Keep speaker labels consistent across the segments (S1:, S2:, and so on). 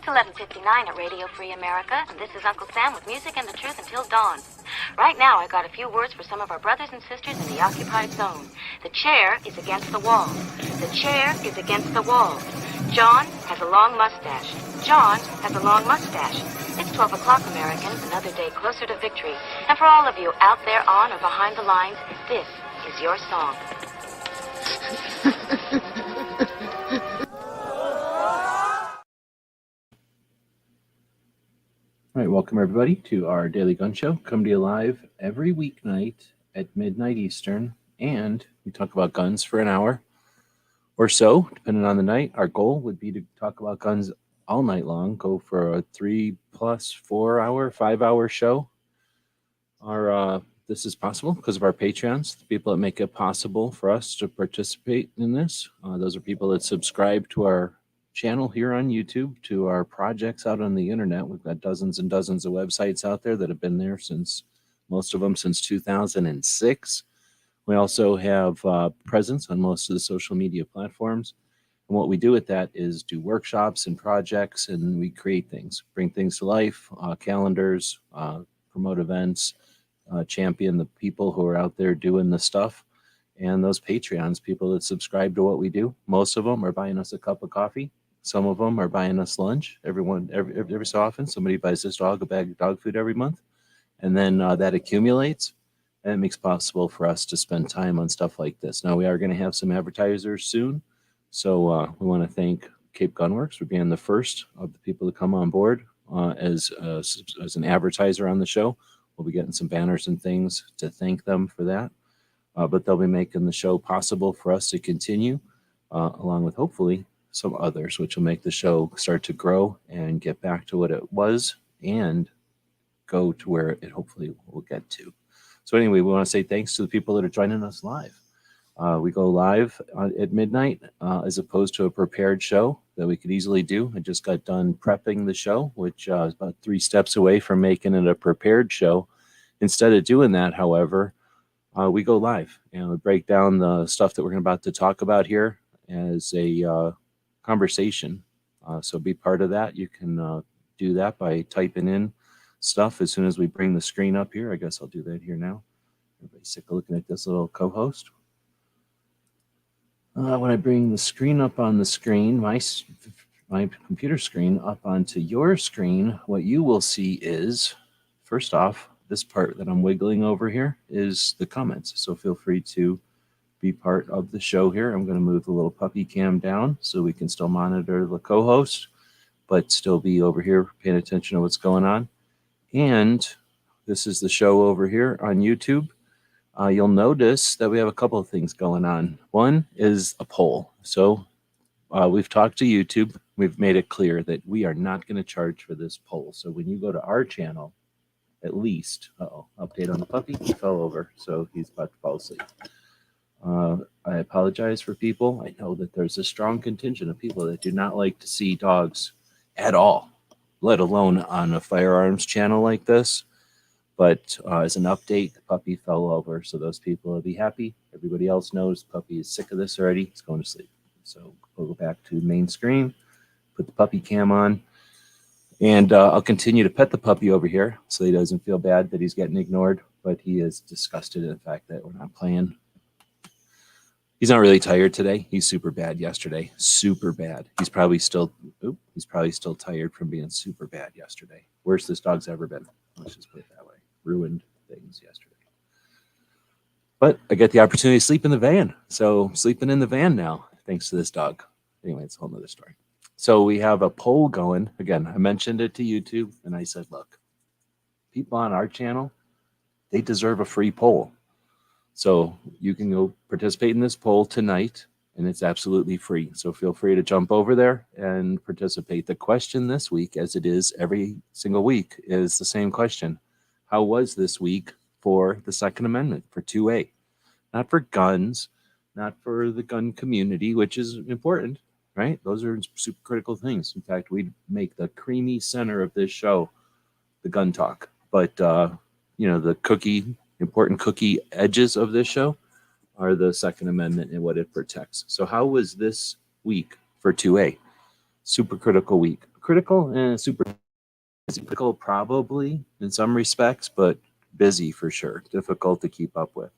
S1: It's 11:59 at Radio Free America, and this is Uncle Sam with music and the truth until dawn. Right now, I got a few words for some of our brothers and sisters in the occupied zone. The chair is against the wall. The chair is against the wall. John has a long mustache. John has a long mustache. It's 12 o'clock, Americans, another day closer to victory. And for all of you out there on or behind the lines, this is your song.
S2: All right, welcome everybody to our Daily Gun Show. Come to you live every weeknight at midnight Eastern, and we talk about guns for an hour or so, depending on the night. Our goal would be to talk about guns all night long, go for a 3 plus 4 hour, 5 hour show. This is possible because of our Patreons, the people that make it possible for us to participate in this. Those are people that subscribe to our channel here on YouTube, to our projects out on the internet. We've got dozens and dozens of websites out there that have been there since, most of them since 2006. We also have presence on most of the social media platforms. And what we do with that is do workshops and projects, and we create things, bring things to life, calendars, promote events, champion the people who are out there doing the stuff. And those Patreons, people that subscribe to what we do, most of them are buying us a cup of coffee. Some of them are buying us lunch. Every so often, somebody buys this dog a bag of dog food every month. And then that accumulates, and it makes it possible for us to spend time on stuff like this. Now, we are going to have some advertisers soon. So we want to thank Cape Gunworks for being the first of the people to come on board as an advertiser on the show. We'll be getting some banners and things to thank them for that. But they'll be making the show possible for us to continue, along with hopefully some others, which will make the show start to grow and get back to what it was and go to where it hopefully will get to. So anyway, we want to say thanks to the people that are joining us live. We go live at midnight as opposed to a prepared show that we could easily do. I just got done prepping the show, which is about 3 steps away from making it a prepared show. Instead of doing that, however, we go live and we break down the stuff that we're about to talk about here as a conversation. So be part of that. You can do that by typing in stuff as soon as we bring the screen up here. I guess I'll do that here now. Everybody's sick of looking at this little co-host. When I bring the screen up on the screen, my computer screen up onto your screen, what you will see is, first off, this part that I'm wiggling over here is the comments. So feel free to be part of the show here. I'm going to move the little puppy cam down so we can still monitor the co-host, but still be over here paying attention to what's going on. And this is the show over here on YouTube. You'll notice that we have a couple of things going on. One is a poll. So we've talked to YouTube. We've made it clear that we are not going to charge for this poll. So when you go to our channel, at least, update on the puppy, he fell over, so he's about to fall asleep. I apologize for people. I know that there's a strong contingent of people that do not like to see dogs at all, let alone on a firearms channel like this. But as an update, the puppy fell over, so those people will be happy. Everybody else knows the puppy is sick of this already. He's going to sleep. So we'll go back to main screen, put the puppy cam on, and I'll continue to pet the puppy over here so he doesn't feel bad that he's getting ignored, but he is disgusted at the fact that we're not playing. He's not really tired today. He's super bad yesterday. Super bad. He's probably still tired from being super bad yesterday. Worst this dog's ever been. Let's just put it that way. Ruined things yesterday. But I get the opportunity to sleep in the van. So sleeping in the van now, thanks to this dog. Anyway, it's a whole nother story. So we have a poll going. Again, I mentioned it to YouTube, and I said, look, people on our channel, they deserve a free poll. So you can go participate in this poll tonight, and it's absolutely free. So feel free to jump over there and participate. The question this week, as it is every single week, is the same question. How was this week for the Second Amendment, for 2A? Not for guns, not for the gun community, which is important, right? Those are super critical things. In fact, we make the creamy center of this show the gun talk. But, the important cookie edges of this show are the Second Amendment and what it protects. So how was this week for 2A? Super critical week. critical and super critical, probably in some respects, but busy for sure. Difficult to keep up with.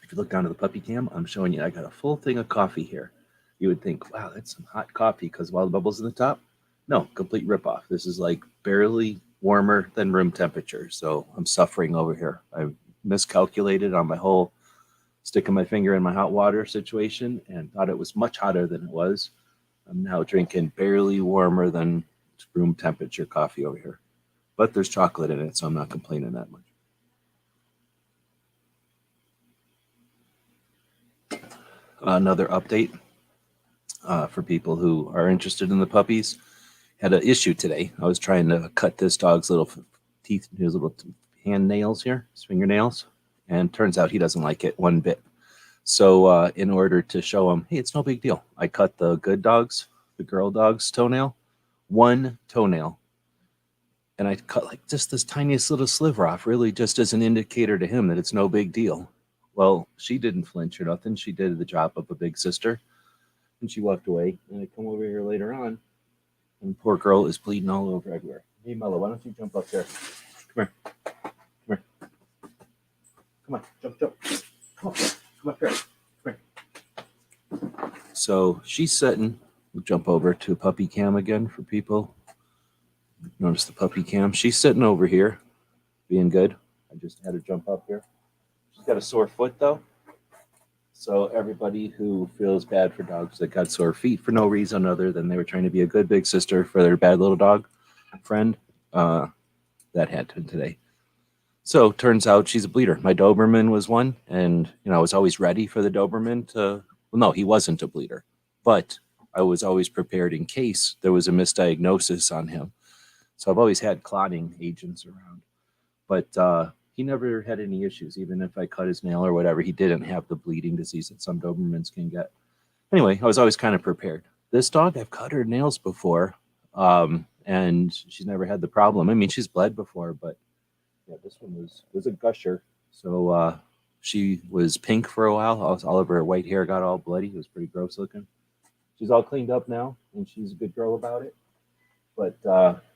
S2: If you look down to the puppy cam, I'm showing you I got a full thing of coffee here. You would think, wow, that's some hot coffee because of all the bubbles in the top. No, complete ripoff. This is like barely warmer than room temperature. So I'm suffering over here. I miscalculated on my whole sticking my finger in my hot water situation and thought it was much hotter than it was. I'm now drinking barely warmer than room temperature coffee over here. But there's chocolate in it, so I'm not complaining that much. Another update for people who are interested in the puppies. Had an issue today. I was trying to cut this dog's little teeth, his little hand nails here, his fingernails, and turns out he doesn't like it one bit. So in order to show him, hey, it's no big deal, I cut the good dog's, the girl dog's toenail, one toenail. And I cut like just this tiniest little sliver off, really just as an indicator to him that it's no big deal. Well, she didn't flinch or nothing. She did the job of a big sister, and she walked away. And I come over here later on, and the poor girl is bleeding all over everywhere. Hey, Mello, why don't you jump up there? Come here. Come here. Come on, jump. Come up here. Come up here. Come here. So she's sitting. We'll jump over to puppy cam again for people. Notice the puppy cam. She's sitting over here, being good. I just had her jump up here. She's got a sore foot though. So everybody who feels bad for dogs that got sore feet for no reason other than they were trying to be a good big sister for their bad little dog friend, that happened today. So turns out she's a bleeder. My Doberman was one, and I was always ready for the Doberman to. Well, no, he wasn't a bleeder, but I was always prepared in case there was a misdiagnosis on him. So I've always had clotting agents around, but he never had any issues. Even if I cut his nail or whatever, he didn't have the bleeding disease that some Dobermans can get. Anyway, I was always kind of prepared. This dog, I've cut her nails before, and she's never had the problem. I mean, she's bled before, but yeah, this one was a gusher. So she was pink for a while. All of her white hair got all bloody. It was pretty gross looking. She's all cleaned up now, and she's a good girl about it. But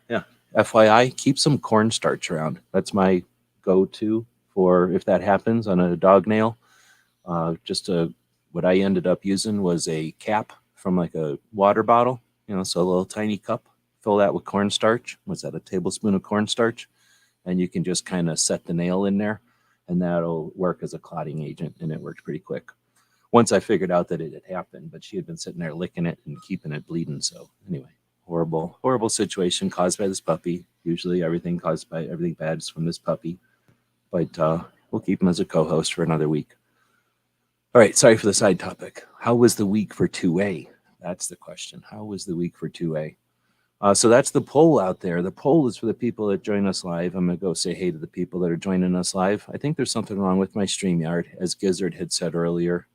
S2: yeah, FYI, keep some cornstarch around. That's my go-to for if that happens on a dog nail. What I ended up using was a cap from like a water bottle, so a little tiny cup. Fill that with cornstarch. What's that? A tablespoon of cornstarch, and you can just kind of set the nail in there, and that'll work as a clotting agent, and it worked pretty quick. Once I figured out that it had happened, but she had been sitting there licking it and keeping it bleeding. So anyway, horrible situation caused by this puppy. Usually everything bad is from this puppy, but we'll keep him as a co-host for another week. All right, sorry for the side topic. How was the week for 2A? That's the question. How was the week for 2A? So that's the poll out there. The poll is for the people that join us live. I'm going to go say hey to the people that are joining us live. I think there's something wrong with my StreamYard, as Gizzard had said earlier.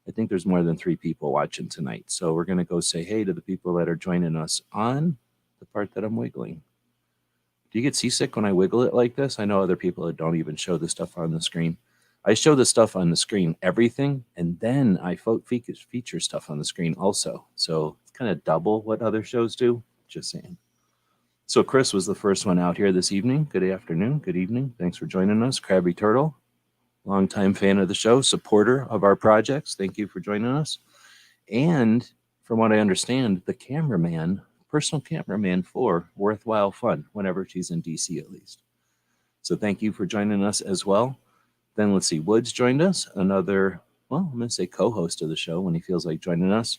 S2: I think there's more than 3 people watching tonight. So we're going to go say hey to the people that are joining us on the part that I'm wiggling. Do you get seasick when I wiggle it like this? I know other people that don't even show the stuff on the screen. I show the stuff on the screen, everything, and then I feature stuff on the screen also. So it's kind of double what other shows do. Just saying. So Chris was the first one out here this evening. Good afternoon, good evening. Thanks for joining us. Krabby Turtle, longtime fan of the show, supporter of our projects. Thank you for joining us. And from what I understand, the cameraman, personal cameraman for Worthwhile Fun, whenever she's in DC at least. So thank you for joining us as well. Then let's see, Woods joined us, another, well, I'm going to say co-host of the show when he feels like joining us.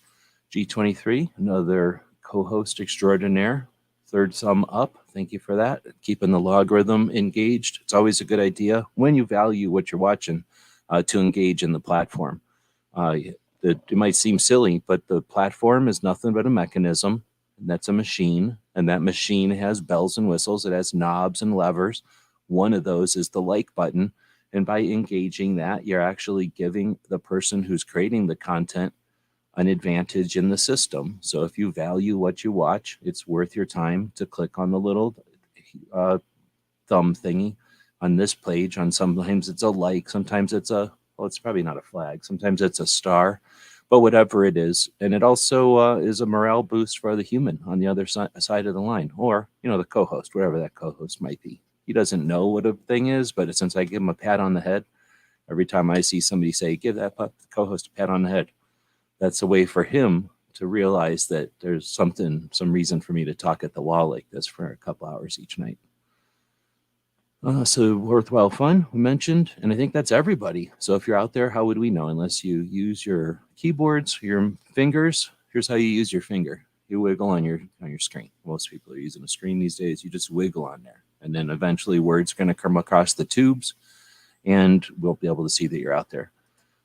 S2: G23, another co-host extraordinaire, third thumb up. Thank you for that. Keeping the logarithm engaged. It's always a good idea when you value what you're watching to engage in the platform. It might seem silly, but the platform is nothing but a mechanism, and that's a machine, and that machine has bells and whistles. It has knobs and levers. One of those is the like button, and by engaging that, you're actually giving the person who's creating the content an advantage in the system. So if you value what you watch, it's worth your time to click on the little thumb thingy on this page. Sometimes it's a like, sometimes it's it's probably not a flag. Sometimes it's a star, But whatever it is, and it also is a morale boost for the human on the other side of the line, or, you know, the co-host, whatever that co-host might be. He doesn't know what a thing is, but since I give him a pat on the head, every time I see somebody say, give that co-host a pat on the head, that's a way for him to realize that there's some reason for me to talk at the wall like this for a couple hours each night. So worthwhile fun, we mentioned, and I think that's everybody. So if you're out there, how would we know unless you use your keyboards, your fingers? Here's how you use your finger. You wiggle on your screen. Most people are using a screen these days. You just wiggle on there, and then eventually words are going to come across the tubes, and we'll be able to see that you're out there.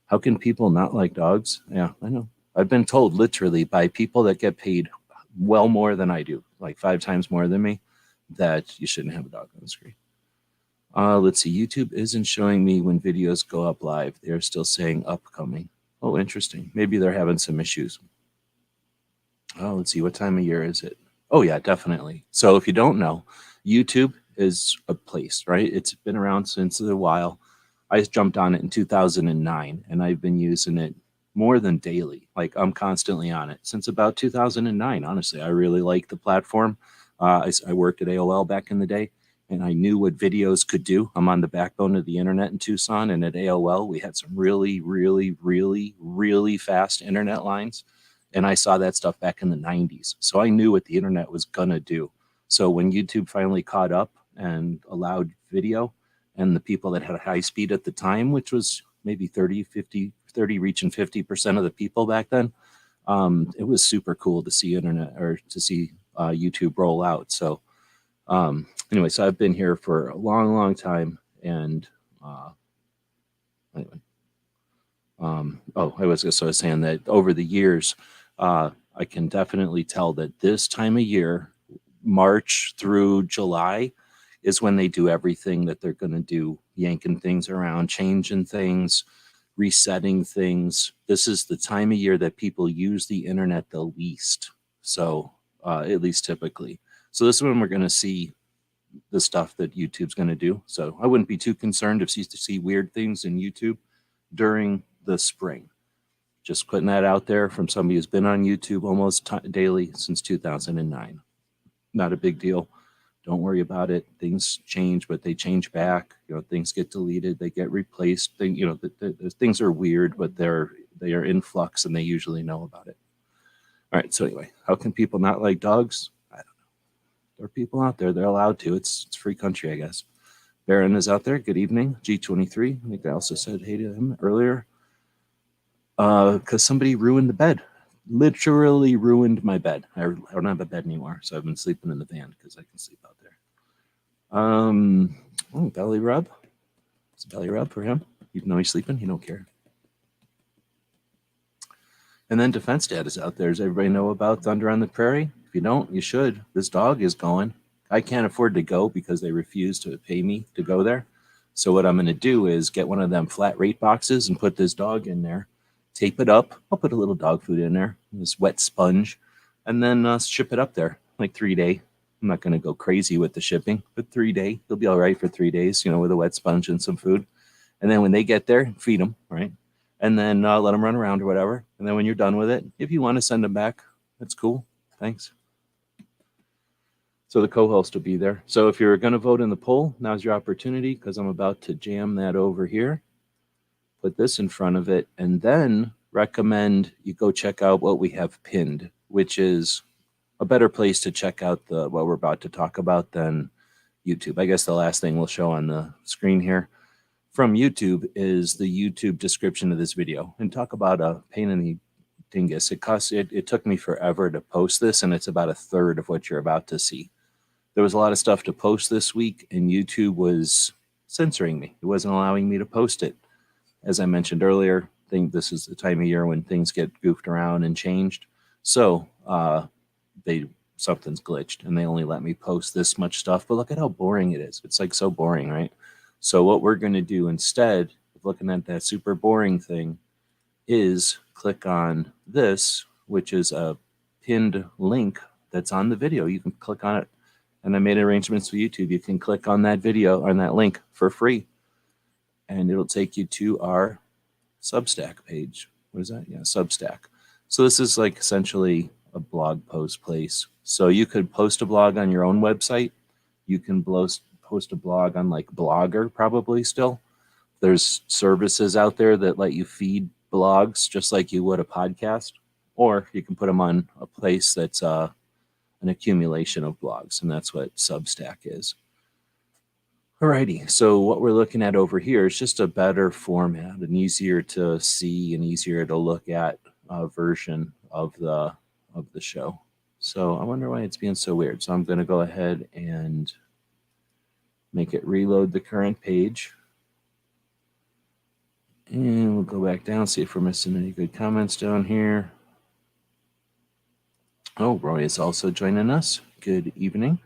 S2: How can people not like dogs? Yeah, I know. I've been told literally by people that get paid well more than I do, like 5 times more than me, that you shouldn't have a dog on the screen. Let's see. YouTube isn't showing me when videos go up live. They're still saying upcoming. Oh, interesting. Maybe they're having some issues. Oh, let's see. What time of year is it? Oh, yeah, definitely. So if you don't know, YouTube is a place, right? It's been around since a while. I jumped on it in 2009, and I've been using it more than daily. Like, I'm constantly on it since about 2009. Honestly, I really like the platform. I worked at AOL back in the day, and I knew what videos could do. I'm on the backbone of the internet in Tucson, and at AOL, we had some really, really, really, really fast internet lines. And I saw that stuff back in the 90s. So I knew what the internet was going to do. So when YouTube finally caught up and allowed video, and the people that had high speed at the time, which was maybe 30 reaching 50% of the people back then, it was super cool to see YouTube roll out. So anyway, so I've been here for a long, long time. And anyway, I was saying that over the years, I can definitely tell that this time of year, March through July, is when they do everything that they're going to do, yanking things around, changing things, resetting things. This is the time of year that people use the internet the least. So at least typically. So this is when we're going to see the stuff that YouTube's going to do. So I wouldn't be too concerned if you see weird things in YouTube during the spring. Just putting that out there from somebody who's been on YouTube almost daily since 2009. Not a big deal. Don't worry about it. Things change, but they change back. You know, things get deleted, they get replaced. The things are weird, but they are in flux, and they usually know about it. All right. So anyway, how can people not like dogs? I don't know. There are people out there. They're allowed to. It's free country, I guess. Byrne is out there. Good evening. G23. I think I also said hey to him earlier. Because somebody ruined the bed. Literally ruined my bed. I don't have a bed anymore, so I've been sleeping in the van because I can sleep out there. Belly rub. It's a belly rub for him. Even though he's sleeping, he don't care. And then Defense Dad is out there. Does everybody know about Thunder on the Prairie? If you don't, you should. This dog is going. I can't afford to go because they refuse to pay me to go there. So what I'm going to do is get one of them flat rate boxes and put this dog in there. Tape it up. I'll put a little dog food in there, this wet sponge, and then ship it up there, like 3-day. I'm not going to go crazy with the shipping, but 3-day. They'll be all right for 3 days, with a wet sponge and some food. And then when they get there, feed them, right? And then let them run around or whatever. And then when you're done with it, if you want to send them back, that's cool. Thanks. So the co-host will be there. So if you're going to vote in the poll, now's your opportunity because I'm about to jam that over here. Put this in front of it, and then recommend you go check out what we have pinned, which is a better place to check out what we're about to talk about than YouTube. I guess the last thing we'll show on the screen here from YouTube is the YouTube description of this video. And talk about a pain in the dingus. It took me forever to post this, and it's about a third of what you're about to see. There was a lot of stuff to post this week, and YouTube was censoring me. It wasn't allowing me to post it. As I mentioned earlier, I think this is the time of year when things get goofed around and changed. So something's glitched, and they only let me post this much stuff. But look at how boring it is. It's like so boring, right? So what we're going to do instead of looking at that super boring thing is click on this, which is a pinned link that's on the video. You can click on it. And I made arrangements with YouTube. You can click on that video, on that link for free. And it'll take you to our Substack page. what is that? Yeah, Substack. So this is like essentially a blog post place. So you could post a blog on your own website. You can post a blog on like Blogger probably still. There's services out there that let you feed blogs just like you would a podcast, or you can put them on a place that's an accumulation of blogs, and that's what Substack is. Alrighty, so what we're looking at over here is just a better format, an easier to see and easier to look at version of the show. So I wonder why it's being so weird. So I'm going to go ahead and make it reload the current page. And we'll go back down, see if we're missing any good comments down here. Oh, Roy is also joining us. Good evening.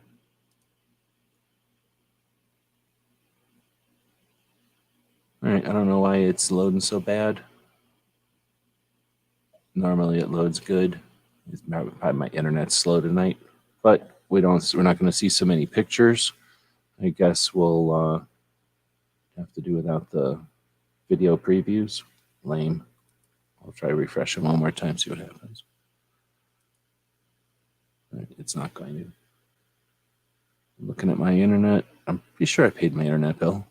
S2: All right, I don't know why it's loading so bad. Normally it loads good. Probably my internet's slow tonight, but we're not going to see so many pictures. I guess we'll have to do without the video previews. Lame. I'll try to refresh them one more time, see what happens. Right, it's not going to. I'm looking at my internet. I'm pretty sure I paid my internet bill.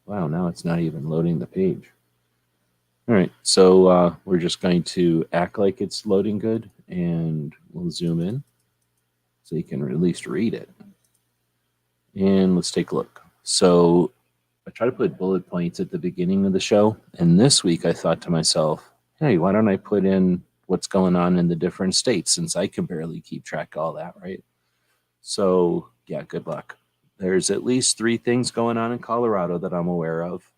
S2: Wow, now it's not even loading the page. All right, so we're just going to act like it's loading good, and we'll zoom in so you can at least read it. And let's take a look. So I try to put bullet points at the beginning of the show, and this week I thought to myself, hey, why don't I put in what's going on in the different states, since I can barely keep track of all that, right? So yeah, good luck. There's at least 3 things going on in Colorado that I'm aware of.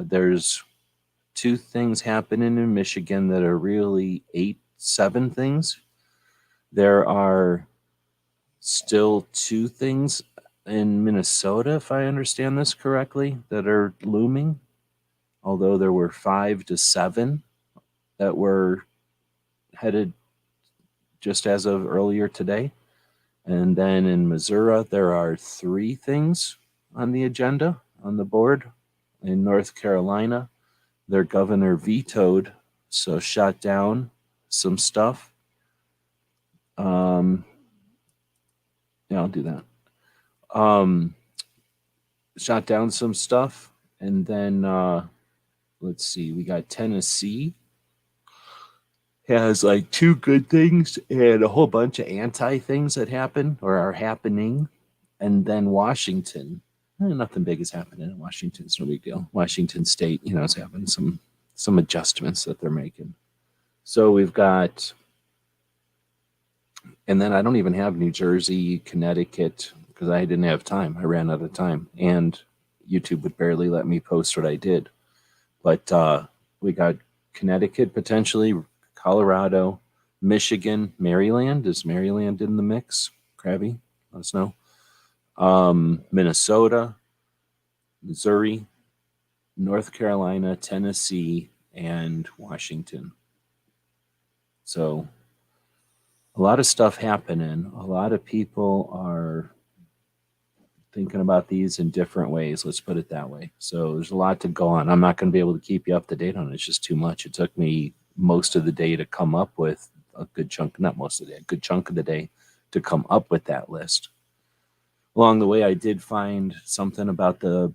S2: There's 2 things happening in Michigan that are really 7 things. There are still 2 things in Minnesota, if I understand this correctly, that are looming, although there were 5 to 7 that were headed just as of earlier today. And then in Missouri, there are 3 things on the agenda, on the board. In North Carolina, their governor vetoed, so shut down some stuff. Yeah, I'll do that. Shot down some stuff. And then, let's see, we got Tennessee. Has like 2 good things and a whole bunch of anti things that happen or are happening. And then Washington, nothing big is happening in Washington. It's no big deal. Washington State, is having some adjustments that they're making. So we've got, and then I don't even have New Jersey, Connecticut, because I didn't have time. I ran out of time, and YouTube would barely let me post what I did. But we got Connecticut potentially, Colorado, Michigan, Maryland. Is Maryland in the mix? Krabby, let us know. Minnesota, Missouri, North Carolina, Tennessee, and Washington. So a lot of stuff happening. A lot of people are thinking about these in different ways. Let's put it that way. So there's a lot to go on. I'm not going to be able to keep you up to date on it. It's just too much. It took me most of the day to come up with a good chunk, not most of the day, a good chunk of the day to come up with that list. Along the way, I did find something about the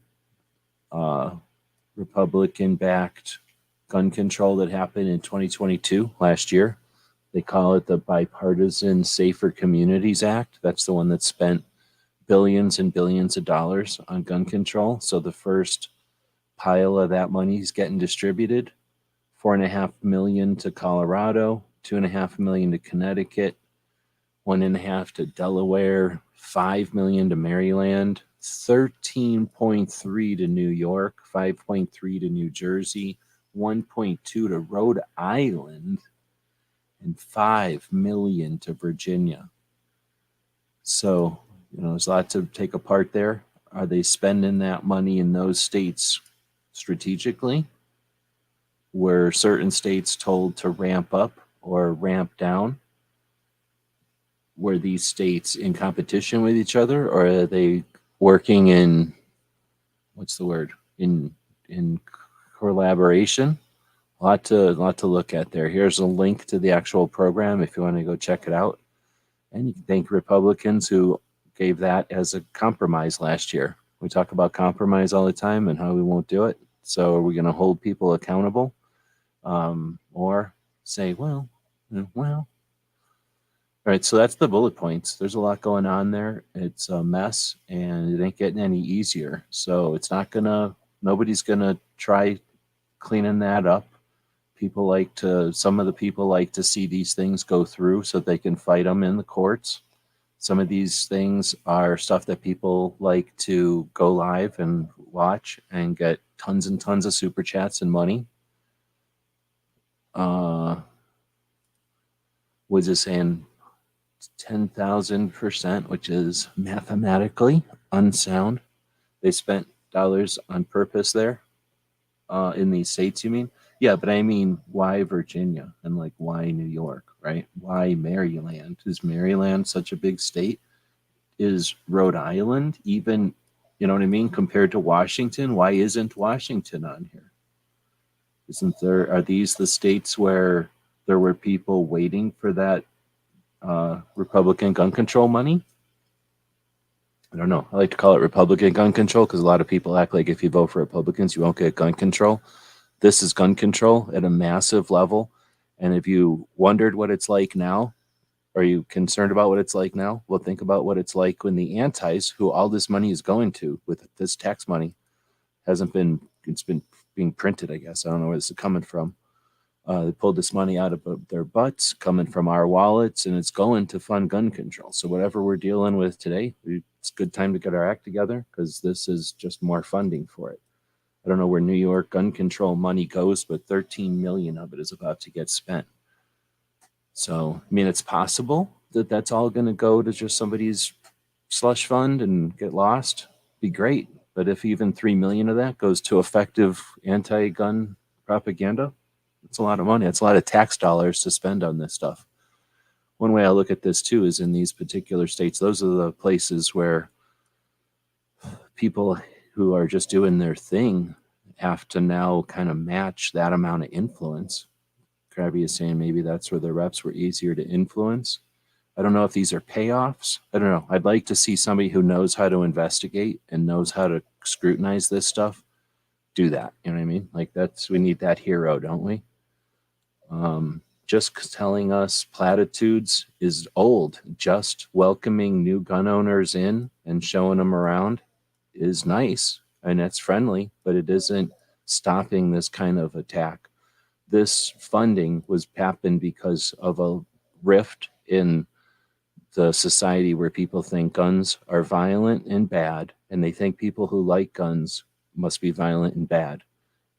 S2: Republican-backed gun control that happened in 2022, last year. They call it the Bipartisan Safer Communities Act. That's the one that spent billions and billions of dollars on gun control. So the first pile of that money is getting distributed. $4.5 million to Colorado, $2.5 million to Connecticut, $1.5 million to Delaware, $5 million to Maryland, $13.3 million to New York, $5.3 million to New Jersey, $1.2 million to Rhode Island, and $5 million to Virginia. So, there's a lot to take apart there. Are they spending that money in those states strategically? Were certain states told to ramp up or ramp down? Were these states in competition with each other, or are they working in, in collaboration? lot to look at there. Here's a link to the actual program if you want to go check it out. And you can thank Republicans who gave that as a compromise last year. We talk about compromise all the time and how we won't do it. So are we going to hold people accountable, or say, well, all right, so that's the bullet points. There's a lot going on there. It's a mess, and it ain't getting any easier. So it's not nobody's gonna try cleaning that up. Some of the people like to see these things go through so they can fight them in the courts. Some of these things are stuff that people like to go live and watch and get tons and tons of super chats and money. Was it saying 10,000%, which is mathematically unsound? They spent dollars on purpose there in these states, you mean? Yeah, but I mean, why Virginia and like why New York, right? Why Maryland? Is Maryland such a big state? Is Rhode Island even, you know what I mean, compared to Washington? Why isn't Washington on here? Are these the states where there were people waiting for that Republican gun control money? I don't know. I like to call it Republican gun control because a lot of people act like if you vote for Republicans, you won't get gun control. This is gun control at a massive level. And if you wondered what it's like now, are you concerned about what it's like now? Well, think about what it's like when the antis, who all this money is going to with this tax money, it's been being printed, I guess. I don't know where this is coming from. They pulled this money out of their butts, coming from our wallets, and it's going to fund gun control. So whatever we're dealing with today, it's a good time to get our act together because this is just more funding for it. I don't know where New York gun control money goes, but 13 million of it is about to get spent. So, I mean, it's possible that that's all going to go to just somebody's slush fund and get lost. Be great. But if even 3 million of that goes to effective anti-gun propaganda, it's a lot of money. It's a lot of tax dollars to spend on this stuff. One way I look at this too is in these particular states, those are the places where people who are just doing their thing have to now kind of match that amount of influence. Krabby is saying maybe that's where the reps were easier to influence. I don't know if these are payoffs. I don't know. I'd like to see somebody who knows how to investigate and knows how to scrutinize this stuff do that. You know what I mean? Like we need that hero, don't we? Just telling us platitudes is old. Just welcoming new gun owners in and showing them around is nice and it's friendly, but it isn't stopping this kind of attack. This funding was happened because of a rift in the society where people think guns are violent and bad, and they think people who like guns must be violent and bad.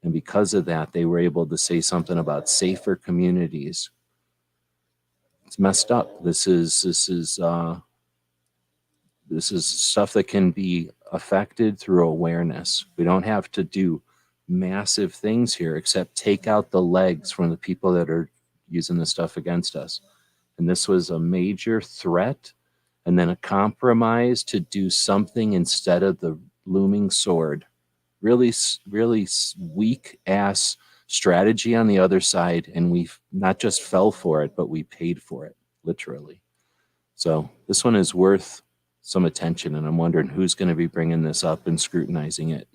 S2: And because of that, they were able to say something about safer communities. It's messed up. This is stuff that can be affected through awareness. We don't have to do massive things here except take out the legs from the people that are using this stuff against us. And this was a major threat and then a compromise to do something instead of the looming sword. Really weak ass strategy on the other side, and we not just fell for it, but we paid for it, literally. So this one is worth some attention, and I'm wondering who's going to be bringing this up and scrutinizing it.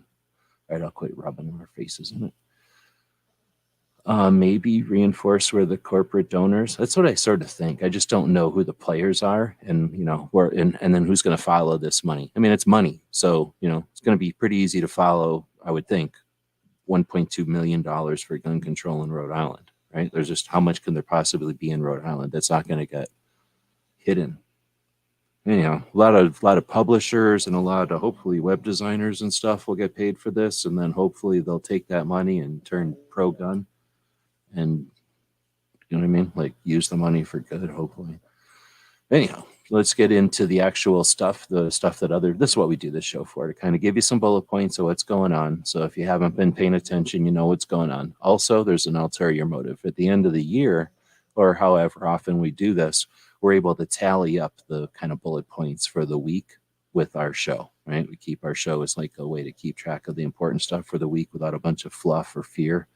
S2: All right, I'll quit rubbing our faces in it. Maybe reinforce where the corporate donors. That's what I sort of think. I just don't know who the players are, and and then who's going to follow this money. I mean, it's money, so it's going to be pretty easy to follow. I would think $1.2 million for gun control in Rhode Island, right? There's just how much can there possibly be in Rhode Island that's not going to get hidden. Anyhow, a lot of publishers and a lot of hopefully web designers and stuff will get paid for this, and then hopefully they'll take that money and turn pro-gun. And you know what I mean? Like use the money for good, hopefully. Anyhow, let's get into the actual stuff, this is what we do this show for, to kind of give you some bullet points of what's going on. So if you haven't been paying attention, you know what's going on. Also, there's an ulterior motive. At the end of the year, or however often we do this, we're able to tally up the kind of bullet points for the week with our show, right? We keep our show as like a way to keep track of the important stuff for the week without a bunch of fluff or fear.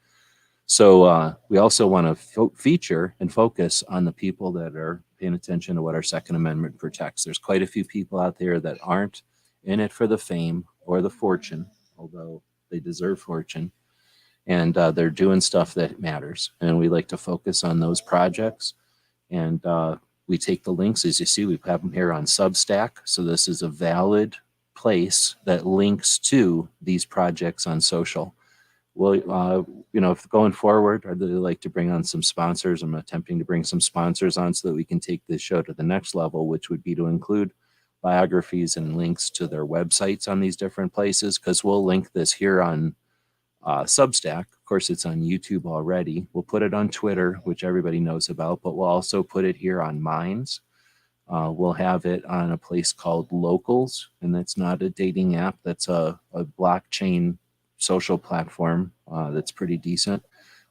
S2: So we also want to feature and focus on the people that are paying attention to what our Second Amendment protects. There's quite a few people out there that aren't in it for the fame or the fortune, although they deserve fortune, and they're doing stuff that matters. And we like to focus on those projects. And we take the links, as you see, we have them here on Substack. So this is a valid place that links to these projects on social. Well, if going forward, I'd really like to bring on some sponsors. I'm attempting to bring some sponsors on so that we can take this show to the next level, which would be to include biographies and links to their websites on these different places, because we'll link this here on Substack. Of course, it's on YouTube already. We'll put it on Twitter, which everybody knows about, but we'll also put it here on Minds. We'll have it on a place called Locals, and that's not a dating app. That's a blockchain social platform that's pretty decent.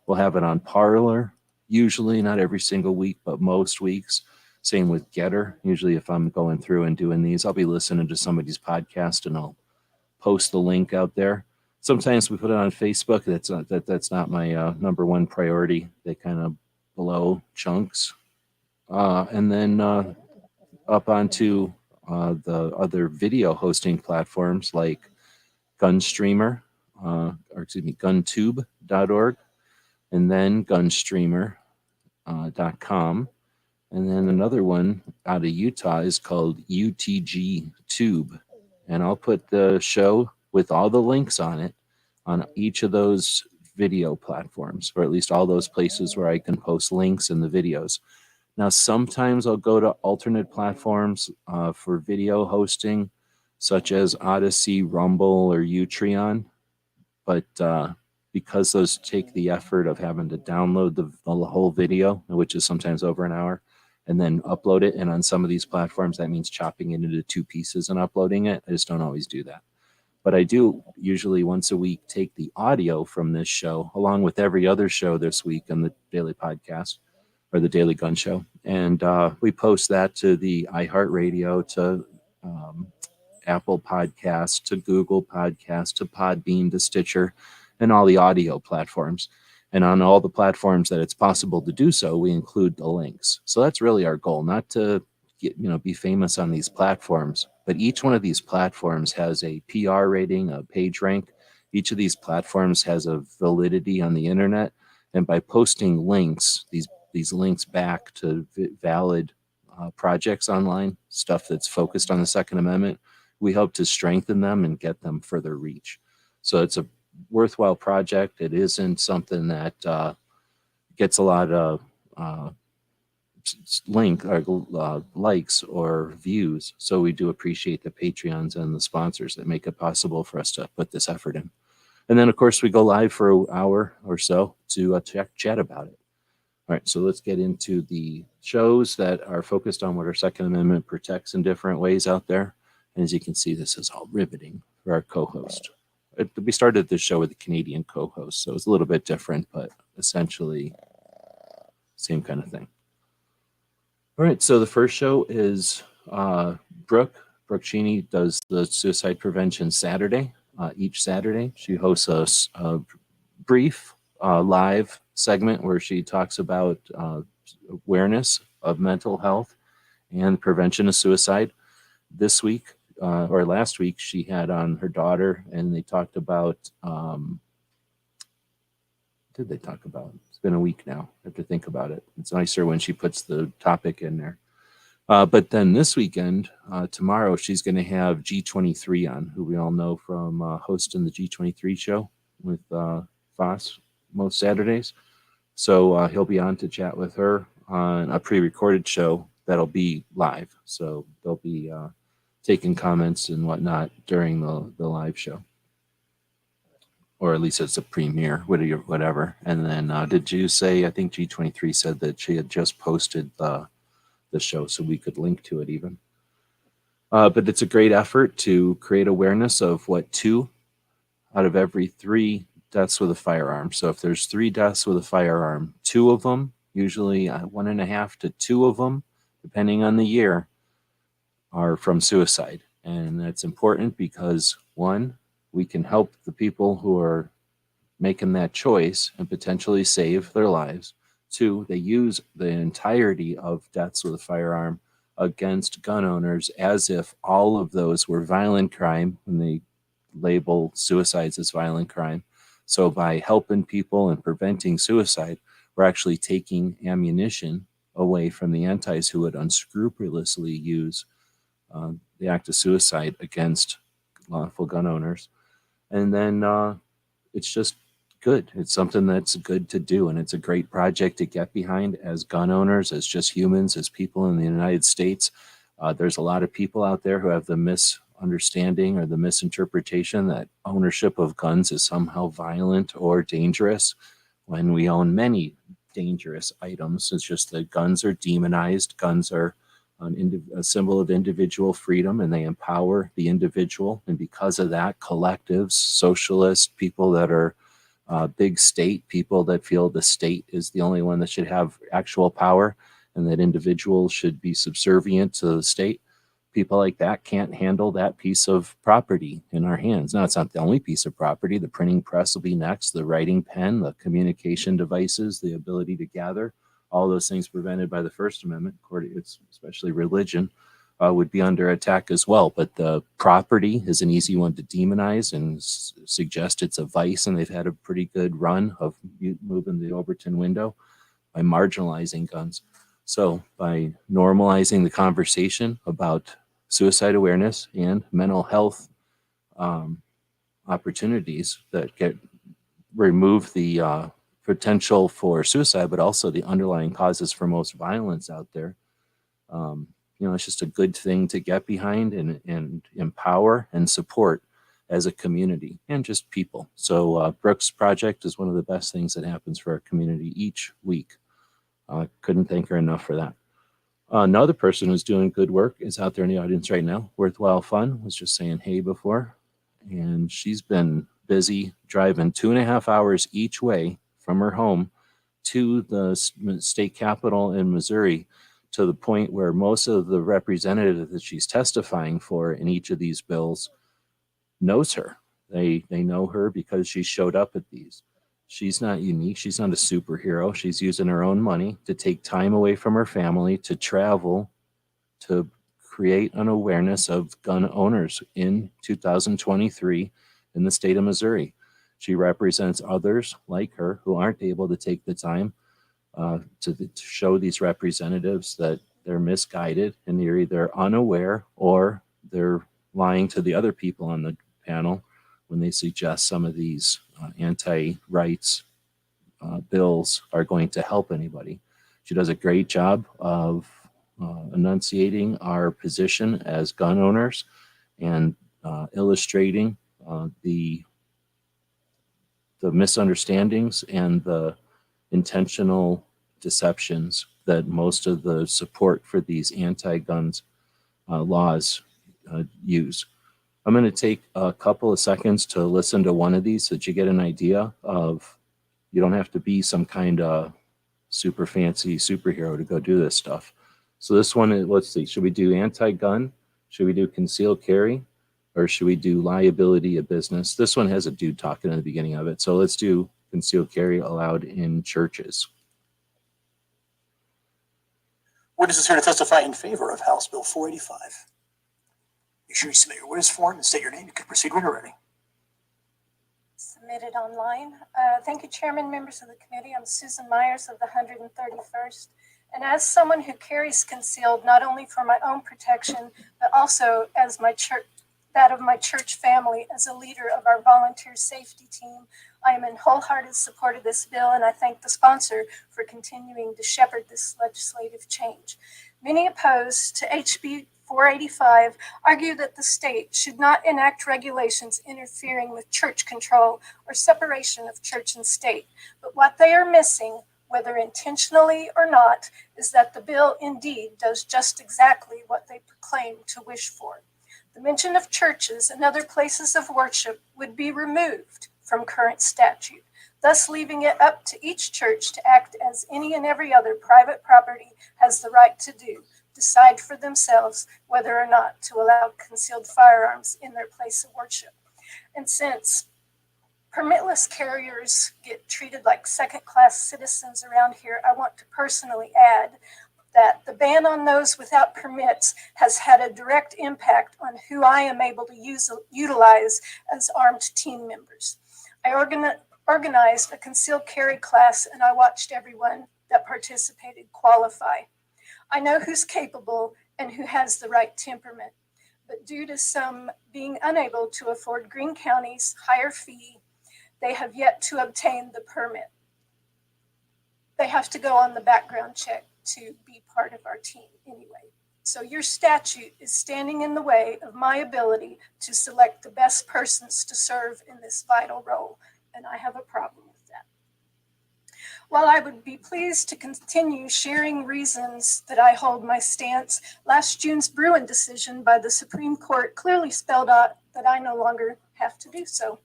S2: We'll have it on Parler, usually not every single week, but most weeks. Same with Getter. Usually if I'm going through and doing these, I'll be listening to somebody's podcast and I'll post the link out there. Sometimes we put it on Facebook. That's not my number one priority. They kind of blow chunks. And then up onto the other video hosting platforms like GunStreamer, guntube.org, and then gunstreamer.com. And then another one out of Utah is called UTG Tube. And I'll put the show with all the links on it on each of those video platforms, or at least all those places where I can post links in the videos. Now, sometimes I'll go to alternate platforms for video hosting, such as Odyssey, Rumble, or Utreon. But because those take the effort of having to download the whole video, which is sometimes over an hour, and then upload it, and on some of these platforms, that means chopping it into 2 pieces and uploading it. I just don't always do that. But I do usually once a week take the audio from this show, along with every other show this week on the Daily Podcast, or the Daily Gun Show. And we post that to the iHeartRadio, to Apple Podcasts, to Google Podcasts, to Podbean, to Stitcher, and all the audio platforms. And on all the platforms that it's possible to do so, we include the links. So that's really our goal, not to be famous on these platforms, but each one of these platforms has a PR rating, a page rank. Each of these platforms has a validity on the internet. And by posting links, these links back to valid projects online, stuff that's focused on the Second Amendment, we hope to strengthen them and get them further reach. So it's a worthwhile project. It isn't something that gets a lot of likes or views. So we do appreciate the Patreons and the sponsors that make it possible for us to put this effort in. And then, of course, we go live for an hour or so to chat about it. All right, so let's get into the shows that are focused on what our Second Amendment protects in different ways out there. And as you can see, this is all riveting for our co-host. We started this show with a Canadian co-host, so it's a little bit different, but essentially same kind of thing. All right, so the first show is Brooke. Brooke Cheney does the Suicide Prevention Saturday. Each Saturday, she hosts a brief live segment where she talks about awareness of mental health and prevention of suicide. This week, or last week, she had on her daughter, and they talked about, what did they talk about? It's been a week now. I have to think about it. It's nicer when she puts the topic in there. But then this weekend, tomorrow, she's going to have G23 on, who we all know from hosting the G23 show with Foss most Saturdays. So he'll be on to chat with her on a pre-recorded show that'll be live. So they'll be taking comments and whatnot during the live show. Or at least it's a premiere, whatever. And then did you say, I think G23 said that she had just posted the show so we could link to it even. But it's a great effort to create awareness of what 2 out of every 3 deaths with a firearm. So if there's 3 deaths with a firearm, 2 of them, usually 1.5 to 2 of them, depending on the year, are from suicide. And that's important because 1, we can help the people who are making that choice and potentially save their lives. Two, they use the entirety of deaths with a firearm against gun owners as if all of those were violent crime when they label suicides as violent crime. So by helping people and preventing suicide, we're actually taking ammunition away from the antis who would unscrupulously use the act of suicide against lawful gun owners. And then it's just good. It's something that's good to do. And it's a great project to get behind as gun owners, as just humans, as people in the United States. There's a lot of people out there who have the misunderstanding or the misinterpretation that ownership of guns is somehow violent or dangerous when we own many dangerous items. It's just that guns are demonized. Guns are a symbol of individual freedom, and they empower the individual. And because of that, collectives, socialists, people that are big state, people that feel the state is the only one that should have actual power and that individuals should be subservient to the state, people like that can't handle that piece of property in our hands. Now, it's not the only piece of property. The printing press will be next, the writing pen, the communication devices, the ability to gather, all those things prevented by the First Amendment, especially religion, would be under attack as well. But the property is an easy one to demonize and suggest it's a vice, and they've had a pretty good run of moving the Overton window by marginalizing guns. So by normalizing the conversation about suicide awareness and mental health opportunities that remove the potential for suicide, but also the underlying causes for most violence out there. It's just a good thing to get behind and empower and support as a community and just people. So Brooke's project is one of the best things that happens for our community each week. Couldn't thank her enough for that. Another person who's doing good work is out there in the audience right now. Worthwhile Fun was just saying hey before, and she's been busy driving 2.5 hours each way from her home to the state capitol in Missouri, to the point where most of the representatives that she's testifying for in each of these bills knows her. They know her because she showed up at these. She's not unique. She's not a superhero. She's using her own money to take time away from her family to travel to create an awareness of gun owners in 2023 in the state of Missouri. She represents others like her who aren't able to take the time to show these representatives that they're misguided and they're either unaware or they're lying to the other people on the panel when they suggest some of these anti-rights bills are going to help anybody. She does a great job of enunciating our position as gun owners and illustrating the misunderstandings and the intentional deceptions that most of the support for these anti-guns laws use. I'm going to take a couple of seconds to listen to one of these so that you get an idea of, you don't have to be some kind of super fancy superhero to go do this stuff. So this one, let's see, should we do anti-gun? Should we do concealed carry? Or should we do liability of business? This one has a dude talking at the beginning of it. So let's do concealed carry allowed in churches.
S3: Witness is here to testify in favor of House Bill 485. Make sure you submit your witness form and state your name. You can proceed when you're ready.
S4: Submitted online. Thank you, Chairman, members of the committee. I'm Susan Myers of the 131st. And as someone who carries concealed, not only for my own protection, but also as that of my church family, as a leader of our volunteer safety team, I am in wholehearted support of this bill, and I thank the sponsor for continuing to shepherd this legislative change. Many opposed to HB 485 argue that the state should not enact regulations interfering with church control or separation of church and state. But what they are missing, whether intentionally or not, is that the bill indeed does just exactly what they proclaim to wish for. The mention of churches and other places of worship would be removed from current statute, thus leaving it up to each church to act as any and every other private property has the right to do, decide for themselves whether or not to allow concealed firearms in their place of worship. And since permitless carriers get treated like second-class citizens around here, I want to personally add that the ban on those without permits has had a direct impact on who I am able to utilize as armed team members. I organized a concealed carry class, and I watched everyone that participated qualify. I know who's capable and who has the right temperament, but due to some being unable to afford Greene County's higher fee, they have yet to obtain the permit. They have to go on the background check to be part of our team anyway. So your statute is standing in the way of my ability to select the best persons to serve in this vital role, and I have a problem with that. While I would be pleased to continue sharing reasons that I hold my stance, last June's Bruin decision by the Supreme Court clearly spelled out that I no longer have to do so.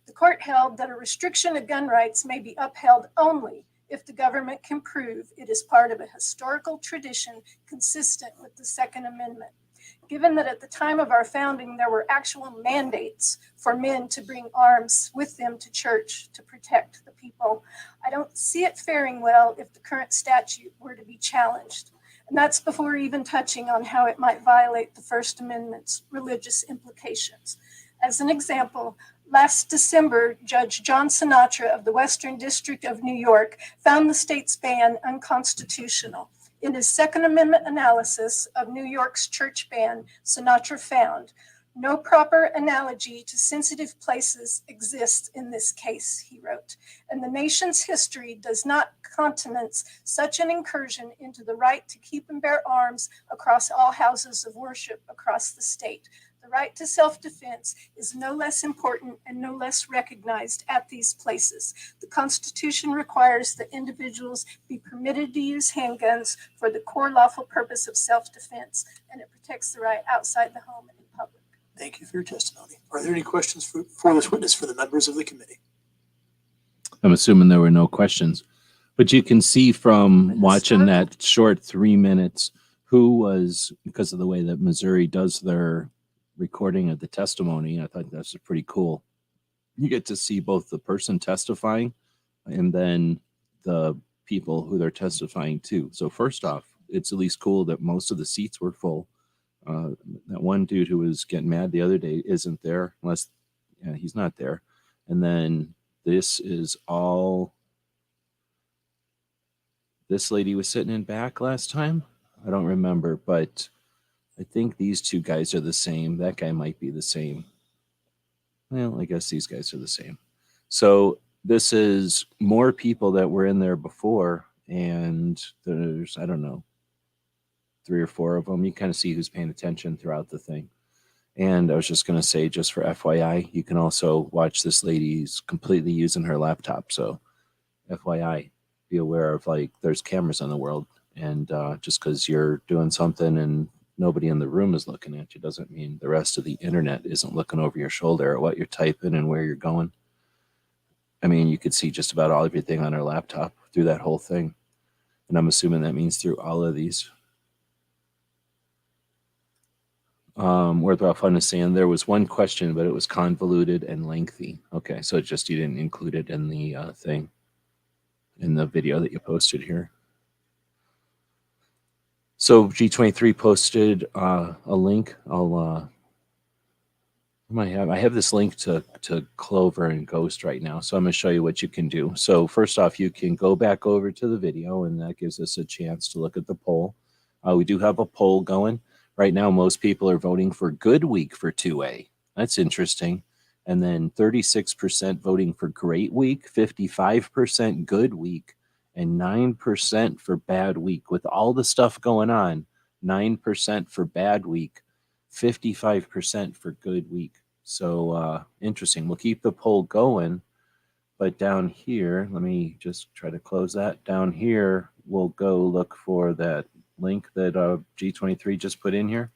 S4: The court held that a restriction of gun rights may be upheld only if the government can prove it is part of a historical tradition consistent with the Second Amendment. Given that at the time of our founding, there were actual mandates for men to bring arms with them to church to protect the people, I don't see it faring well if the current statute were to be challenged. And that's before even touching on how it might violate the First Amendment's religious implications. As an example, last December, Judge John Sinatra of the Western District of New York found the state's ban unconstitutional. In his Second Amendment analysis of New York's church ban, Sinatra found, "No proper analogy to sensitive places exists in this case," he wrote, "and the nation's history does not countenance such an incursion into the right to keep and bear arms across all houses of worship across the state. The right to self-defense is no less important and no less recognized at these places. The Constitution requires that individuals be permitted to use handguns for the core lawful purpose of self-defense, and it protects the right outside the home and in public."
S3: Thank you for your testimony. Are there any questions for this witness for the members of the committee?
S2: I'm assuming there were no questions, but you can see from watching that short 3 minutes who was, because of the way that Missouri does their recording of the testimony. I thought that's pretty cool. You get to see both the person testifying and then the people who they're testifying to. So first off, it's at least cool that most of the seats were full. That one dude who was getting mad the other day isn't there, unless he's not there. And then this is all, this lady was sitting in back last time. I don't remember, but I think these two guys are the same. That guy might be the same. Well, I guess these guys are the same. So this is more people that were in there before, and there's, I don't know, 3 or 4 of them. You kind of see who's paying attention throughout the thing. And I was just going to say, just for FYI, you can also watch this lady's completely using her laptop. So FYI, be aware of, like, there's cameras on the world. And just because you're doing something and nobody in the room is looking at you doesn't mean the rest of the internet isn't looking over your shoulder at what you're typing and where you're going. I mean, you could see just about everything on her laptop through that whole thing. And I'm assuming that means through all of these. Worthwhile fun is saying there was one question, but it was convoluted and lengthy. Okay, so it's just you didn't include it in the thing, in the video that you posted here. So G23 posted a link. I have this link to Clover and Ghost right now. So I'm going to show you what you can do. So first off, you can go back over to the video, and that gives us a chance to look at the poll. We do have a poll going. Right now, most people are voting for Good Week for 2A. That's interesting. And then 36% voting for Great Week, 55% Good Week, and 9% for Bad Week. With all the stuff going on, 9% for Bad Week, 55% for Good Week. So interesting. We'll keep the poll going. But down here, let me just try to close that. Down here, we'll go look for that link that G23 just put in here.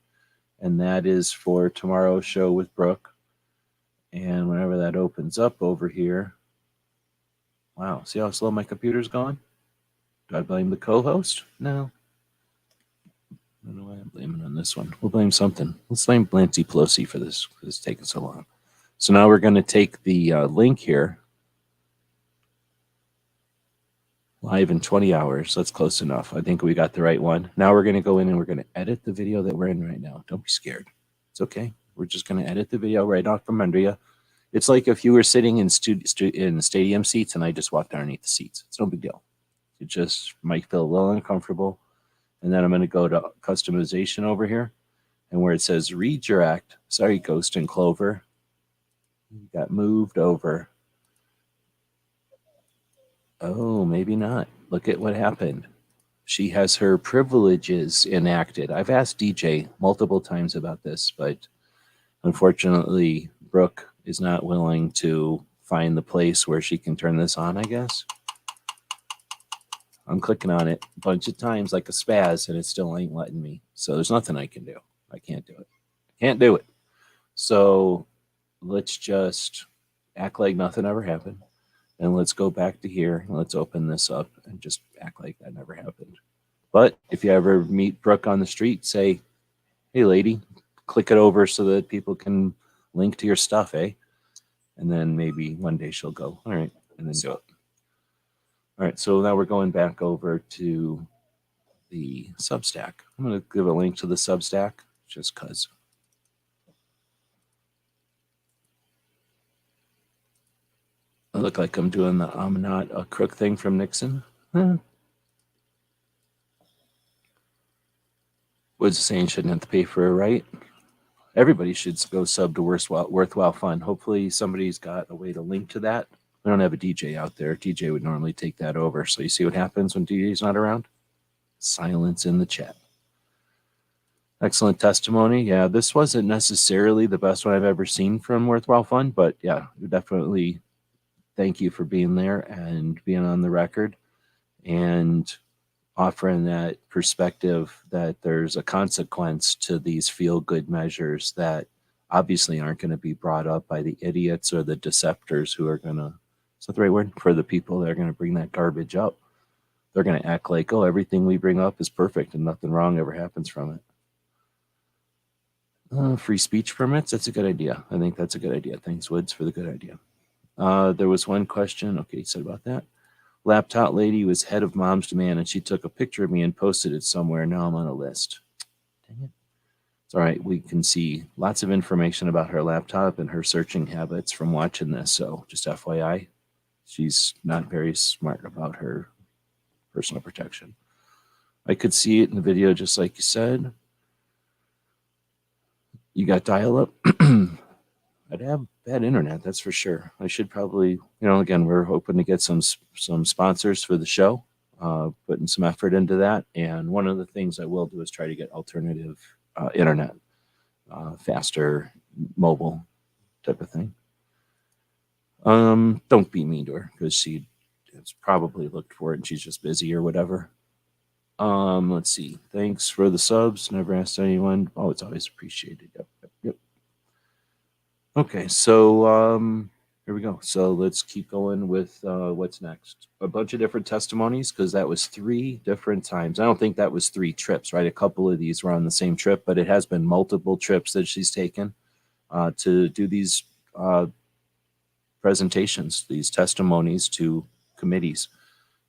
S2: And that is for tomorrow's show with Brooke. And whenever that opens up over here, wow, see how slow my computer's going? Do I blame the co-host? No. I don't know why I'm blaming on this one. We'll blame something. Let's blame Nancy Pelosi for this, because it's taking so long. So now we're going to take the link here. Live in 20 hours. That's close enough. I think we got the right one. Now we're going to go in and we're going to edit the video that we're in right now. Don't be scared. It's okay. We're just going to edit the video right off from under you. It's like if you were sitting in stadium seats and I just walked underneath the seats. It's no big deal. It just might feel a little uncomfortable. And then I'm going to go to customization over here. And where it says redirect, sorry, Ghost and Clover, got moved over. Oh, maybe not. Look at what happened. She has her privileges enacted. I've asked DJ multiple times about this, but unfortunately, Brooke is not willing to find the place where she can turn this on, I guess. I'm clicking on it a bunch of times like a spaz, and it still ain't letting me. So there's nothing I can do. I can't do it. Can't do it. So let's just act like nothing ever happened. And let's go back to here. And let's open this up and just act like that never happened. But if you ever meet Brooke on the street, say, hey, lady, click it over so that people can link to your stuff, eh? And then maybe one day she'll go, all right, and then do it. All right, so now we're going back over to the Substack. I'm going to give a link to the Substack just because. I look like I'm doing the I'm not a crook thing from Nixon. Woods saying shouldn't have to pay for a right. Everybody should go sub to Worthwhile Fun. Hopefully somebody's got a way to link to that. I don't have a DJ out there. DJ would normally take that over. So you see what happens when DJ's not around? Silence in the chat. Excellent testimony. Yeah, this wasn't necessarily the best one I've ever seen from Worthwhile Fun, but yeah, definitely thank you for being there and being on the record and offering that perspective that there's a consequence to these feel-good measures that obviously aren't going to be brought up by the idiots or the deceptors who are going to, is that the right word? For the people that are going to bring that garbage up. They're going to act like, oh, everything we bring up is perfect and nothing wrong ever happens from it. Free speech permits, that's a good idea. I think that's a good idea. Thanks, Woods, for the good idea. There was one question. Okay, you said about that. Laptop lady was head of Mom's Demand, and she took a picture of me and posted it somewhere. Now I'm on a list. Dang it. It's all right. We can see lots of information about her laptop and her searching habits from watching this. So just FYI, she's not very smart about her personal protection. I could see it in the video, just like you said. You got dial-up? I'd have bad internet, that's for sure. I should probably, again, we're hoping to get some sponsors for the show, putting some effort into that. And one of the things I will do is try to get alternative internet, faster mobile type of thing. Don't be mean to her because she has probably looked for it and she's just busy or whatever. Let's see. Thanks for the subs. Never asked anyone. Oh, it's always appreciated. Yep. Okay, so here we go. So let's keep going with what's next. A bunch of different testimonies because that was 3 different times. I don't think that was 3 trips, right? A couple of these were on the same trip, but it has been multiple trips that she's taken to do these presentations, these testimonies to committees.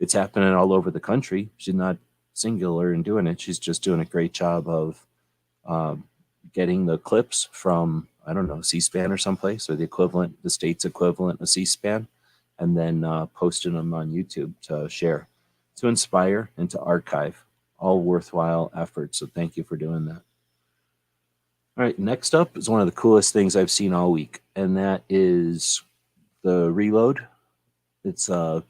S2: It's happening all over the country. She's not singular in doing it. She's just doing a great job of getting the clips from, I don't know, C-SPAN or someplace, or the equivalent, the state's equivalent of C-SPAN, and then posting them on YouTube to share, to inspire, and to archive. All worthwhile efforts, so thank you for doing that. All right, next up is one of the coolest things I've seen all week, and that is the reload. It's a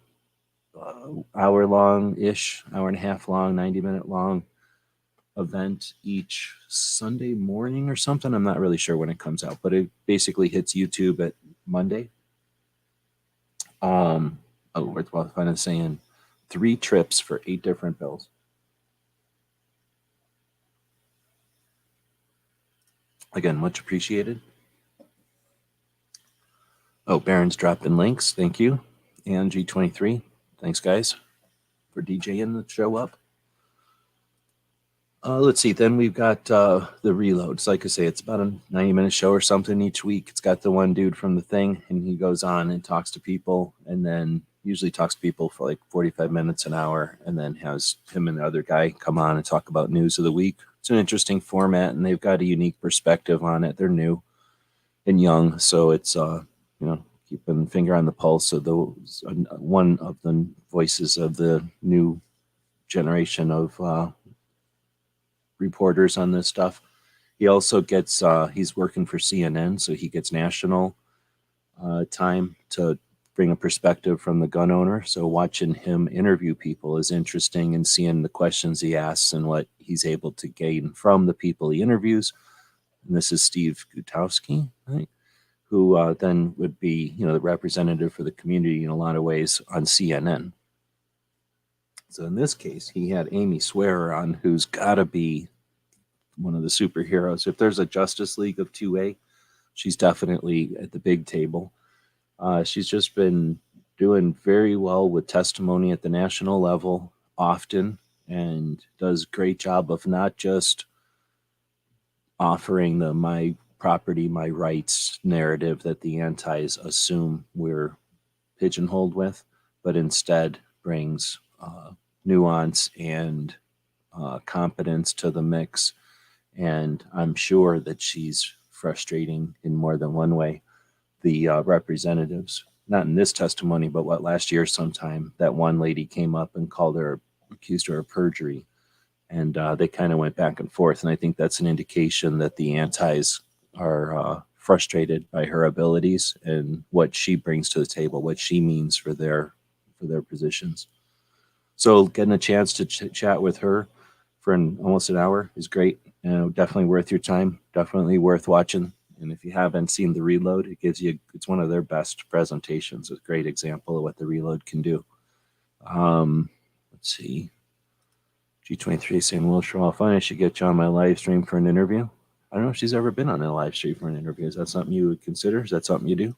S2: hour-long-ish, hour-and-a-half long, 90-minute long event each Sunday morning or something. I'm not really sure when it comes out, but it basically hits YouTube at Monday. Worthwhile Fun is saying 3 trips for 8 different bills. Again, much appreciated. Oh, Baron's dropping links. Thank you. And G23. Thanks, guys, for DJing the show up. Let's see. Then we've got the reloads. Like I say, it's about a 90-minute show or something each week. It's got the one dude from the thing, and he goes on and talks to people, and then usually talks to people for like 45 minutes, an hour, and then has him and the other guy come on and talk about news of the week. It's an interesting format, and they've got a unique perspective on it. They're new and young, so it's keeping a finger on the pulse of those one of the voices of the new generation of reporters on this stuff. He also gets he's working for CNN, so he gets national time to bring a perspective from the gun owner. So watching him interview people is interesting, and seeing the questions he asks and what he's able to gain from the people he interviews. And this is Steve Gutowski, right? Who then would be, the representative for the community in a lot of ways on CNN. So in this case, he had Amy Swearer on, who's got to be one of the superheroes. If there's a Justice League of 2A, she's definitely at the big table. She's just been doing very well with testimony at the national level often, and does a great job of not just offering the my property, my rights narrative that the antis assume we're pigeonholed with, but instead brings nuance and competence to the mix. And I'm sure that she's frustrating in more than one way the representatives. Not in this testimony, but last year sometime, that one lady came up and accused her of perjury. And they kind of went back and forth. And I think that's an indication that the antis are frustrated by her abilities and what she brings to the table, what she means for their positions. So getting a chance to chat with her for almost an hour is great. Definitely worth your time. Definitely worth watching. And if you haven't seen the reload, it's one of their best presentations. A great example of what the reload can do. Let's see. G23 saying, well, sure, I'll find I should get you on my live stream for an interview. I don't know if she's ever been on a live stream for an interview. Is that something you would consider? Is that something you do?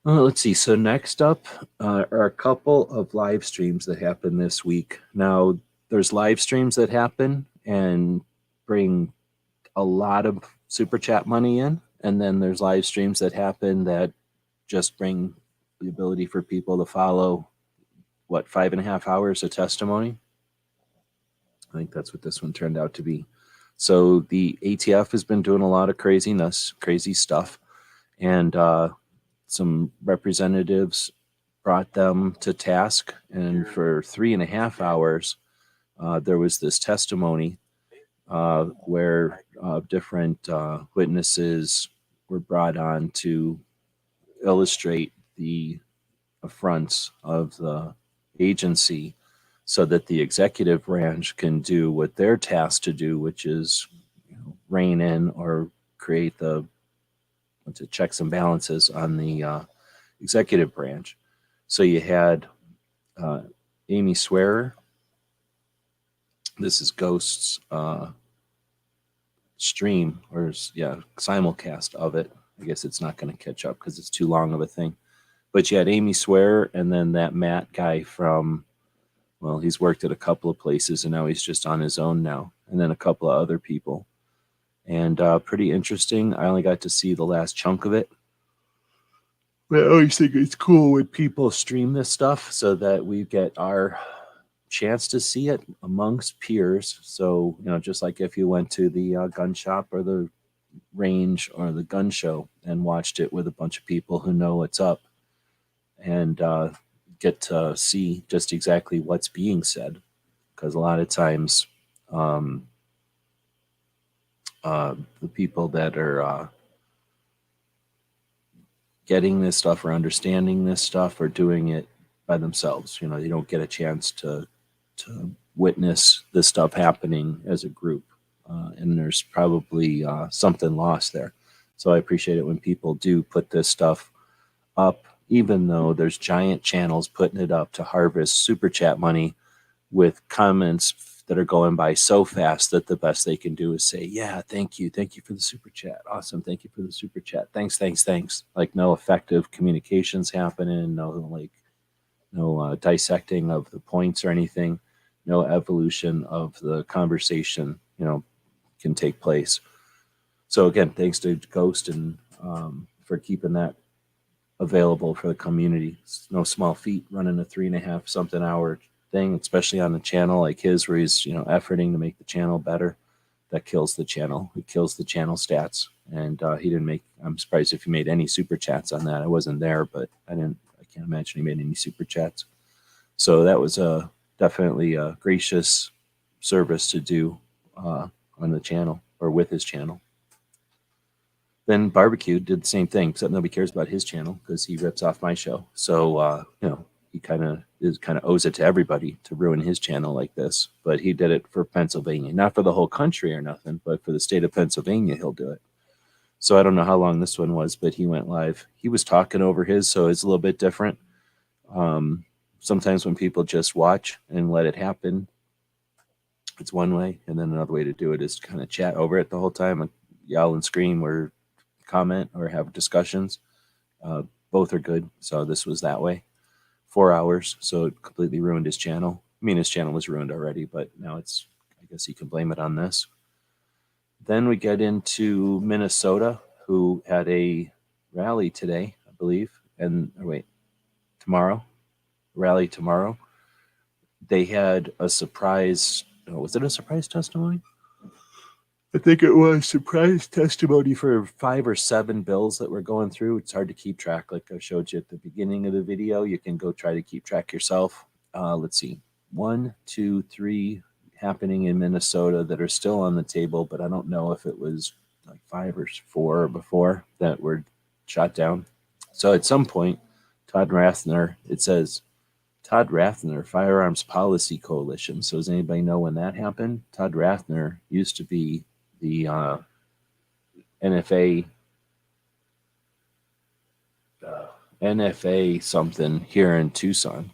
S2: Let's see. So next up are a couple of live streams that happen this week. Now, there's live streams that happen and bring a lot of super chat money in. And then there's live streams that happen that just bring the ability for people to follow, 5.5 hours of testimony. I think that's what this one turned out to be. So the ATF has been doing a lot of crazy stuff. And some representatives brought them to task. And for 3.5 hours, there was this testimony where different witnesses were brought on to illustrate the affronts of the agency so that the executive branch can do what they're tasked to do, which is rein in or create the checks and balances on the executive branch. So you had Amy Swearer. This is Ghost's stream simulcast of it. I guess it's not going to catch up because it's too long of a thing. But you had Amy Swearer, and then that Matt guy from, he's worked at a couple of places and now he's just on his own now. And then a couple of other people. And pretty interesting. I only got to see the last chunk of it. But I always think it's cool when people stream this stuff so that we get our chance to see it amongst peers. So, just like if you went to the gun shop or the range or the gun show and watched it with a bunch of people who know what's up, and get to see just exactly what's being said. Because a lot of times the people that are getting this stuff or understanding this stuff are doing it by themselves. They don't get a chance to witness this stuff happening as a group. And there's probably something lost there. So I appreciate it when people do put this stuff up, even though there's giant channels putting it up to harvest super chat money with comments that are going by so fast that the best they can do is say, yeah, thank you for the super chat. Awesome. Thank you for the super chat. Thanks. Like no effective communications happening, no dissecting of the points or anything. evolution of the conversation, can take place. So again, thanks to Ghost and for keeping that available for the community. It's no small feat running a 3.5 something hour thing, especially on a channel like his, where he's efforting to make the channel better. That kills the channel. It kills the channel stats. And he didn't make. I'm surprised if he made any super chats on that. I wasn't there, but I can't imagine he made any super chats. So that was definitely a gracious service to do on the channel or with his channel. Then Barbecue did the same thing, except nobody cares about his channel because he rips off my show. So he kind of owes it to everybody to ruin his channel like this. But he did it for Pennsylvania, not for the whole country or nothing, but for the state of Pennsylvania, he'll do it. So I don't know how long this one was, but he went live. He was talking over his, so it's a little bit different. Sometimes when people just watch and let it happen, it's one way, and then another way to do it is to kind of chat over it the whole time, and yell and scream or comment or have discussions. Both are good. So this was that way. 4 hours, so it completely ruined his channel. I mean, his channel was ruined already, but now I guess he can blame it on this. Then we get into Minnesota, who had a rally today, I believe, rally tomorrow. They had a surprise. Was it a surprise testimony? I think it was surprise testimony for 5 or 7 bills that we're going through. It's hard to keep track. Like I showed you at the beginning of the video, you can go try to keep track yourself. Let's see, 1, 2, 3 happening in Minnesota that are still on the table, but I don't know if it was like 5 or 4 before that were shot down. So at some point, it says Todd Rathner, Firearms Policy Coalition. So does anybody know when that happened? Todd Rathner used to be the NFA something here in Tucson.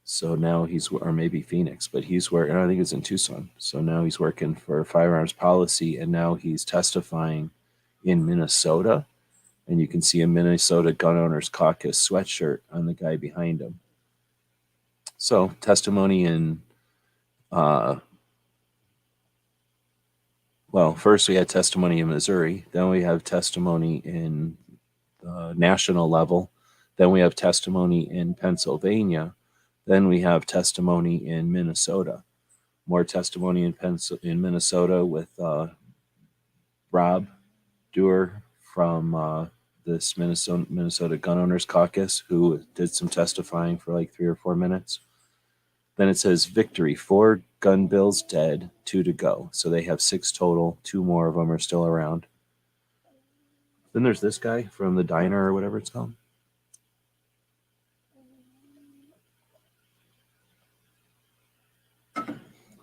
S2: So now or maybe Phoenix, but he's working, I think it's in Tucson. So now he's working for Firearms Policy, and now he's testifying in Minnesota. And you can see a Minnesota Gun Owners Caucus sweatshirt on the guy behind him. So testimony in, first we had testimony in Missouri, then we have testimony in national level, then we have testimony in Pennsylvania, then we have testimony in Minnesota. More testimony in Minnesota with Rob Dewar from this Minnesota Gun Owners Caucus, who did some testifying for like 3 or 4 minutes. Then it says victory, 4 gun bills dead, 2 to go. So they have 6 total. 2 more of them are still around. Then there's this guy from the diner or whatever it's called.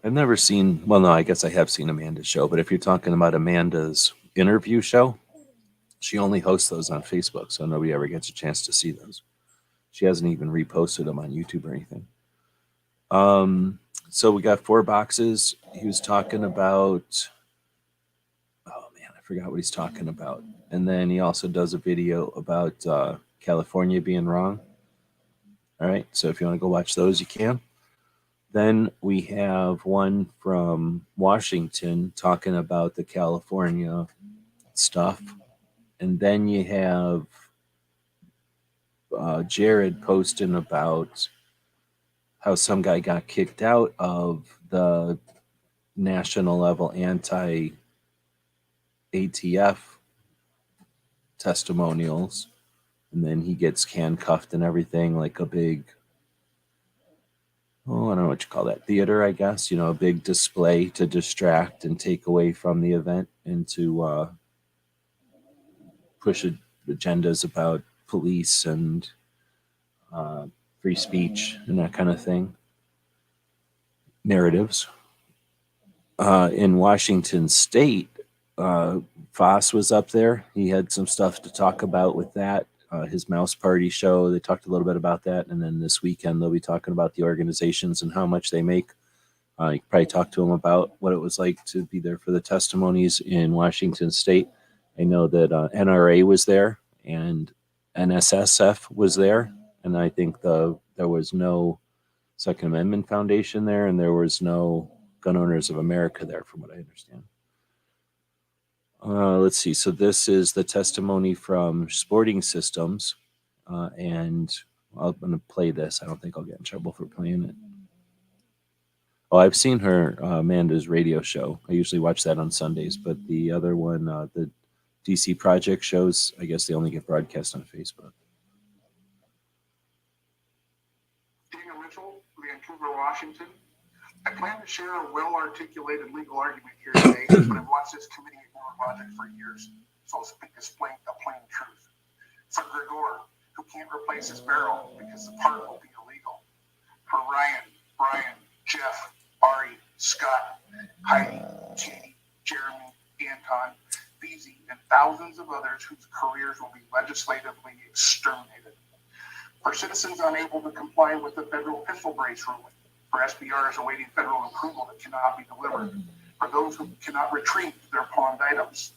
S2: I've never seen, I guess I have seen Amanda's show, but if you're talking about Amanda's interview show, she only hosts those on Facebook, so nobody ever gets a chance to see those. She hasn't even reposted them on YouTube or anything. So we got 4 boxes. He was talking about, I forgot what he's talking about. And then he also does a video about California being wrong. All right, so if you want to go watch those, you can. Then we have one from Washington talking about the California stuff. And then you have Jared posting about how some guy got kicked out of the national level anti-ATF testimonials. And then he gets handcuffed and everything, like a big, I don't know what you call that, theater, I guess, a big display to distract and take away from the event and to push agendas about police and free speech and that kind of thing. Narratives. In Washington State, Foss was up there. He had some stuff to talk about with that. His Mouse Party show, they talked a little bit about that. And then this weekend, they'll be talking about the organizations and how much they make. You could probably talk to him about what it was like to be there for the testimonies in Washington State. I know that NRA was there and NSSF was there. And I think there was no Second Amendment Foundation there, and there was no Gun Owners of America there, from what I understand. Let's see. So this is the testimony from Sporting Systems, and I'm going to play this. I don't think I'll get in trouble for playing it. Oh, I've seen her Amanda's radio show. I usually watch that on Sundays, but the other one, the DC Project shows, I guess they only get broadcast on Facebook.
S5: Daniel Mitchell, Vancouver, Washington. I plan to share a well-articulated legal argument here today, but I've watched this committee ignore logic for years, so I'll explain the plain truth. For Gregor, who can't replace his barrel because the part will be illegal. For Ryan, Brian, Jeff, Ari, Scott, Heidi, Katie, Jeremy, Anton, Beezy, and thousands of others whose careers will be legislatively exterminated. For citizens unable to comply with the federal pistol brace ruling. For SBRs awaiting federal approval that cannot be delivered. For those who cannot retrieve their pawned items.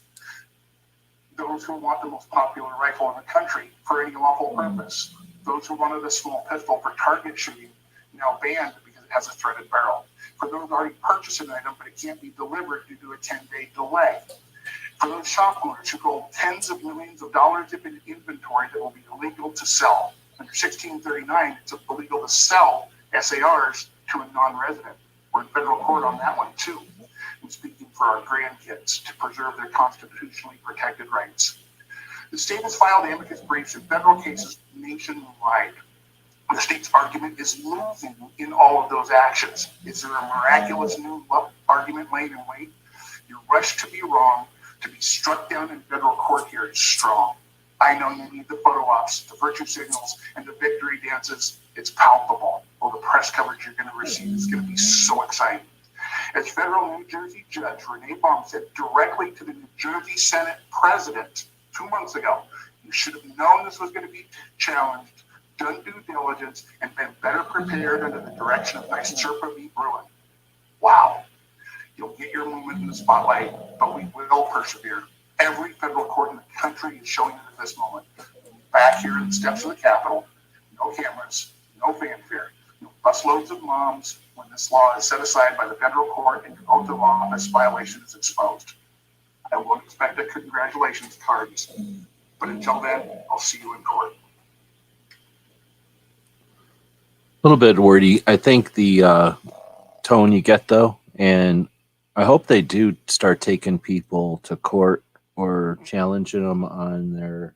S5: Those who want the most popular rifle in the country for any lawful purpose. Those who wanted a small pistol for target shooting, now banned because it has a threaded barrel. For those who already purchased an item but it can't be delivered due to a 10-day delay. For those shop owners who hold tens of millions of dollars in inventory that will be illegal to sell. Under 1639, it's illegal to sell SARs to a non-resident. We're in federal court on that one too. I'm speaking for our grandkids to preserve their constitutionally protected rights. The state has filed amicus briefs in federal cases nationwide. The state's argument is losing in all of those actions. Is there a miraculous new argument laid in wait? Your rush to be wrong, to be struck down in federal court here is strong. I know you need the photo ops, the virtue signals, and the victory dances. It's palpable. Well, the press coverage you're going to receive is going to be so exciting. As federal New Jersey Judge Renee Baum said directly to the New Jersey Senate President 2 months ago, you should have known this was going to be challenged, done due diligence, and been better prepared under the direction of NYSERPA v. Bruin. Wow. You'll get your moment in the spotlight, but we will persevere. Every federal court in the country is showing it at this moment. Back here in the steps of the Capitol, no cameras, no fanfare, no busloads of moms when this law is set aside by the federal court and your oath of office violation is exposed. I won't expect a congratulations cards, but until then, I'll see you in court.
S2: A little bit wordy. I think the tone you get, though, and I hope they do start taking people to court or challenging them on their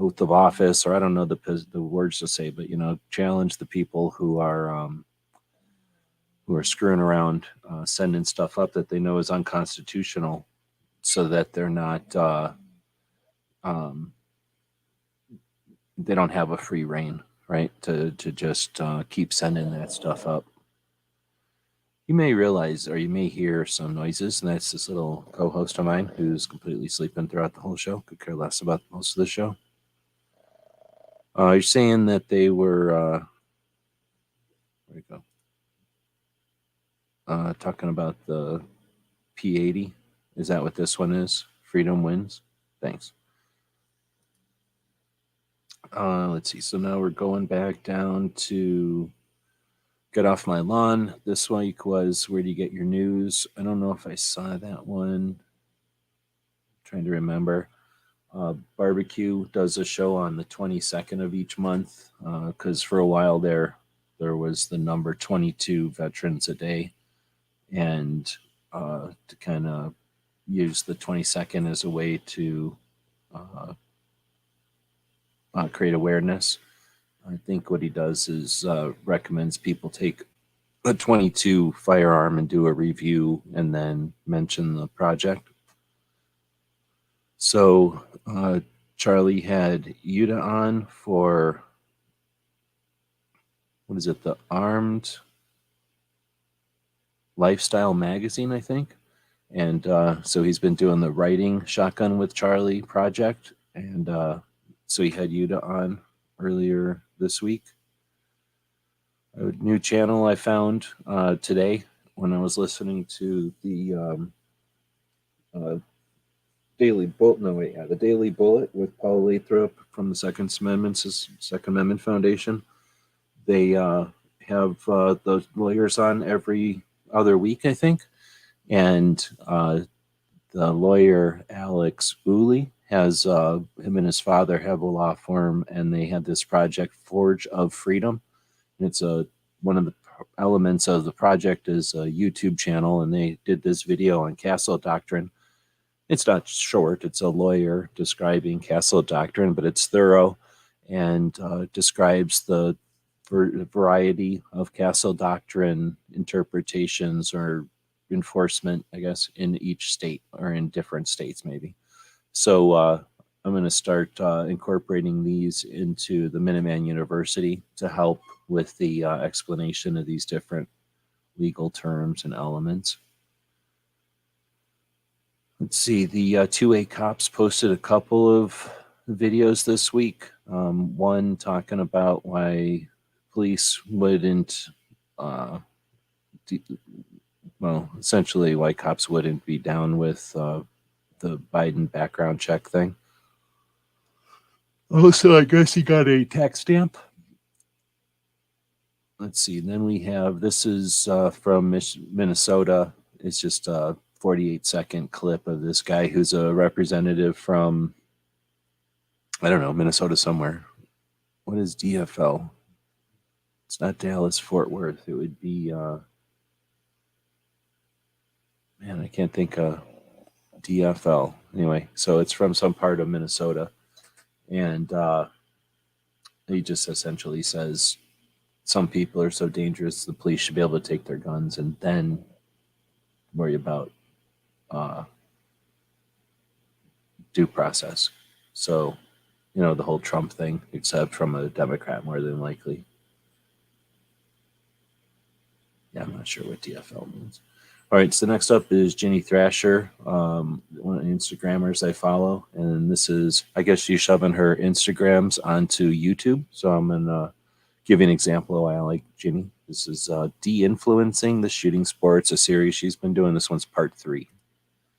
S2: oath of office, or I don't know the words to say, but challenge the people who are screwing around, sending stuff up that they know is unconstitutional, so that they're not they don't have a free reign, right? To just keep sending that stuff up. You may realize, or you may hear some noises, and that's this little co-host of mine who's completely sleeping throughout the whole show. Could care less about most of the show. You're saying that they were, where'd it go? Talking about the P80. Is that what this one is? Freedom wins. Thanks. Let's see. So now we're going back down to Get Off My Lawn. This week was Where Do You Get Your News? I don't know if I saw that one. I'm trying to remember. Barbecue does a show on the 22nd of each month, because for a while there was the number 22 veterans a day, and to kind of use the 22nd as a way to create awareness. I think what he does is recommends people take a 22 firearm and do a review and then mention the project. So Charlie had Yuta on for, what is it, the Armed Lifestyle magazine, I think. And so he's been doing the Writing Shotgun with Charlie project. And so he had Yuta on earlier this week. A new channel I found today when I was listening to the Daily Bullet with Paul Lathrop from the Second Amendment Foundation. They have those lawyers on every other week, I think. And the lawyer, Alex Booley, has him and his father have a law firm, and they had this project, Forge of Freedom. And it's one of the elements of the project is a YouTube channel, and they did this video on castle doctrine. It's not short, it's a lawyer describing castle doctrine, but it's thorough and describes the variety of castle doctrine interpretations or enforcement, I guess, in each state or in different states maybe. So I'm going to start incorporating these into the Minuteman University to help with the explanation of these different legal terms and elements. Let's see, the 2A cops posted a couple of videos this week. One talking about why police wouldn't, essentially why cops wouldn't be down with the Biden background check thing. Also, I guess he got a tax stamp. Let's see, then we have, this is from Minnesota. It's just a 48-second clip of this guy who's a representative from, I don't know, Minnesota somewhere. What is DFL? It's not Dallas, Fort Worth. It would be, man, I can't think of DFL. Anyway, so it's from some part of Minnesota. And he just essentially says some people are so dangerous, the police should be able to take their guns and then worry about due process. So, you know, the whole Trump thing, except from a Democrat more than likely. Yeah, I'm not sure what DFL means. All right, so next up is Jenny Thrasher, one of the Instagrammers I follow. And this is, I guess she's shoving her Instagrams onto YouTube. So I'm going to give you an example of why I like Jenny. This is De-Influencing the Shooting Sports, a series she's been doing. This one's part 3.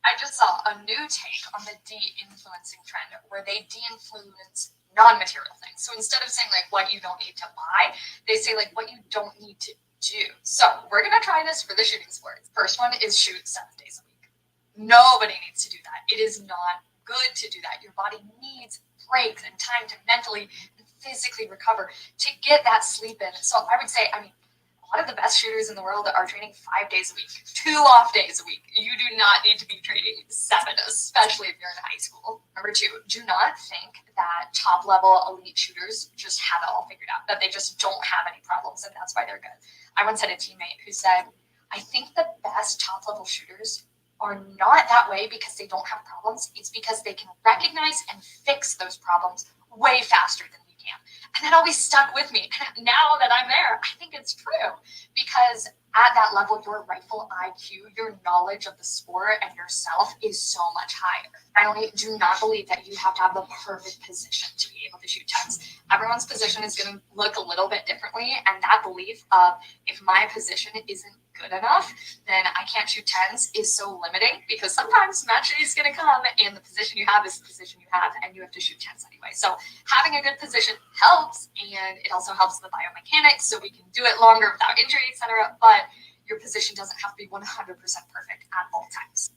S6: I just saw a new take on the de-influencing trend where they de-influence non-material things. So instead of saying like what you don't need to buy, they say like what you don't need to do. So we're going to try this for the shooting sports. First one is shoot 7 days a week. Nobody needs to do that. It is not good to do that. Your body needs breaks and time to mentally and physically recover to get that sleep in. So I would say, I mean, a lot of the best shooters in the world are training 5 days a week, 2 off days a week. You do not need to be training 7, especially if you're in high school. Number 2, do not think that top level elite shooters just have it all figured out, that they just don't have any problems and that's why they're good. I once had a teammate who said, I think the best top level shooters are not that way because they don't have problems. It's because they can recognize and fix those problems way faster than we can. And that always stuck with me. And now that I'm there, I think it's true because at that level, your rifle IQ, your knowledge of the sport and yourself is so much higher. I do not believe that you have to have the perfect position to be able to shoot 10s. Everyone's position is going to look a little bit differently. And that belief of if my position isn't good enough, then I can't shoot 10s is so limiting because sometimes match day is going to come and the position you have is the position you have and you have to shoot 10s anyway. So having a good position helps and it also helps the biomechanics so we can do it longer without injury, etc. But your position doesn't have to be 100% perfect at all times.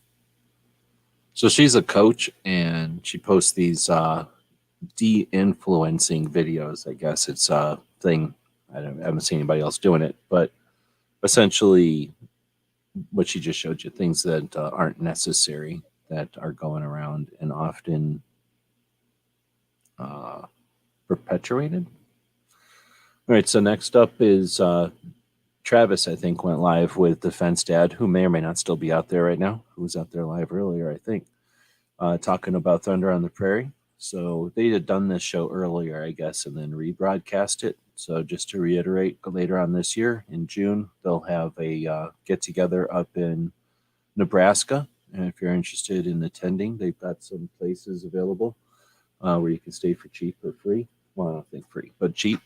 S2: So she's a coach and she posts these de-influencing videos. I guess it's a thing. I haven't seen anybody else doing it, but essentially what she just showed you, things that aren't necessary that are going around and often perpetuated. All right, so next up is Travis, I think, went live with Defense Dad, who may or may not still be out there right now, who was out there live earlier, I think, talking about Thunder on the Prairie. So they had done this show earlier, I guess, and then rebroadcast it. So just to reiterate, later on this year, in June, they'll have a get-together up in Nebraska. And if you're interested in attending, they've got some places available where you can stay for cheap or free. Well, I don't think free, but cheap.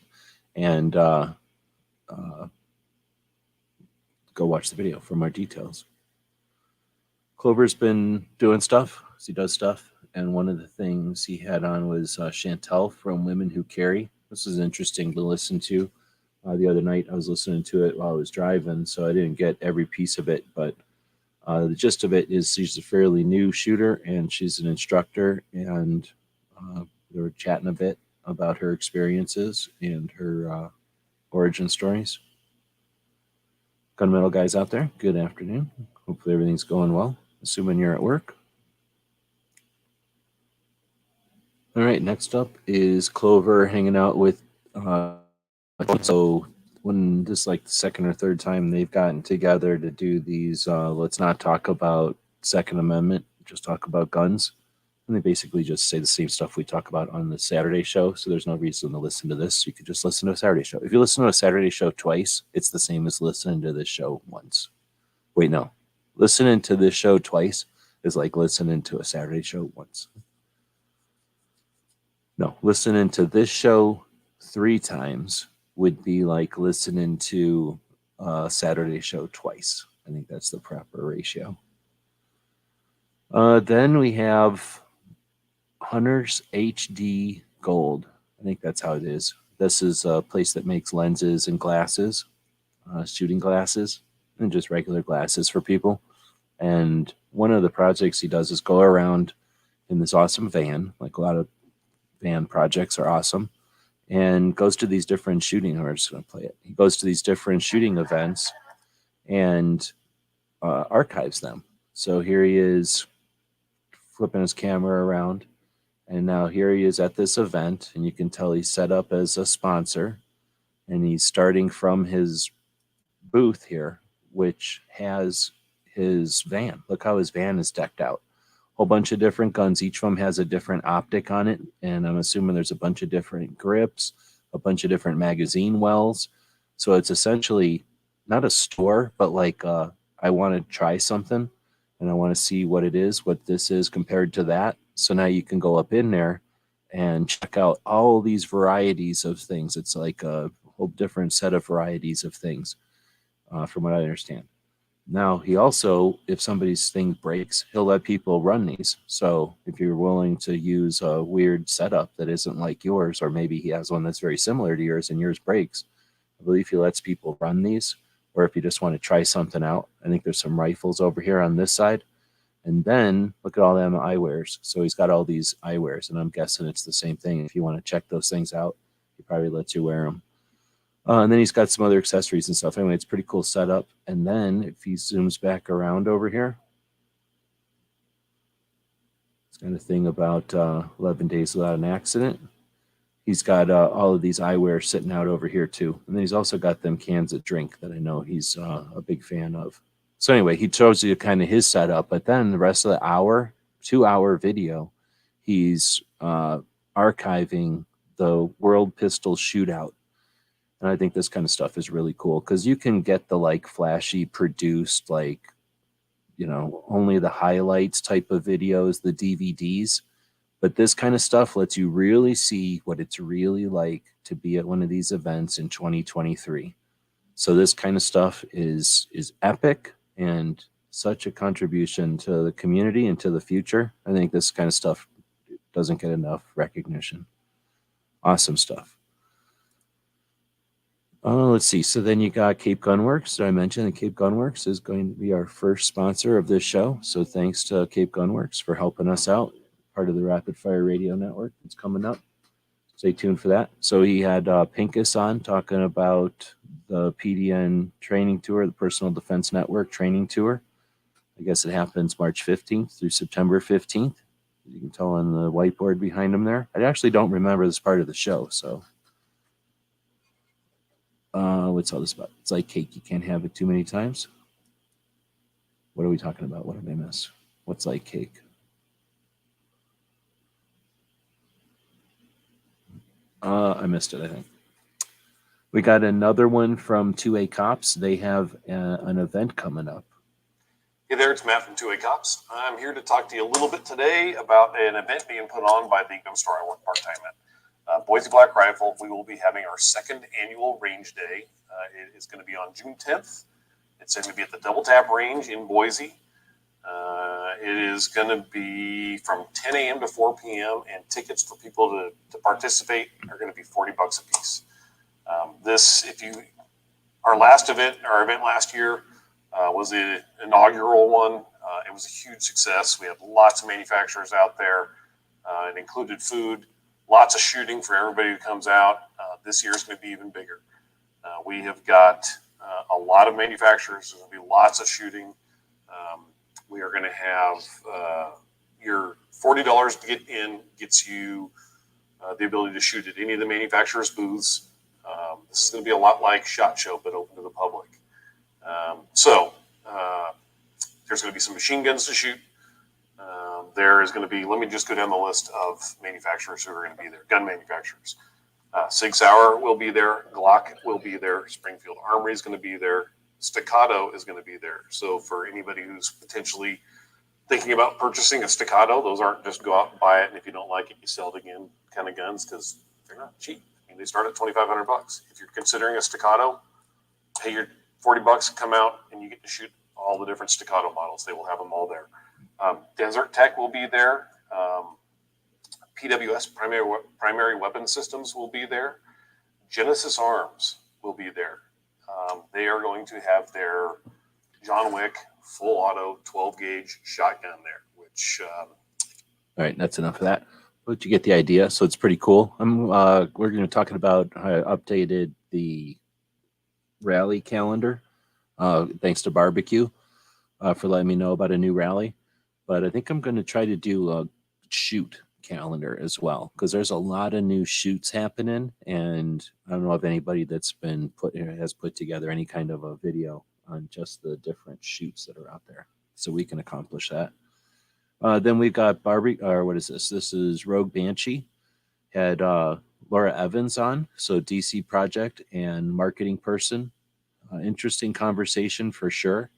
S2: And go watch the video for more details. Clover's been doing stuff. He does stuff. And one of the things he had on was Chantel from Women Who Carry. This is interesting to listen to. the other night. I was listening to it while I was driving, so I didn't get every piece of it, but the gist of it is she's a fairly new shooter, and she's an instructor, and they were chatting a bit about her experiences and her origin stories. Gunmetal guys out there, good afternoon. Hopefully everything's going well, assuming you're at work. All right, next up is Clover hanging out with so when this is like the second or third time they've gotten together to do these let's not talk about Second Amendment, just talk about guns. And they basically just say the same stuff we talk about on the Saturday show, so there's no reason to listen to this. You could just listen to a Saturday show. If you listen to a Saturday show twice, it's the same as listening to this show once. Wait, no. Listening to this show twice is like listening to a Saturday show once. No, listening to this show 3 times would be like listening to a Saturday show twice. I think that's the proper ratio. Then we have Hunter's HD Gold. I think that's how it is. This is a place that makes lenses and glasses, shooting glasses, and just regular glasses for people. And one of the projects he does is go around in this awesome van, like a lot of van projects are awesome, and goes to these different shooting, or I'm just going to play it. He goes to these different shooting events and archives them. So here he is flipping his camera around, and now here he is at this event, and you can tell he's set up as a sponsor, and he's starting from his booth here, which has his van. Look how his van is decked out. Whole bunch of different guns. Each of them has a different optic on it, and I'm assuming there's a bunch of different grips, a bunch of different magazine wells. So it's essentially not a store, but like I want to try something, and I want to see what it is, what this is compared to that. So now you can go up in there and check out all these varieties of things. It's like a whole different set of varieties of things, from what I understand. Now, he also, if somebody's thing breaks, he'll let people run these. So if you're willing to use a weird setup that isn't like yours, or maybe he has one that's very similar to yours and yours breaks, I believe he lets people run these. Or if you just want to try something out, I think there's some rifles over here on this side. And then look at all them eyewears. So he's got all these eyewears, and I'm guessing it's the same thing. If you want to check those things out, he probably lets you wear them. And then he's got some other accessories and stuff. Anyway, it's a pretty cool setup. And then if he zooms back around over here, it's got a thing about 11 days without an accident. He's got all of these eyewear sitting out over here too. And then he's also got them cans of drink that I know he's a big fan of. So anyway, he shows you kind of his setup, but then the rest of the 2-hour video, he's archiving the World Pistol Shootout. And I think this kind of stuff is really cool because you can get the like flashy produced, like, you know, only the highlights type of videos, the DVDs. But this kind of stuff lets you really see what it's really like to be at one of these events in 2023. So this kind of stuff is epic and such a contribution to the community and to the future. I think this kind of stuff doesn't get enough recognition. Awesome stuff. Let's see. So then you got Cape Gunworks. So I mentioned that Cape Gunworks is going to be our first sponsor of this show. So thanks to Cape Gunworks for helping us out. Part of the Rapid Fire Radio Network. It's coming up. Stay tuned for that. So he had Pincus on talking about the PDN training tour, the Personal Defense Network training tour. I guess it happens March 15th through September 15th. You can tell on the whiteboard behind him there. I actually don't remember this part of the show, so. What's all this about? It's like cake. You can't have it too many times. What are we talking about? What did I miss? What's like cake? I missed it, I think. We got another one from 2A Cops. They have an event coming up.
S7: Hey there, it's Matt from 2A Cops. I'm here to talk to you a little bit today about an event being put on by the gun store I work part-time at. Boise Black Rifle, we will be having our second annual range day. It is going to be on June 10th. It's going to be at the Double Tap Range in Boise. It is going to be from 10 a.m. to 4 p.m. and tickets for people to participate are going to be $40 a piece. Our last event, our event last year was the inaugural one. It was a huge success. We had lots of manufacturers out there. It included food, lots of shooting for everybody who comes out. This year is going to be even bigger. We have got a lot of manufacturers. There's going to be lots of shooting. We are going to have your $40 to get in gets you the ability to shoot at any of the manufacturers' booths. This is going to be a lot like SHOT Show, but open to the public. There's going to be some machine guns to shoot. There is going to be, let me just go down the list of manufacturers who are going to be there. Gun manufacturers. Sig Sauer will be there. Glock will be there. Springfield Armory is going to be there. Staccato is going to be there. So for anybody who's potentially thinking about purchasing a Staccato, those aren't just go out and buy it, and if you don't like it, you sell it again kind of guns, because they're not cheap. I mean, they start at $2,500. If you're considering a Staccato, pay your $40, come out, and you get to shoot all the different Staccato models. They will have them all there. Desert Tech will be there. PWS, Primary Weapon Systems, will be there. Genesis Arms will be there. They are going to have their John Wick full auto 12 gauge shotgun there, which
S2: All right, that's enough of that. But you get the idea. So it's pretty cool. We're going to be talking about how I updated the rally calendar. Thanks to Barbecue for letting me know about a new rally. But I think I'm going to try to do a shoot calendar as well, because there's a lot of new shoots happening, and I don't know if anybody that's has put together any kind of a video on just the different shoots that are out there, so we can accomplish that. Then we've got what is this? This is Rogue Banshee. Had Laura Evans on, so DC Project and marketing person. Interesting conversation for sure.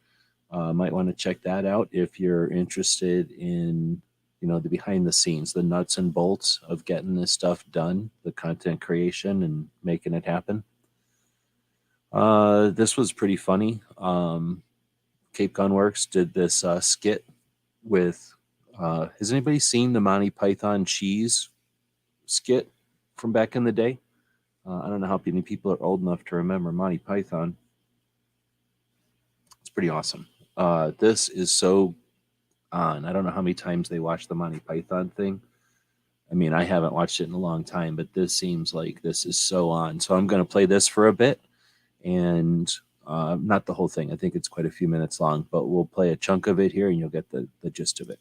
S2: Might want to check that out if you're interested in, the behind the scenes, the nuts and bolts of getting this stuff done, the content creation and making it happen. This was pretty funny. Cape Gun Works did this skit with, has anybody seen the Monty Python cheese skit from back in the day? I don't know how many people are old enough to remember Monty Python. It's pretty awesome. This is so on. I don't know how many times they watched the Monty Python thing. I mean, I haven't watched it in a long time, but this seems like this is so on. So I'm going to play this for a bit, and not the whole thing. I think it's quite a few minutes long, but we'll play a chunk of it here, and you'll get the gist of it.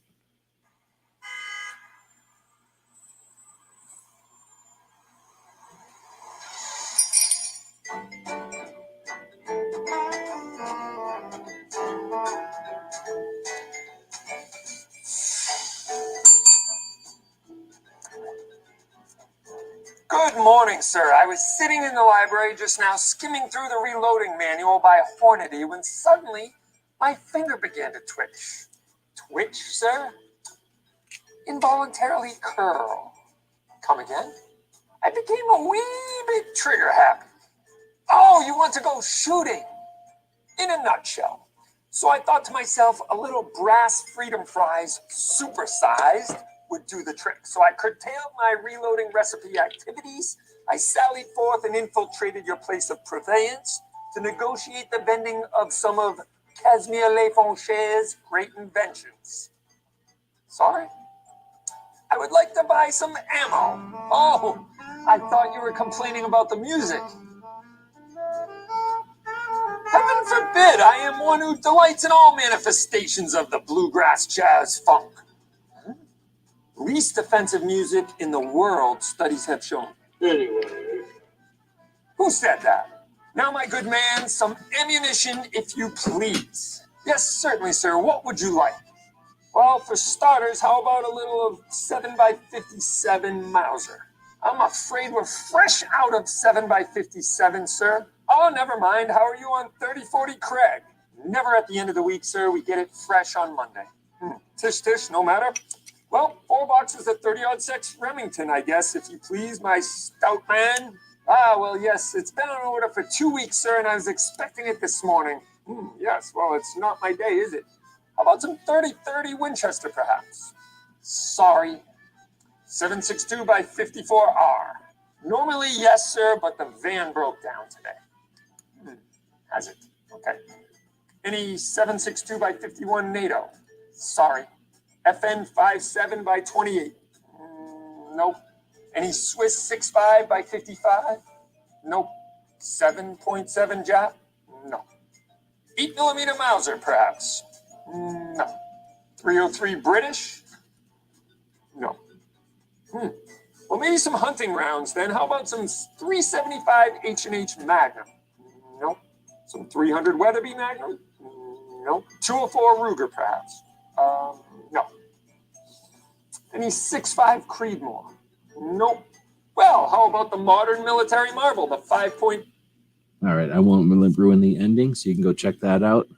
S8: Good morning, sir. I was sitting in the library just now skimming through the reloading manual by Hornady when suddenly my finger began to twitch. Twitch, sir? Involuntarily curl. Come again? I became a wee bit trigger happy. Oh, you want to go shooting? In a nutshell. So I thought to myself, a little brass freedom fries, supersized, would do the trick. So I curtailed my reloading recipe activities. I sallied forth and infiltrated your place of purveyance to negotiate the vending of some of Casimir Lefonche's great inventions. Sorry? I would like to buy some ammo. Oh, I thought you were complaining about the music. Heaven forbid, I am one who delights in all manifestations of the bluegrass, jazz, funk. Least offensive music in the world, studies have shown. Anyway. Who said that? Now, my good man, some ammunition, if you please. Yes, certainly, sir. What would you like? Well, for starters, how about a little of 7x57 Mauser? I'm afraid we're fresh out of 7x57, sir. Oh, never mind. How are you on 3040 Craig? Never at the end of the week, sir. We get it fresh on Monday. Tish, no matter. Well, 4 boxes of 30-06 Remington, I guess, if you please, my stout man. Ah, well, yes, it's been on order for 2 weeks, sir, and I was expecting it this morning. Yes, well, it's not my day, is it? How about some 30-30 Winchester, perhaps? Sorry. 7.62 by 54R. Normally, yes, sir, but the van broke down today. Has it? Okay. Any 762 by 51 NATO? Sorry. FN 57 by 28? Nope. Any Swiss 65 by 55? Nope. 7.7 Jap? No. 8mm Mauser, perhaps? No. 303 British? No. Well, maybe some hunting rounds then. How about some 375 H&H Magnum? Nope. Some 300 Weatherby Magnum? Nope. 204 Ruger, perhaps? No. Any 6.5 Creedmoor? Nope. Well, how about the modern military marvel, the 5 point?
S2: All right, I won't ruin the ending, so you can go check that out.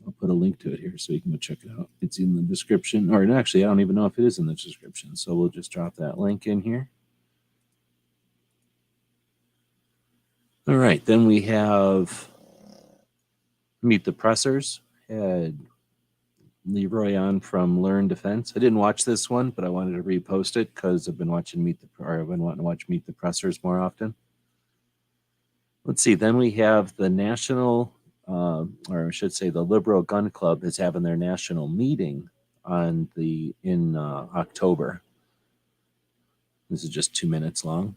S2: I'll put a link to it here so you can go check it out. It's in the description, or actually, I don't even know if it is in the description, so we'll just drop that link in here. All right, then we have Meet the Pressers. Had Leroy on from Learn Defense. I didn't watch this one, but I wanted to repost it because I've been watching I've been wanting to watch Meet the Pressers more often. Let's see. Then we have the national, or I should say, the Liberal Gun Club is having their national meeting in October. This is just 2 minutes long.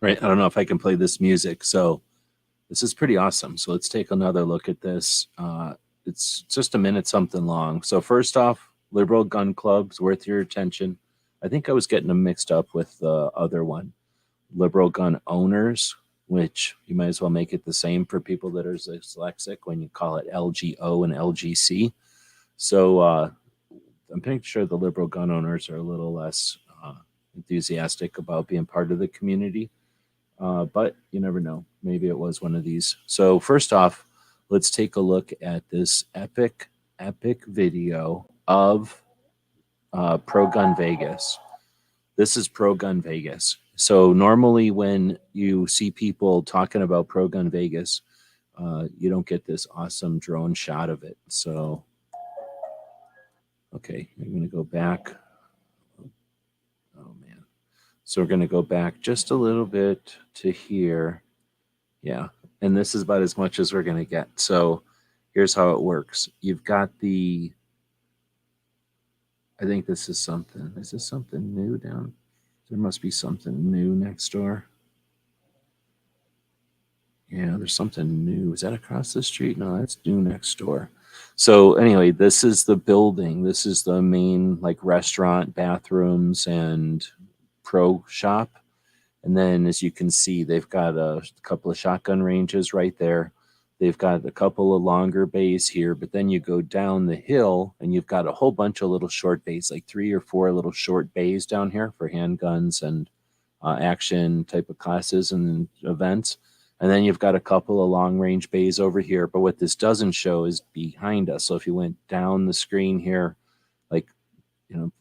S2: Right, I don't know if I can play this music, so this is pretty awesome. So let's take another look at this. It's just a minute something long. So first off, Liberal Gun Club's worth your attention. I think I was getting them mixed up with the other one, Liberal Gun Owners, which you might as well make it the same for people that are dyslexic when you call it LGO and LGC. So I'm pretty sure the Liberal Gun Owners are a little less enthusiastic about being part of the community. But you never know. Maybe it was one of these. So first off, let's take a look at this epic video of Pro Gun Vegas. This is Pro Gun Vegas. So normally when you see people talking about Pro Gun Vegas, you don't get this awesome drone shot of it. So, okay, I'm going to go back. Oh, man. So we're going to go back just a little bit to here. Yeah, and this is about as much as we're going to get. So here's how it works. You've got the, I think this is something. Is this something new down? There must be something new next door. Yeah, there's something new. Is that across the street? No, that's new next door. So anyway, this is the building. This is the main like restaurant, bathrooms, and pro shop. And then as you can see, they've got a couple of shotgun ranges right there. They've got a couple of longer bays here, but then you go down the hill and you've got a whole bunch of little short bays, like 3 or 4 little short bays down here for handguns and action type of classes and events. And then you've got a couple of long range bays over here. But what this doesn't show is behind us. So if you went down the screen here, like, you know,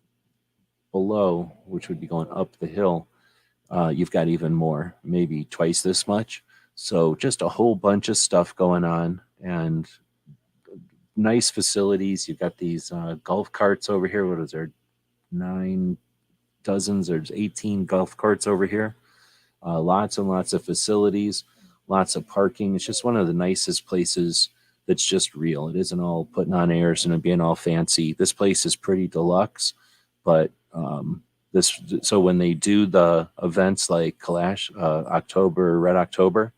S2: below, which would be going up the hill, you've got even more, maybe twice this much. So just a whole bunch of stuff going on and nice facilities. You've got these golf carts over here. What is there? 9 dozens or 18 golf carts over here. Lots and lots of facilities, lots of parking. It's just one of the nicest places that's just real. It isn't all putting on airs and being all fancy. This place is pretty deluxe, but so when they do the events like Red October,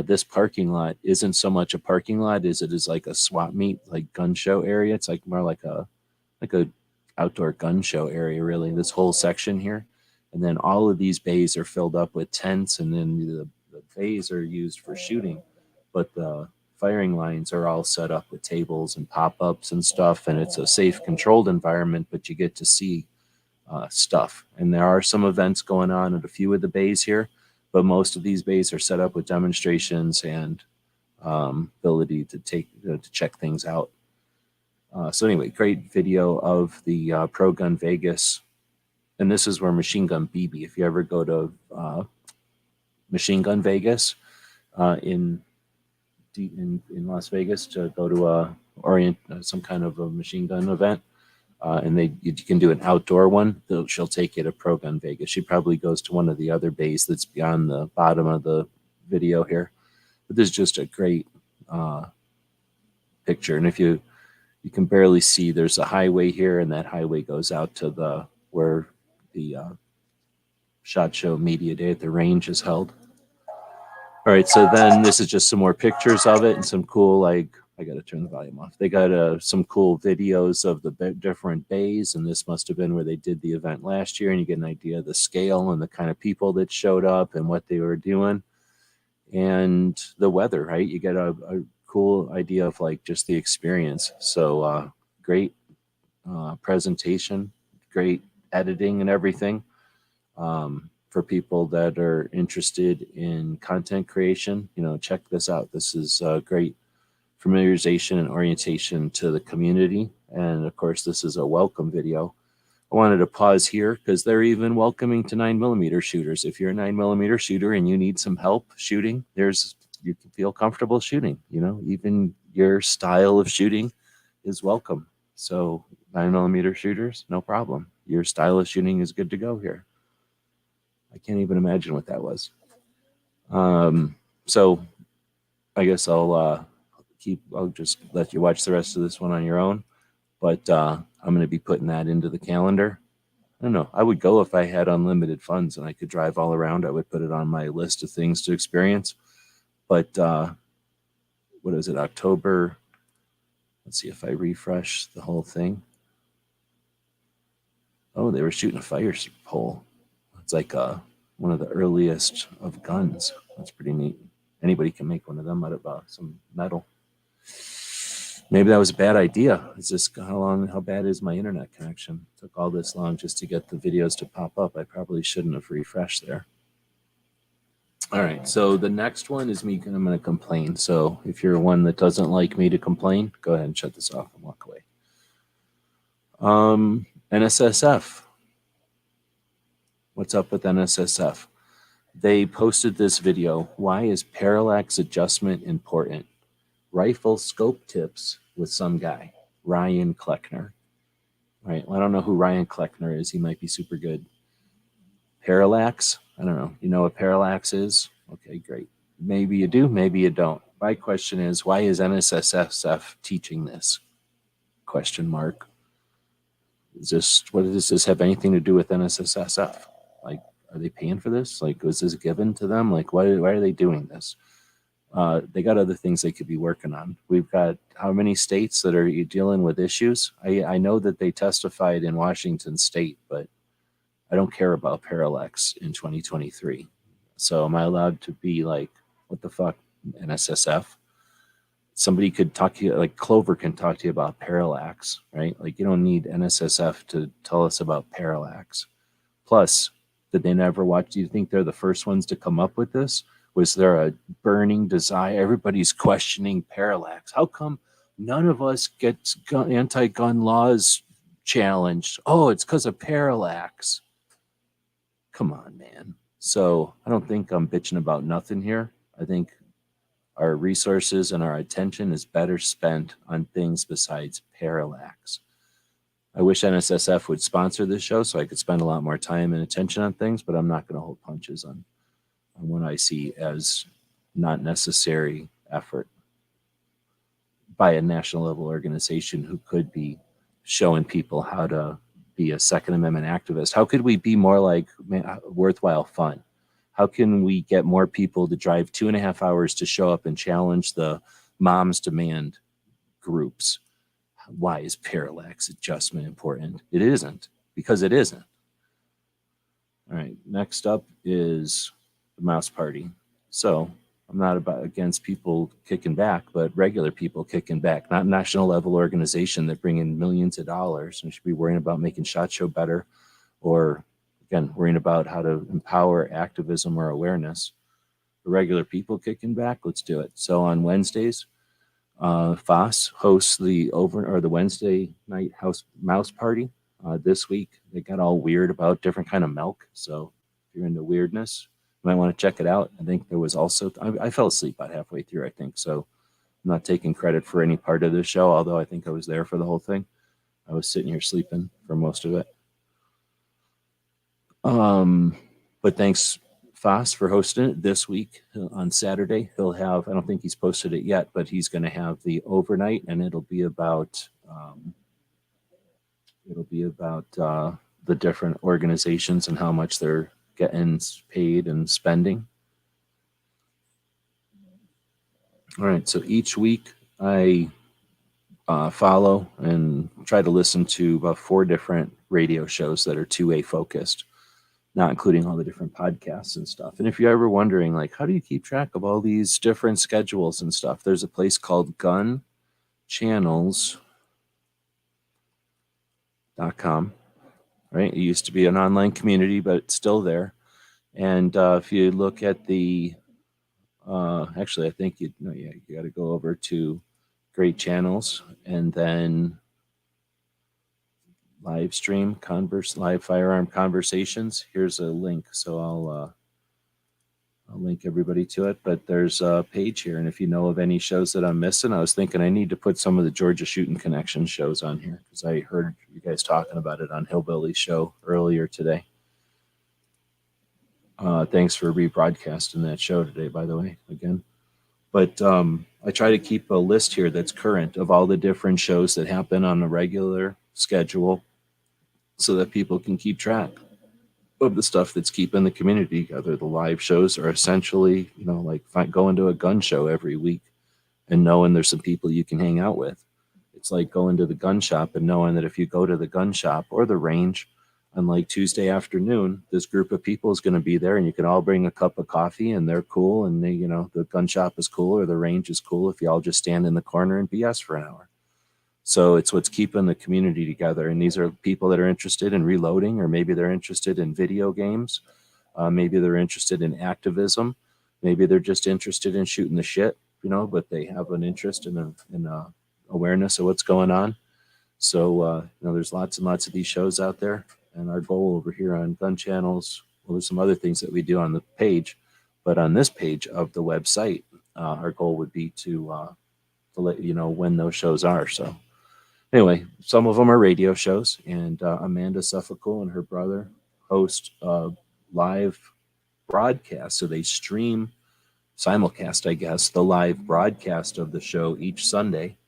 S2: this parking lot isn't so much a parking lot as it is like a swap meet, like gun show area. It's like more like a outdoor gun show area, really, this whole section here. And then all of these bays are filled up with tents, and then the bays are used for shooting. But the firing lines are all set up with tables and pop-ups and stuff, and it's a safe, controlled environment, but you get to see stuff. And there are some events going on at a few of the bays here, but most of these bays are set up with demonstrations and ability to check things out. So anyway, great video of the Pro Gun Vegas. And this is where Machine Gun BB, if you ever go to Machine Gun Vegas in Las Vegas to go to some kind of a machine gun event, and you can do an outdoor one, she'll take you to Pro Gun Vegas. She probably goes to one of the other bays that's beyond the bottom of the video here. But this is just a great picture. And if you can barely see, there's a highway here, and that highway goes out to where the SHOT Show Media Day at the range is held. All right, so then this is just some more pictures of it and some cool, I got to turn the volume off. They got some cool videos of the different bays, and this must have been where they did the event last year, and you get an idea of the scale and the kind of people that showed up and what they were doing. And the weather, right? You get a cool idea of like just the experience. So great presentation, great editing and everything. For people that are interested in content creation, check this out. This is great familiarization and orientation to the community. And of course, this is a welcome video. I wanted to pause here because they're even welcoming to 9mm shooters. If you're a 9mm shooter and you need some help shooting, you can feel comfortable shooting. Even your style of shooting is welcome. So 9mm shooters, no problem. Your style of shooting is good to go here. I can't even imagine what that was. So I guess I'll just let you watch the rest of this one on your own. But I'm going to be putting that into the calendar. I don't know. I would go if I had unlimited funds and I could drive all around. I would put it on my list of things to experience. But what is it, October? Let's see if I refresh the whole thing. Oh, they were shooting a fire pole. It's like one of the earliest of guns. That's pretty neat. Anybody can make one of them out of some metal. Maybe that was a bad idea. It's just how bad is my internet connection? It took all this long just to get the videos to pop up. I probably shouldn't have refreshed there. All right, so the next one is me, and I'm going to complain. So if you're one that doesn't like me to complain, go ahead and shut this off and walk away. NSSF. What's up with NSSF? They posted this video. Why is parallax adjustment important? Rifle scope tips with some guy, Ryan Kleckner. Right. Well, I don't know who Ryan Kleckner is. He might be super good. Parallax? I don't know. You know what parallax is? Okay, great. Maybe you do, maybe you don't. My question is, why is NSSF teaching this? Question mark. What does this have anything to do with NSSF? Like, are they paying for this? Like, was this given to them? Like, why are they doing this? They got other things they could be working on. We've got how many states that are dealing with issues? I know that they testified in Washington State, but I don't care about parallax in 2023. So am I allowed to be like, what the fuck, NSSF? Somebody could talk to you, like Clover can talk to you about parallax, right? Like, you don't need NSSF to tell us about parallax. Plus, did they never watch? Do you think they're the first ones to come up with this? Was there a burning desire? Everybody's questioning parallax. How come none of us gets anti-gun laws challenged? Oh, it's because of parallax. Come on, man. So I don't think I'm bitching about nothing here. I think our resources and our attention is better spent on things besides parallax. I wish NSSF would sponsor this show so I could spend a lot more time and attention on things, but I'm not going to hold punches on what I see as not necessary effort by a national level organization who could be showing people how to be a Second Amendment activist. How could we be more like worthwhile fun? How can we get more people to drive 2.5 hours to show up and challenge the Moms Demand groups? Why is parallax adjustment important? It isn't, because it isn't. All right, next up is the Mouse Party. So I'm not against people kicking back, but regular people kicking back, not national level organization that bring in millions of dollars and should be worrying about making SHOT Show better, or again, worrying about how to empower activism or awareness. The regular people kicking back, let's do it. So on Wednesdays, Foss hosts the Wednesday night mouse party. This week they got all weird about different kind of milk. So if you're into weirdness, you might want to check it out. I think there was also I fell asleep about halfway through. I think so. I'm not taking credit for any part of the show, although I think I was there for the whole thing. I was sitting here sleeping for most of it. But thanks, Foss, for hosting it this week on Saturday. He'll have, I don't think he's posted it yet, but he's going to have the overnight, and it'll be about the different organizations and how much they're getting paid and spending. All right, so each week I follow and try to listen to about 4 different radio shows that are 2A focused, not including all the different podcasts and stuff. And if you're ever wondering, like, how do you keep track of all these different schedules and stuff? There's a place called gunchannels.com, right? It used to be an online community, but it's still there. And if you look at the, actually, I think you got to go over to Great Channels and then live stream live firearm conversations. Here's a link, so I'll link everybody to it. But there's a page here, and if you know of any shows that I'm missing, I was thinking I need to put some of the Georgia Shooting Connection shows on here because I heard you guys talking about it on Hillbilly's show earlier today. Thanks for rebroadcasting that show today, by the way, again. But I try to keep a list here that's current of all the different shows that happen on a regular schedule so that people can keep track of the stuff that's keeping the community together. The live shows are essentially, like going to a gun show every week and knowing there's some people you can hang out with. It's like going to the gun shop and knowing that if you go to the gun shop or the range on like Tuesday afternoon, this group of people is going to be there and you can all bring a cup of coffee and they're cool. And they, the gun shop is cool or the range is cool if you all just stand in the corner and BS for an hour. So it's what's keeping the community together. And these are people that are interested in reloading, or maybe they're interested in video games. Maybe they're interested in activism. Maybe they're just interested in shooting the shit, but they have an interest in awareness of what's going on. So, there's lots and lots of these shows out there. And our goal over here on Gun Channels, well, there's some other things that we do on the page, but on this page of the website, our goal would be to let you know when those shows are. So anyway, some of them are radio shows, and Amanda Suffolk and her brother host a live broadcast. So they stream simulcast, I guess, the live broadcast of the show each Sunday.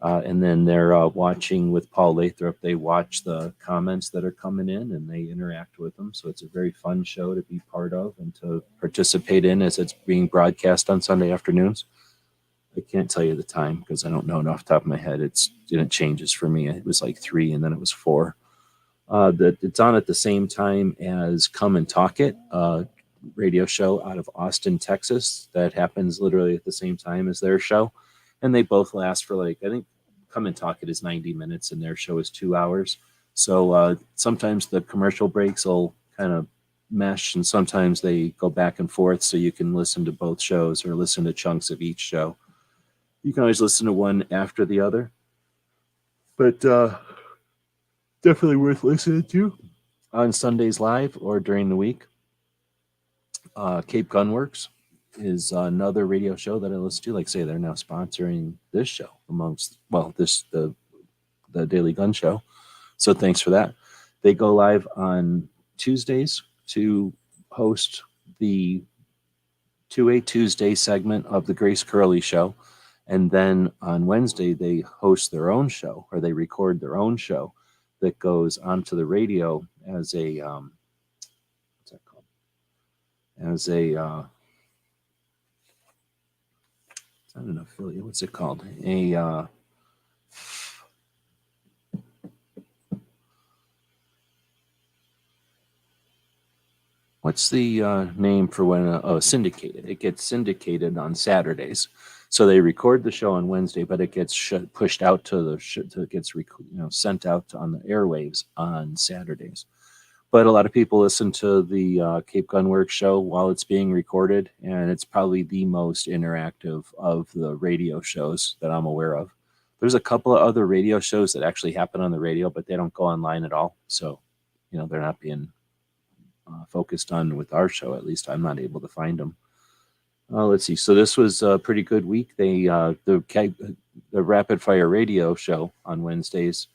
S2: And then they're watching with Paul Lathrop. They watch the comments that are coming in and they interact with them. So it's a very fun show to be part of and to participate in as it's being broadcast on Sunday afternoons. I can't tell you the time because I don't know off the top of my head. It changes for me. It was like 3 and then it was 4. It's on at the same time as Come and Talk It, a radio show out of Austin, Texas, that happens literally at the same time as their show. And they both last for I think Come and Talk It is 90 minutes and their show is 2 hours. So sometimes the commercial breaks will kind of mesh and sometimes they go back and forth so you can listen to both shows or listen to chunks of each show. You can always listen to one after the other, but definitely worth listening to on Sundays live or during the week. Cape Gunworks is another radio show that I listen to. Like I say, they're now sponsoring this show the Daily Gun Show. So thanks for that. They go live on Tuesdays to host the 2A Tuesday segment of the Grace Curley Show. And then on Wednesday, they host their own show, or they record their own show that goes onto the radio as a, what's that called? As a, it's not an affiliate, what's it called? what's the name for when syndicated? It gets syndicated on Saturdays. So they record the show on Wednesday, but it gets pushed out to it gets sent out on the airwaves on Saturdays. But a lot of people listen to the Cape Gunworks show while it's being recorded, and it's probably the most interactive of the radio shows that I'm aware of. There's a couple of other radio shows that actually happen on the radio, but they don't go online at all. So, they're not being focused on with our show. At least I'm not able to find them. Let's see. So this was a pretty good week. The Rapid Fire Radio show on Wednesdays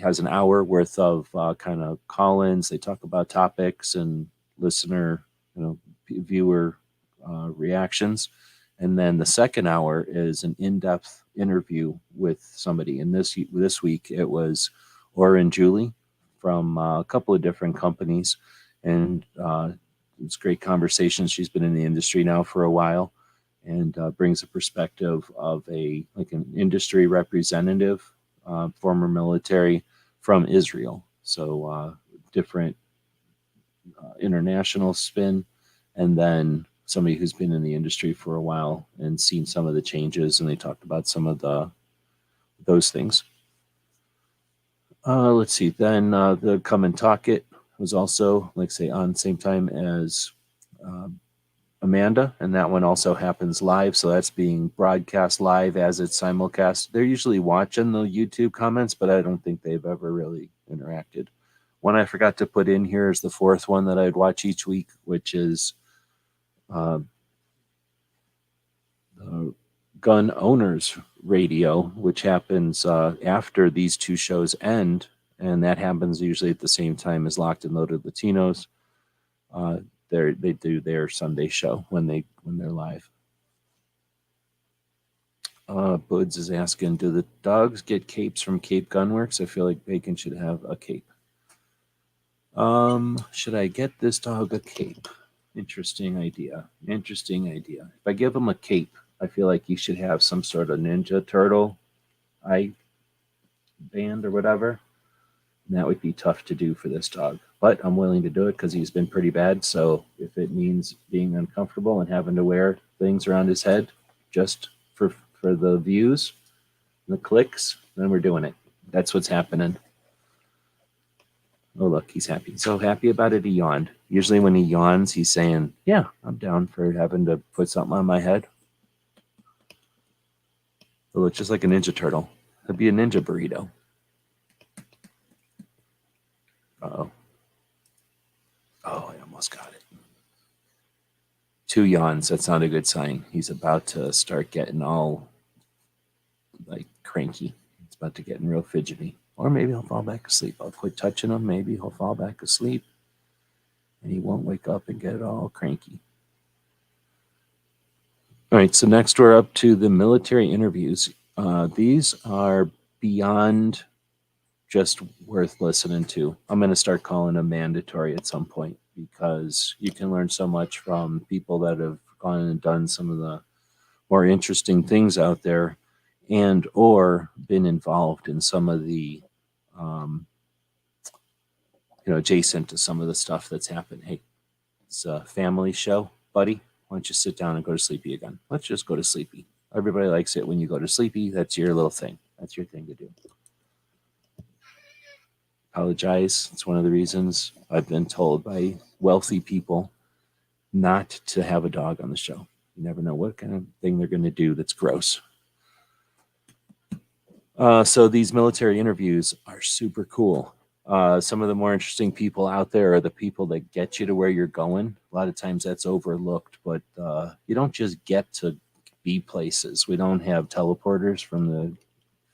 S2: has an hour worth of kind of call-ins. They talk about topics and listener, viewer reactions. And then the second hour is an in-depth interview with somebody. And this week it was Oren Julie from a couple of different companies. And it's great conversation. She's been in the industry now for a while and brings a perspective of an industry representative, former military from Israel. So different international spin, and then somebody who's been in the industry for a while and seen some of the changes, and they talked about some of those things. Let's see. Then the Come and Talk It was also, on the same time as Amanda, and that one also happens live. So that's being broadcast live as it's simulcast. They're usually watching the YouTube comments, but I don't think they've ever really interacted. One I forgot to put in here is the fourth one that I'd watch each week, which is the Gun Owners Radio, which happens after these two shows end, and that happens usually at the same time as Locked and Loaded Latinos. They do their Sunday show when they're live. Buds is asking, do the dogs get capes from Cape Gunworks? I feel like Bacon should have a cape. Should I get this dog a cape? Interesting idea. If I give him a cape, I feel like he should have some sort of Ninja Turtle eye band or whatever. And that would be tough to do for this dog. But I'm willing to do it because he's been pretty bad. So if it means being uncomfortable and having to wear things around his head just for the views, the clicks, then we're doing it. That's what's happening. Oh, look, he's happy. So happy about it, he yawned. Usually when he yawns, he's saying, yeah, I'm down for having to put something on my head. It looks just like a Ninja Turtle. It'd be a Ninja Burrito. Uh-oh. Oh, I almost got it. 2 yawns. That's not a good sign. He's about to start getting all, cranky. It's about to get real fidgety. Or maybe he'll fall back asleep. I'll quit touching him. Maybe he'll fall back asleep. And he won't wake up and get all cranky. All right, so next we're up to the military interviews. These are beyond just worth listening to. I'm going to start calling them mandatory at some point because you can learn so much from people that have gone and done some of the more interesting things out there and or been involved in some of the adjacent to some of the stuff that's happened. Hey, it's a family show, buddy. Why don't you sit down and go to sleepy again? Let's just go to sleepy. Everybody likes it when you go to sleepy. That's your little thing. That's your thing to do. Apologize. It's one of the reasons I've been told by wealthy people not to have a dog on the show. You never know what kind of thing they're going to do that's gross. So these military interviews are super cool. Some of the more interesting people out there are the people that get you to where you're going. A lot of times that's overlooked, but you don't just get to be places. We don't have teleporters from the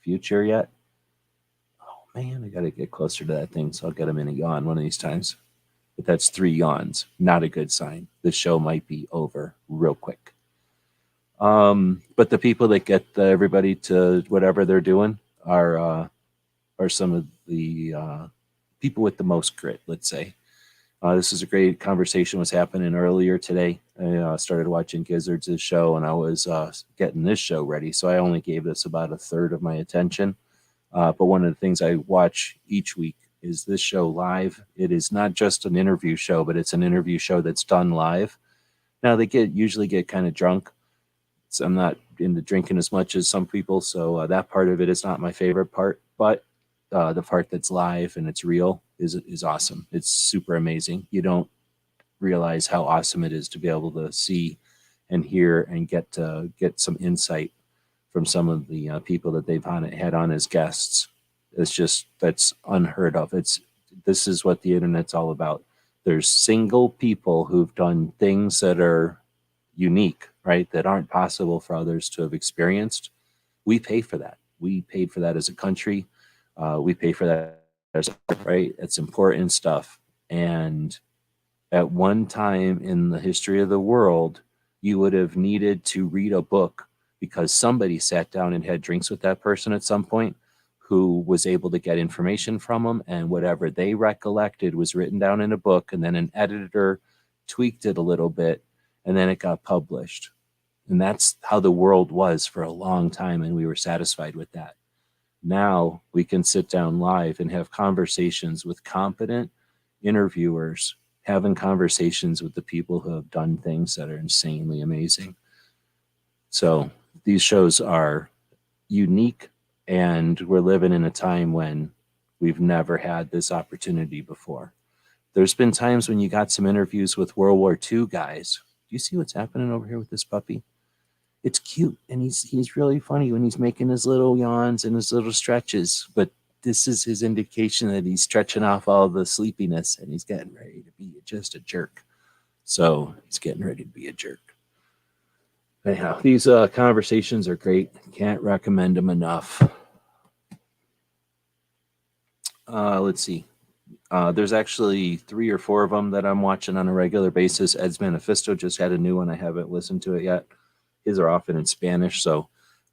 S2: future yet. Oh man, I got to get closer to that thing, so I'll get him in a yawn one of these times. But that's 3 yawns. Not a good sign. The show might be over real quick. But the people that get everybody to whatever they're doing are some of the people with the most grit, let's say. This is a great conversation was happening earlier today. I started watching Gizzards' show, and I was getting this show ready, so I only gave this about a third of my attention. But one of the things I watch each week is this show live. It is not just an interview show, but it's an interview show that's done live. Now they usually get kind of drunk. So I'm not into drinking as much as some people, so that part of it is not my favorite part. But the part that's live and it's real is awesome. It's super amazing. You don't realize how awesome it is to be able to see and hear and get some insight from some of the people that they've had on as guests. That's unheard of. This is what the internet's all about. There's single people who've done things that are unique, right? That aren't possible for others to have experienced. We pay for that. We paid for that as a country. We pay for that as right. It's important stuff. And at one time in the history of the world, you would have needed to read a book because somebody sat down and had drinks with that person at some point who was able to get information from them, and whatever they recollected was written down in a book, and then an editor tweaked it a little bit, and then it got published. And that's how the world was for a long time, and we were satisfied with that. Now we can sit down live and have conversations with competent interviewers, having conversations with the people who have done things that are insanely amazing. So these shows are unique, and we're living in a time when we've never had this opportunity before. There's been times when you got some interviews with World War II guys. Do you see what's happening over here with this puppy? It's cute, and he's really funny when he's making his little yawns and his little stretches, but this is his indication that he's stretching off all the sleepiness, and he's getting ready to be just a jerk. So he's getting ready to be a jerk. Anyhow, these conversations are great. Can't recommend them enough. Let's see. There's actually 3 or 4 of them that I'm watching on a regular basis. Ed's Manifesto just had a new one. I haven't listened to it yet. His are often in Spanish, so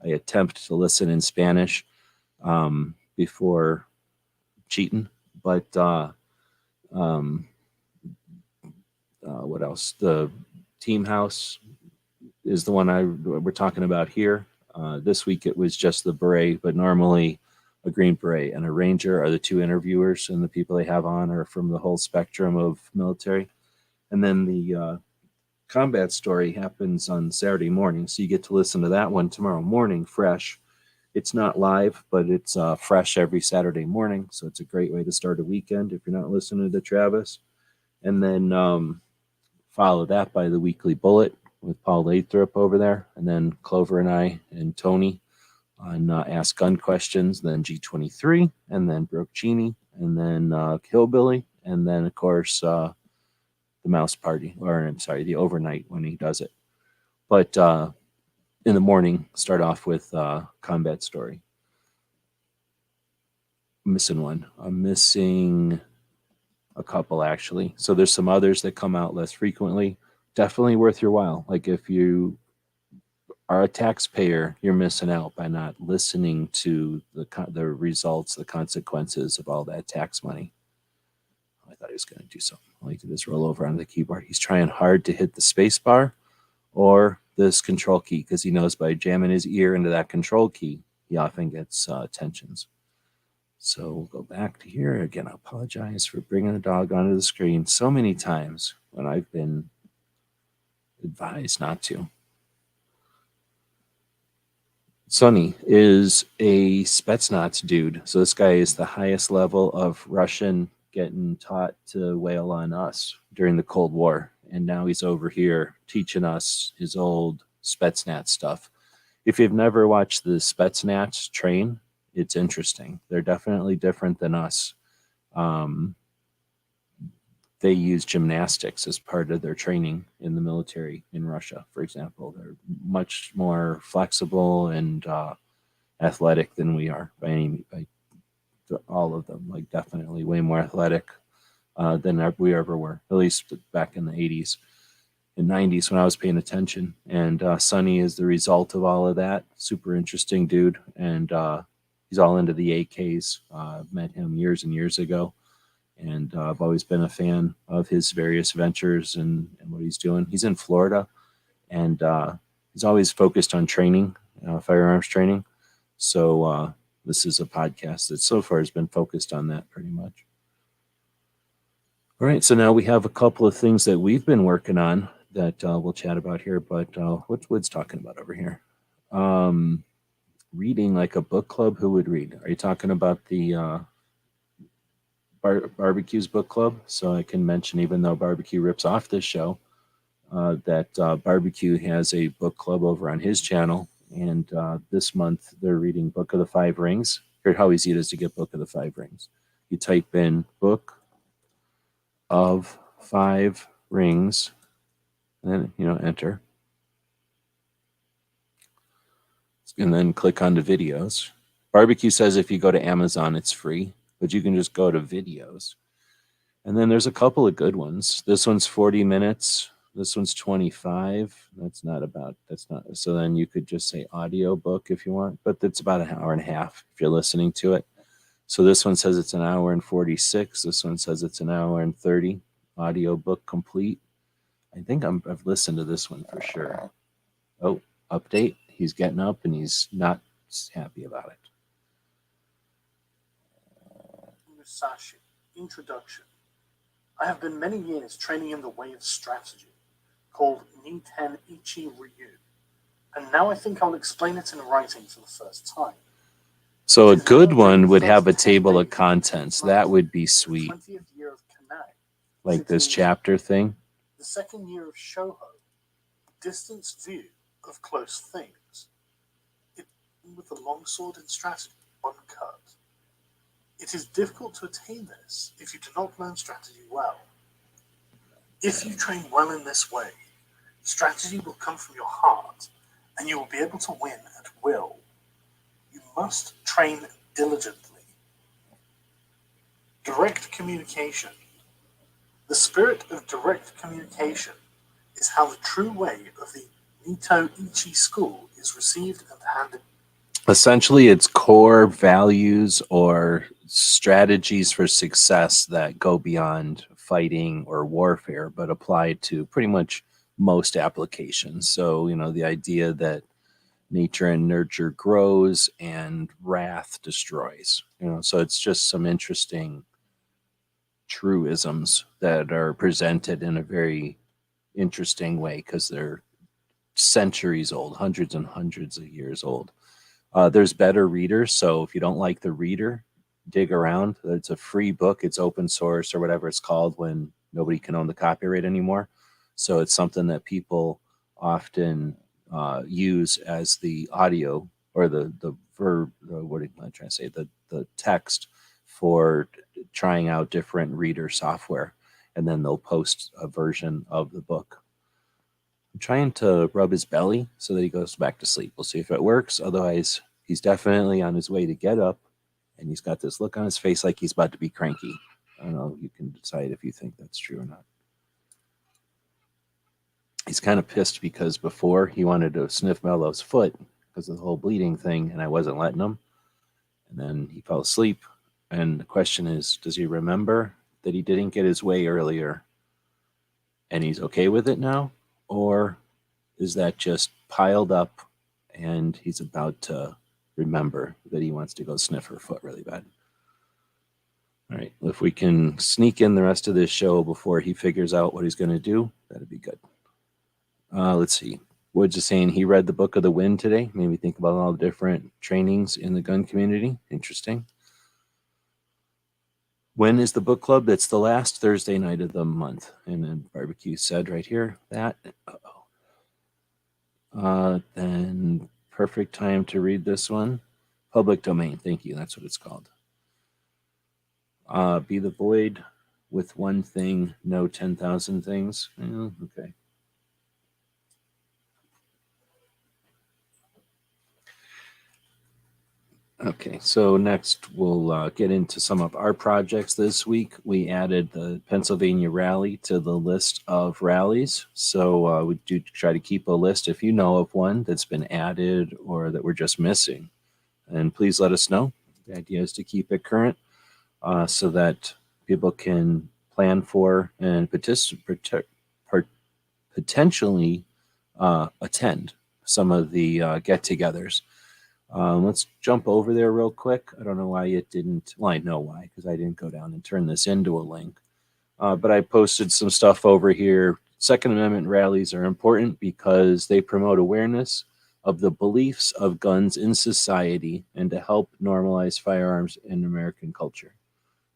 S2: I attempt to listen in Spanish before cheating. But what else? The Team House is the one we're talking about here. This week it was just the beret, but normally a Green Beret and a Ranger are the 2 interviewers, and the people they have on are from the whole spectrum of military. And then the combat story happens on Saturday morning, so you get to listen to that one tomorrow morning, fresh. It's not live, but it's fresh every Saturday morning, so it's a great way to start a weekend if you're not listening to Travis. And then follow that by the Weekly Bullet with Paul Lathrop over there, and then Clover and I and Tony on Ask Gun Questions, then G23, and then Brooke Cheney, and then Hillbilly, and then, of course, the Mouse Party, or I'm sorry, the overnight when he does it. But in the morning, start off with Combat Story. I'm missing one. I'm missing a couple, actually. So there's some others that come out less frequently. Definitely worth your while. Like if you are a taxpayer, you're missing out by not listening to the results, the consequences of all that tax money. I thought he was going to do something. All he did is roll over on the keyboard. He's trying hard to hit the space bar or this control key, because he knows by jamming his ear into that control key, he often gets tensions. So we'll go back to here. Again, I apologize for bringing the dog onto the screen so many times when I've been advised not to. Sonny is a Spetsnaz dude. So this guy is the highest level of Russian getting taught to wail on us during the Cold War. And now he's over here teaching us his old Spetsnaz stuff. If you've never watched the Spetsnaz train, it's interesting. They're definitely different than us. They use gymnastics as part of their training in the military in Russia, for example. They're much more flexible and athletic than we are by all of them. Like definitely way more athletic than we ever were, at least back in the 80s and 90s when I was paying attention. And Sonny is the result of all of that. Super interesting dude. And he's all into the AKs. Met him years and years ago. And I've always been a fan of his various ventures and what he's doing. He's in Florida, and he's always focused on training, firearms training. So this is a podcast that so far has been focused on that pretty much. All right, so now we have a couple of things that we've been working on that we'll chat about here, but what's Wood's talking about over here? Reading like a book club. Who would read? Are you talking about the Barbecue's book club? So I can mention, even though Barbecue rips off this show, that Barbecue has a book club over on his channel, and this month they're reading Book of the Five Rings. Here's how easy it is to get Book of the Five Rings. You type in Book of Five Rings, and then enter, and then click on the videos. Barbecue says if you go to Amazon it's free, but you can just go to videos, and then there's a couple of good ones. This one's 40 minutes, this one's 25. That's not, so then you could just say audio book if you want, but it's about an hour and a half if you're listening to it. So this one says it's an hour and 46. This one says it's an hour and 30. Audio book complete. I think I've listened to this one for sure. Oh, update. He's getting up and he's not happy about it.
S3: Musashi, Introduction. I have been many years training in the way of strategy, called Niten Ichi Ryu, and now I think I'll explain it in writing for the first time.
S2: So a good one would have a table of contents. That would be sweet.
S3: 20th year of Kanai,
S2: Like this chapter thing.
S3: the second year of Shoho, distance view of close things. It with the longsword and strategy, uncut. It is difficult to attain this if you do not learn strategy well. If you train well in this way, strategy will come from your heart, and you will be able to win at will. You must train diligently. Direct communication. The spirit of direct communication is how the true way of the Nito Ichi school is received and handed.
S2: Essentially, it's core values or strategies for success that go beyond fighting or warfare, but apply to pretty much most applications. So, the idea that nature and nurture grows and wrath destroys. So it's just some interesting truisms that are presented in a very interesting way because they're centuries old, hundreds and hundreds of years old. There's better readers, so if you don't like the reader, dig around. It's a free book. It's open source or whatever it's called when nobody can own the copyright anymore. So it's something that people often use as the audio or the verb. What am I trying to say? The text for trying out different reader software, and then they'll post a version of the book. I'm trying to rub his belly so that he goes back to sleep. We'll see if it works. Otherwise, he's definitely on his way to get up, and he's got this look on his face like he's about to be cranky. I don't know. You can decide if you think that's true or not. He's kind of pissed because before he wanted to sniff Mello's foot because of the whole bleeding thing, and I wasn't letting him. And then he fell asleep. And the question is, does he remember that he didn't get his way earlier and he's okay with it now? Or is that just piled up and he's about to remember that he wants to go sniff her foot really bad? All right, if we can sneak in the rest of this show before he figures out what he's going to do, that'd be good. Let's see. Woods is saying he read the Book of the Wind today. Made me think about all the different trainings in the gun community. Interesting. When is the book club? It's the last Thursday night of the month. And then Barbecue said right here that. Then perfect time to read this one. Public domain. Thank you. That's what it's called. Be the void with one thing, no 10,000 things. Okay. Okay, so next we'll get into some of our projects this week. We added the Pennsylvania Rally to the list of rallies. So we do try to keep a list if you know of one that's been added or that we're just missing. And please let us know. The idea is to keep it current so that people can plan for and potentially attend some of the get-togethers. Let's jump over there real quick. I don't know why it didn't. Well, I know why, because I didn't go down and turn this into a link. But I posted some stuff over here. Second Amendment rallies are important because they promote awareness of the beliefs of guns in society and to help normalize firearms in American culture.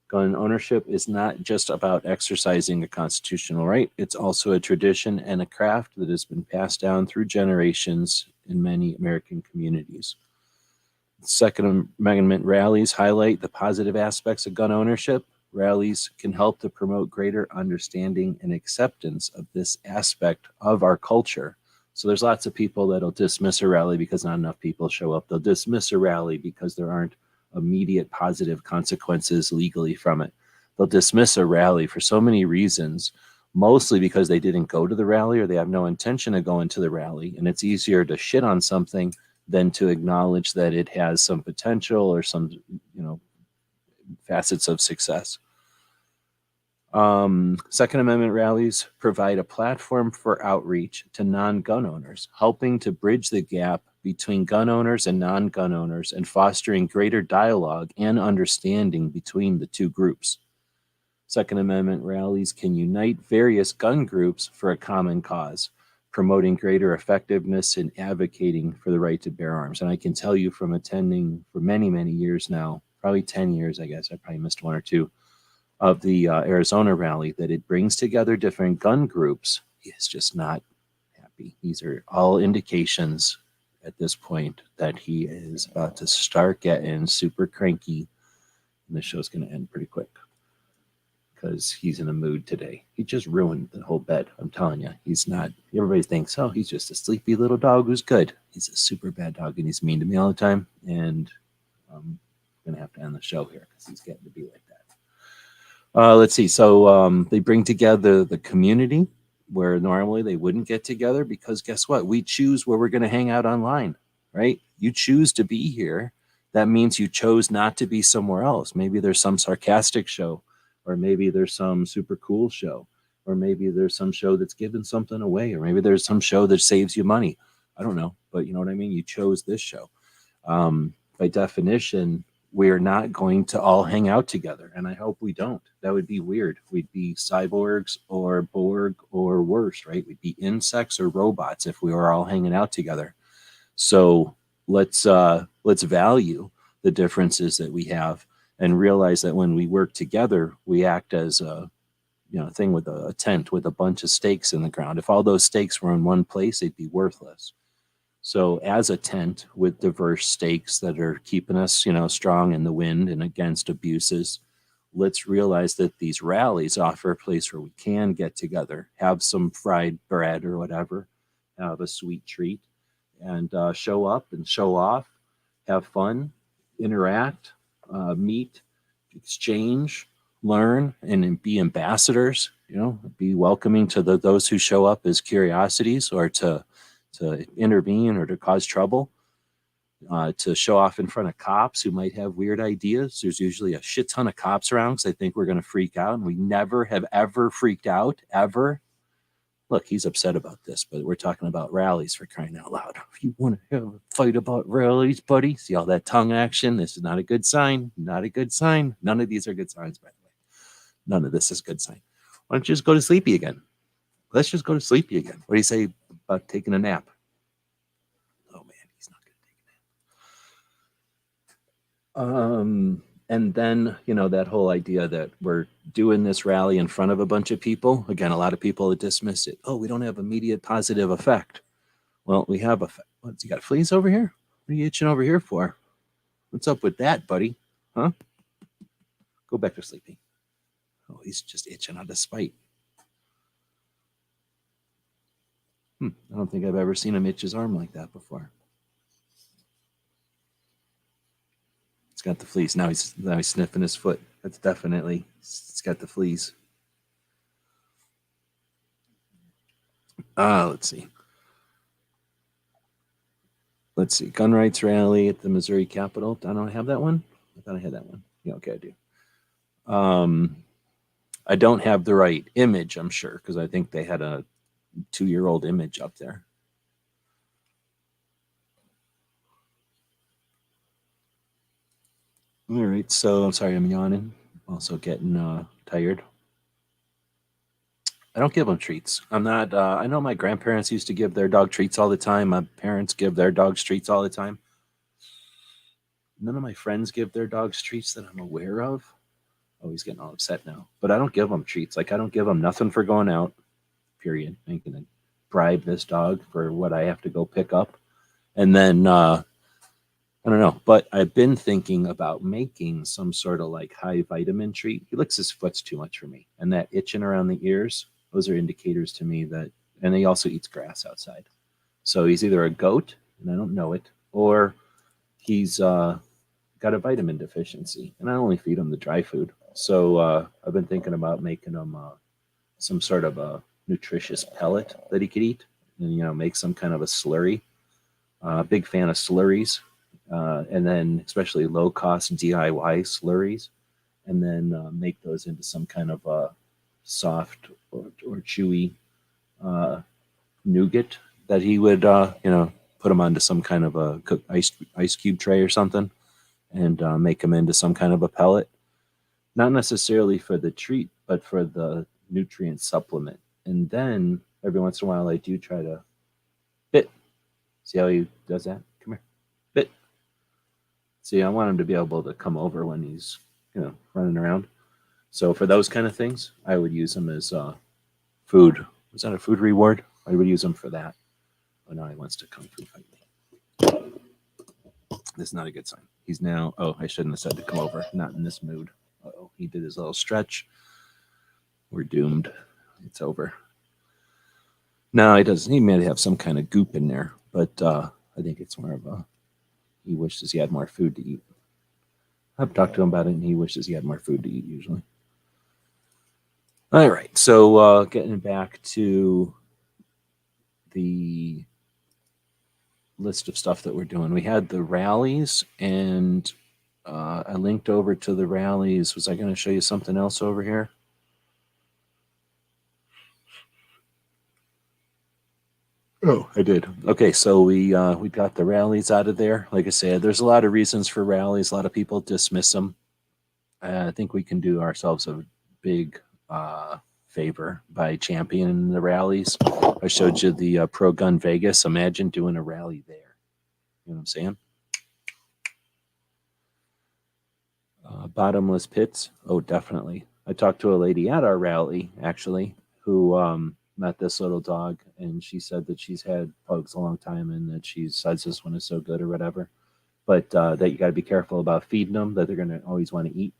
S2: Gun ownership is not just about exercising a constitutional right. It's also a tradition and a craft that has been passed down through generations in many American communities. Second Amendment rallies highlight the positive aspects of gun ownership. Rallies can help to promote greater understanding and acceptance of this aspect of our culture. So there's lots of people that'll dismiss a rally because not enough people show up. They'll dismiss a rally because there aren't immediate positive consequences legally from it. They'll dismiss a rally for so many reasons, mostly because they didn't go to the rally or they have no intention of going to the rally. And it's easier to shit on something than to acknowledge that it has some potential or some, facets of success. Second Amendment rallies provide a platform for outreach to non-gun owners, helping to bridge the gap between gun owners and non-gun owners and fostering greater dialogue and understanding between the two groups. Second Amendment rallies can unite various gun groups for a common cause, promoting greater effectiveness in advocating for the right to bear arms. And I can tell you from attending for many, many years now, probably 10 years, I guess, I probably missed one or two, of the Arizona rally, that it brings together different gun groups. He's just not happy. These are all indications at this point that he is about to start getting super cranky, and the show's going to end pretty quick because he's in a mood today. He just ruined the whole bed. I'm telling you, he's not. Everybody thinks, oh, he's just a sleepy little dog who's good. He's a super bad dog, and he's mean to me all the time. And I'm going to have to end the show here because he's getting to be like that. Let's see. So they bring together the community where normally they wouldn't get together, because guess what? We choose where we're going to hang out online, right? You choose to be here. That means you chose not to be somewhere else. Maybe there's some sarcastic show, or maybe there's some super cool show, or maybe there's some show that's giving something away, or maybe there's some show that saves you money. I don't know, but you know what I mean? You chose this show. By definition, we're not going to all hang out together, and I hope we don't. That would be weird. We'd be cyborgs or Borg or worse, right? We'd be insects or robots if we were all hanging out together. So let's value the differences that we have and realize that when we work together, we act as a thing with a tent with a bunch of stakes in the ground. If all those stakes were in one place, they'd be worthless. So as a tent with diverse stakes that are keeping us, strong in the wind and against abuses, let's realize that these rallies offer a place where we can get together, have some fried bread or whatever, have a sweet treat, and show up and show off, have fun, interact, meet, exchange, learn, and be ambassadors, be welcoming to those who show up as curiosities or to intervene or to cause trouble, to show off in front of cops who might have weird ideas. There's usually a shit ton of cops around because they think we're going to freak out, and we never have ever freaked out, ever. Look, he's upset about this, but we're talking about rallies, for crying out loud. If you want to have a fight about rallies, buddy, see all that tongue action? This is not a good sign. Not a good sign. None of these are good signs, by the way. None of this is a good sign. Why don't you just go to sleepy again? Let's just go to sleepy again. What do you say about taking a nap? Oh man, he's not going to take a nap. And then, that whole idea that we're doing this rally in front of a bunch of people. Again, a lot of people dismiss it. Oh, we don't have immediate positive effect. Well, we have effect. What, you got fleas over here? What are you itching over here for? What's up with that, buddy? Huh? Go back to sleeping. Oh, he's just itching out of spite. I don't think I've ever seen him itch his arm like that before. It's got the fleas. Now he's sniffing his foot. That's definitely, it's got the fleas. Let's see. Gun rights rally at the Missouri Capitol. I don't have that one. I thought I had that one. Yeah, okay, I do. I don't have the right image, I'm sure, because I think they had a 2-year-old image up there. All right, so I'm sorry, I'm yawning. Also getting tired. I don't give them treats. I'm not, I know my grandparents used to give their dog treats all the time. My parents give their dogs treats all the time. None of my friends give their dogs treats that I'm aware of. Oh, he's getting all upset now. But I don't give them treats. Like, I don't give them nothing for going out, period. I ain't going to bribe this dog for what I have to go pick up. And then, I don't know. But I've been thinking about making some sort of like high vitamin treat. He licks his foots too much for me. And that itching around the ears, those are indicators to me that, and he also eats grass outside. So he's either a goat, and I don't know it, or he's got a vitamin deficiency. And I only feed him the dry food. So I've been thinking about making him some sort of a nutritious pellet that he could eat, and make some kind of a slurry. Big fan of slurries, and then especially low cost DIY slurries, and then make those into some kind of a soft or chewy nougat that he would put them onto some kind of a cooked ice cube tray or something, and make them into some kind of a pellet. Not necessarily for the treat, but for the nutrient supplement. And then every once in a while, I do try to bit. See how he does that? Come here, bit. See, I want him to be able to come over when he's, running around. So for those kind of things, I would use him as food. Was that a food reward? I would use him for that. Oh, now he wants to kung fu fight me. This is not a good sign. He's now, I shouldn't have said to come over. Not in this mood. Uh-oh, he did his little stretch. We're doomed. It's over. No, he doesn't. He may have some kind of goop in there, but I think it's more of a, he wishes he had more food to eat. I've talked to him about it, and he wishes he had more food to eat usually. All right, so getting back to the list of stuff that we're doing. We had the rallies, and I linked over to the rallies. Was I going to show you something else over here? Oh, I did. Okay, so we got the rallies out of there. Like I said, there's a lot of reasons for rallies. A lot of people dismiss them. I think we can do ourselves a big favor by championing the rallies. I showed you the Pro Gun Vegas. Imagine doing a rally there. You know what I'm saying? Bottomless pits. Oh, definitely. I talked to a lady at our rally, actually, who met this little dog, and she said that she's had pugs a long time and that she says this one is so good or whatever, but that you got to be careful about feeding them, that they're going to always want to eat.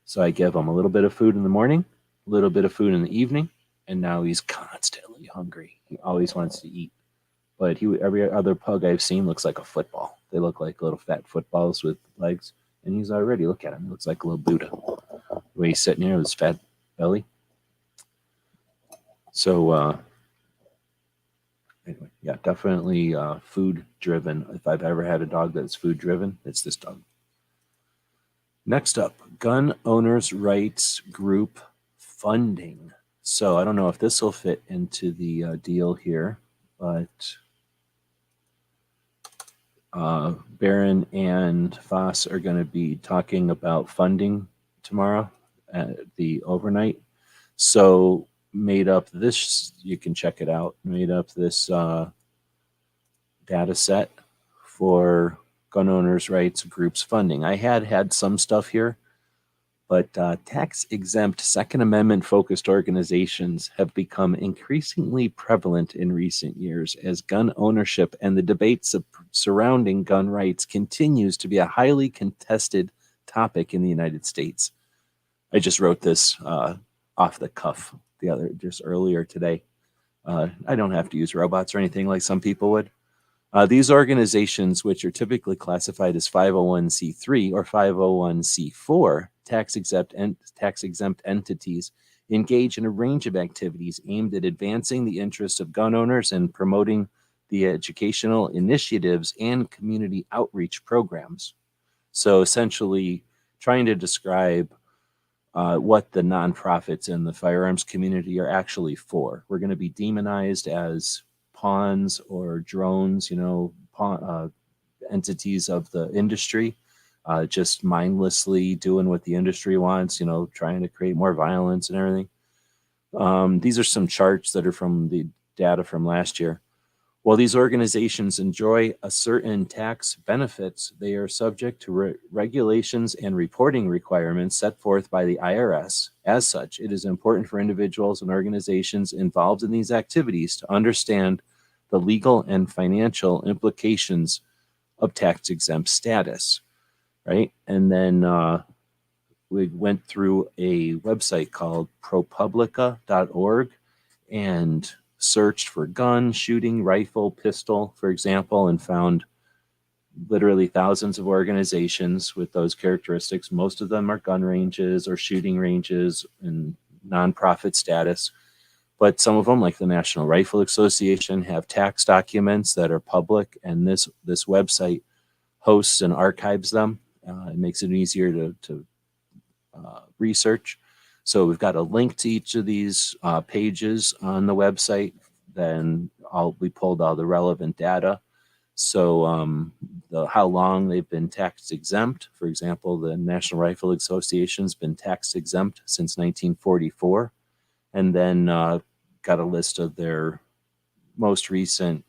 S2: So I give him a little bit of food in the morning, a little bit of food in the evening, and now he's constantly hungry. He always wants to eat. But every other pug I've seen looks like a football. They look like little fat footballs with legs. And he's already, look at him, he looks like a little Buddha. The way he's sitting here with his fat belly. So, anyway, yeah, definitely food driven. If I've ever had a dog that's food driven, it's this dog. Next up, gun owners' rights group funding. So I don't know if this will fit into the deal here, but Byrne and Foss are going to be talking about funding tomorrow at the overnight. So made up this, you can check it out, made up this data set for gun owners' rights groups funding. I had some stuff here, but tax-exempt Second Amendment-focused organizations have become increasingly prevalent in recent years as gun ownership and the debates surrounding gun rights continues to be a highly contested topic in the United States. I just wrote this off the cuff just earlier today. I don't have to use robots or anything like some people would. These organizations, which are typically classified as 501c3 or 501c4 tax-exempt entities, engage in a range of activities aimed at advancing the interests of gun owners and promoting the educational initiatives and community outreach programs. So essentially trying to describe what the nonprofits in the firearms community are actually for. We're going to be demonized as pawns or drones, entities of the industry, just mindlessly doing what the industry wants, trying to create more violence and everything. These are some charts that are from the data from last year. While these organizations enjoy a certain tax benefits, they are subject to regulations and reporting requirements set forth by the IRS. As such, it is important for individuals and organizations involved in these activities to understand the legal and financial implications of tax-exempt status, right? And then we went through a website called propublica.org and searched for gun, shooting, rifle, pistol, for example, and found literally thousands of organizations with those characteristics. Most of them are gun ranges or shooting ranges and nonprofit status. But some of them, like the National Rifle Association, have tax documents that are public, and this website hosts and archives them. It makes it easier to research. So we've got a link to each of these pages on the website. Then we pulled all the relevant data. So how long they've been tax exempt. For example, the National Rifle Association has been tax exempt since 1944. And then got a list of their most recent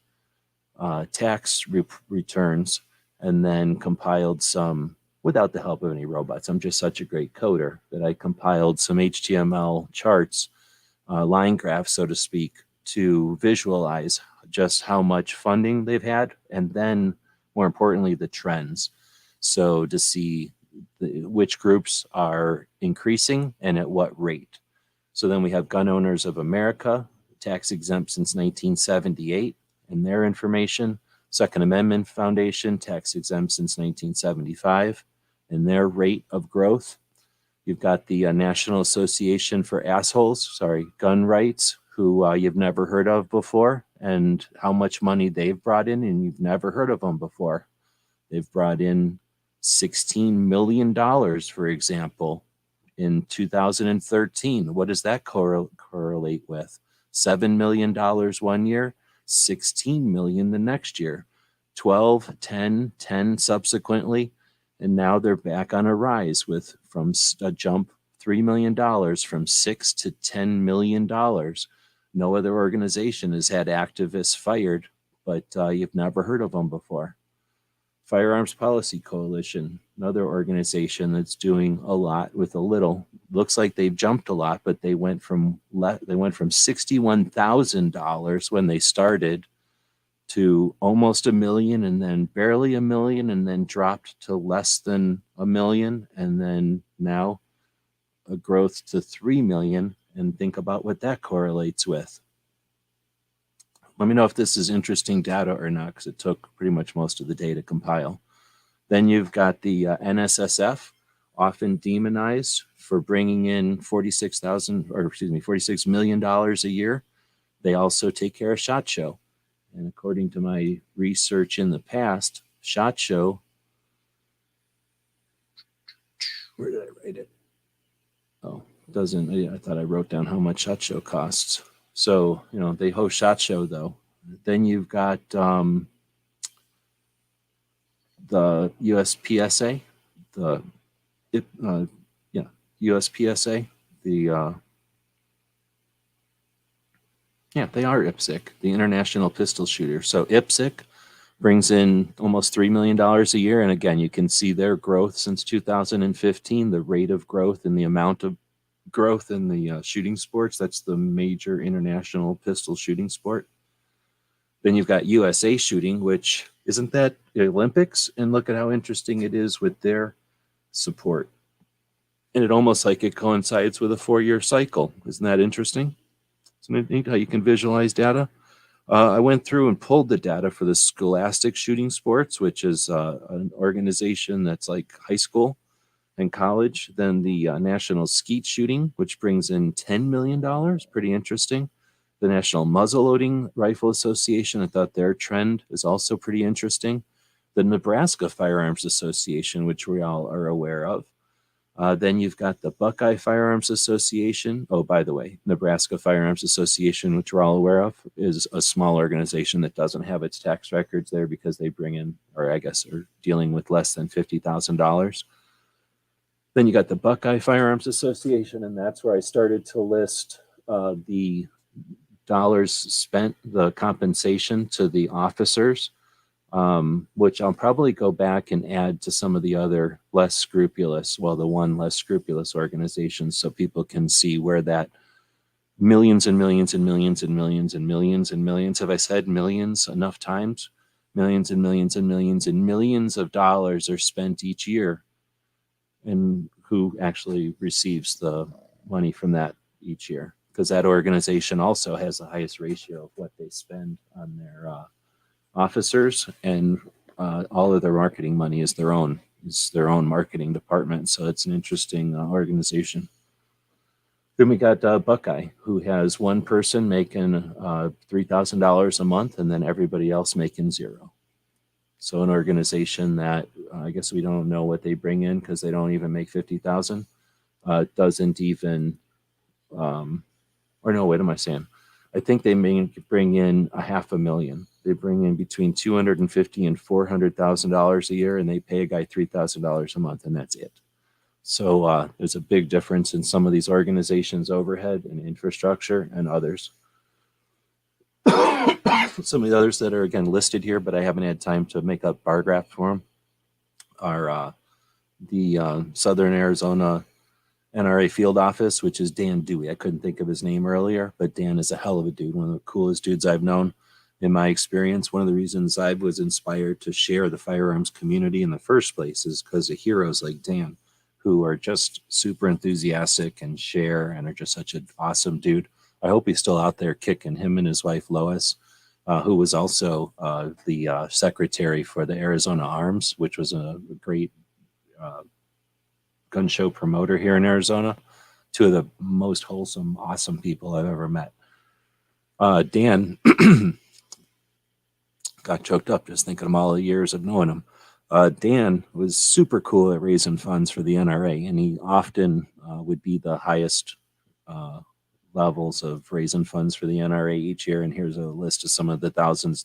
S2: tax returns, and then compiled some, without the help of any robots. I'm just such a great coder that I compiled some HTML charts, line graphs, so to speak, to visualize just how much funding they've had, and then more importantly, the trends. So to see which groups are increasing and at what rate. So then we have Gun Owners of America, tax exempt since 1978, and their information. Second Amendment Foundation, tax exempt since 1975, and their rate of growth. You've got the National Association for Gun Rights, who you've never heard of before, and how much money they've brought in, and you've never heard of them before. They've brought in $16 million, for example, in 2013. What does that correlate with? $7 million one year, 16 million the next year, 12, 10, 10 subsequently, and now they're back on a rise from a jump $3 million from $6 to $10 million. No other organization has had activists fired, but you've never heard of them before. Firearms Policy Coalition, another organization that's doing a lot with a little. Looks like they've jumped a lot, but they went from $61,000 when they started to almost $1 million, and then barely $1 million, and then dropped to less than $1 million, and then now a growth to $3 million. And think about what that correlates with. Let me know if this is interesting data or not, because it took pretty much most of the day to compile. Then you've got the NSSF, often demonized for bringing in $46 million a year. They also take care of SHOT Show. And according to my research in the past, SHOT Show, where did I write it? Oh, it doesn't, I thought I wrote down how much SHOT Show costs. So, they host SHOT Show though. Then you've got the USPSA, USPSA, they are IPSC, the International Pistol Shooter. So IPSC brings in almost $3 million a year. And again, you can see their growth since 2015, the rate of growth and the amount of growth in the shooting sports. That's the major international pistol shooting sport. Then you've got USA Shooting, which isn't that the Olympics? And look at how interesting it is with their support. And it almost like it coincides with a 4-year cycle. Isn't that interesting? Isn't it neat how you can visualize data? I went through and pulled the data for the Scholastic Shooting Sports, which is an organization that's like high school and college. Then the National Skeet Shooting, which brings in $10 million. Pretty interesting. The National Muzzleloading Rifle Association, I thought their trend is also pretty interesting. The Nebraska Firearms Association, which we all are aware of. Then you've got the Buckeye Firearms Association. Oh, by the way, Nebraska Firearms Association, which we're all aware of, is a small organization that doesn't have its tax records there because they bring in, or I guess are dealing with less than $50,000. Then you got the Buckeye Firearms Association, and that's where I started to list the dollars spent, the compensation to the officers, which I'll probably go back and add to some of the other less scrupulous, well, the one less scrupulous organizations, so people can see where that millions and millions and millions and millions and millions and millions, have I said millions enough times? Millions and millions and millions and millions of dollars are spent each year, and who actually receives the money from that each year, because that organization also has the highest ratio of what they spend on their officers, and all of their marketing money is their own marketing department. So it's an interesting organization. Then we got Buckeye, who has one person making $3,000 a month, and then everybody else making $0. So an organization that I guess we don't know what they bring in, because they don't even make 50,000. Doesn't even, or no, what am I saying? I think they may bring in $500,000. They bring in between $250,000 and $400,000 a year, and they pay a guy $3,000 a month, and that's it. So there's a big difference in some of these organizations' overhead and infrastructure and others. Some of the others that are, again, listed here, but I haven't had time to make up bar graph for them, are the Southern Arizona NRA field office, which is Dan Dewey. I couldn't think of his name earlier, but Dan is a hell of a dude, one of the coolest dudes I've known in my experience. One of the reasons I was inspired to share the firearms community in the first place is because of heroes like Dan, who are just super enthusiastic and share and are just such an awesome dude. I hope he's still out there kicking. Him and his wife Lois, who was also the secretary for the Arizona Arms, which was a great gun show promoter here in Arizona. Two of the most wholesome, awesome people I've ever met. Dan got choked up just thinking of all the years of knowing him. Dan was super cool at raising funds for the NRA, and he often would be the highest levels of raising funds for the NRA each year. And here's a list of some of the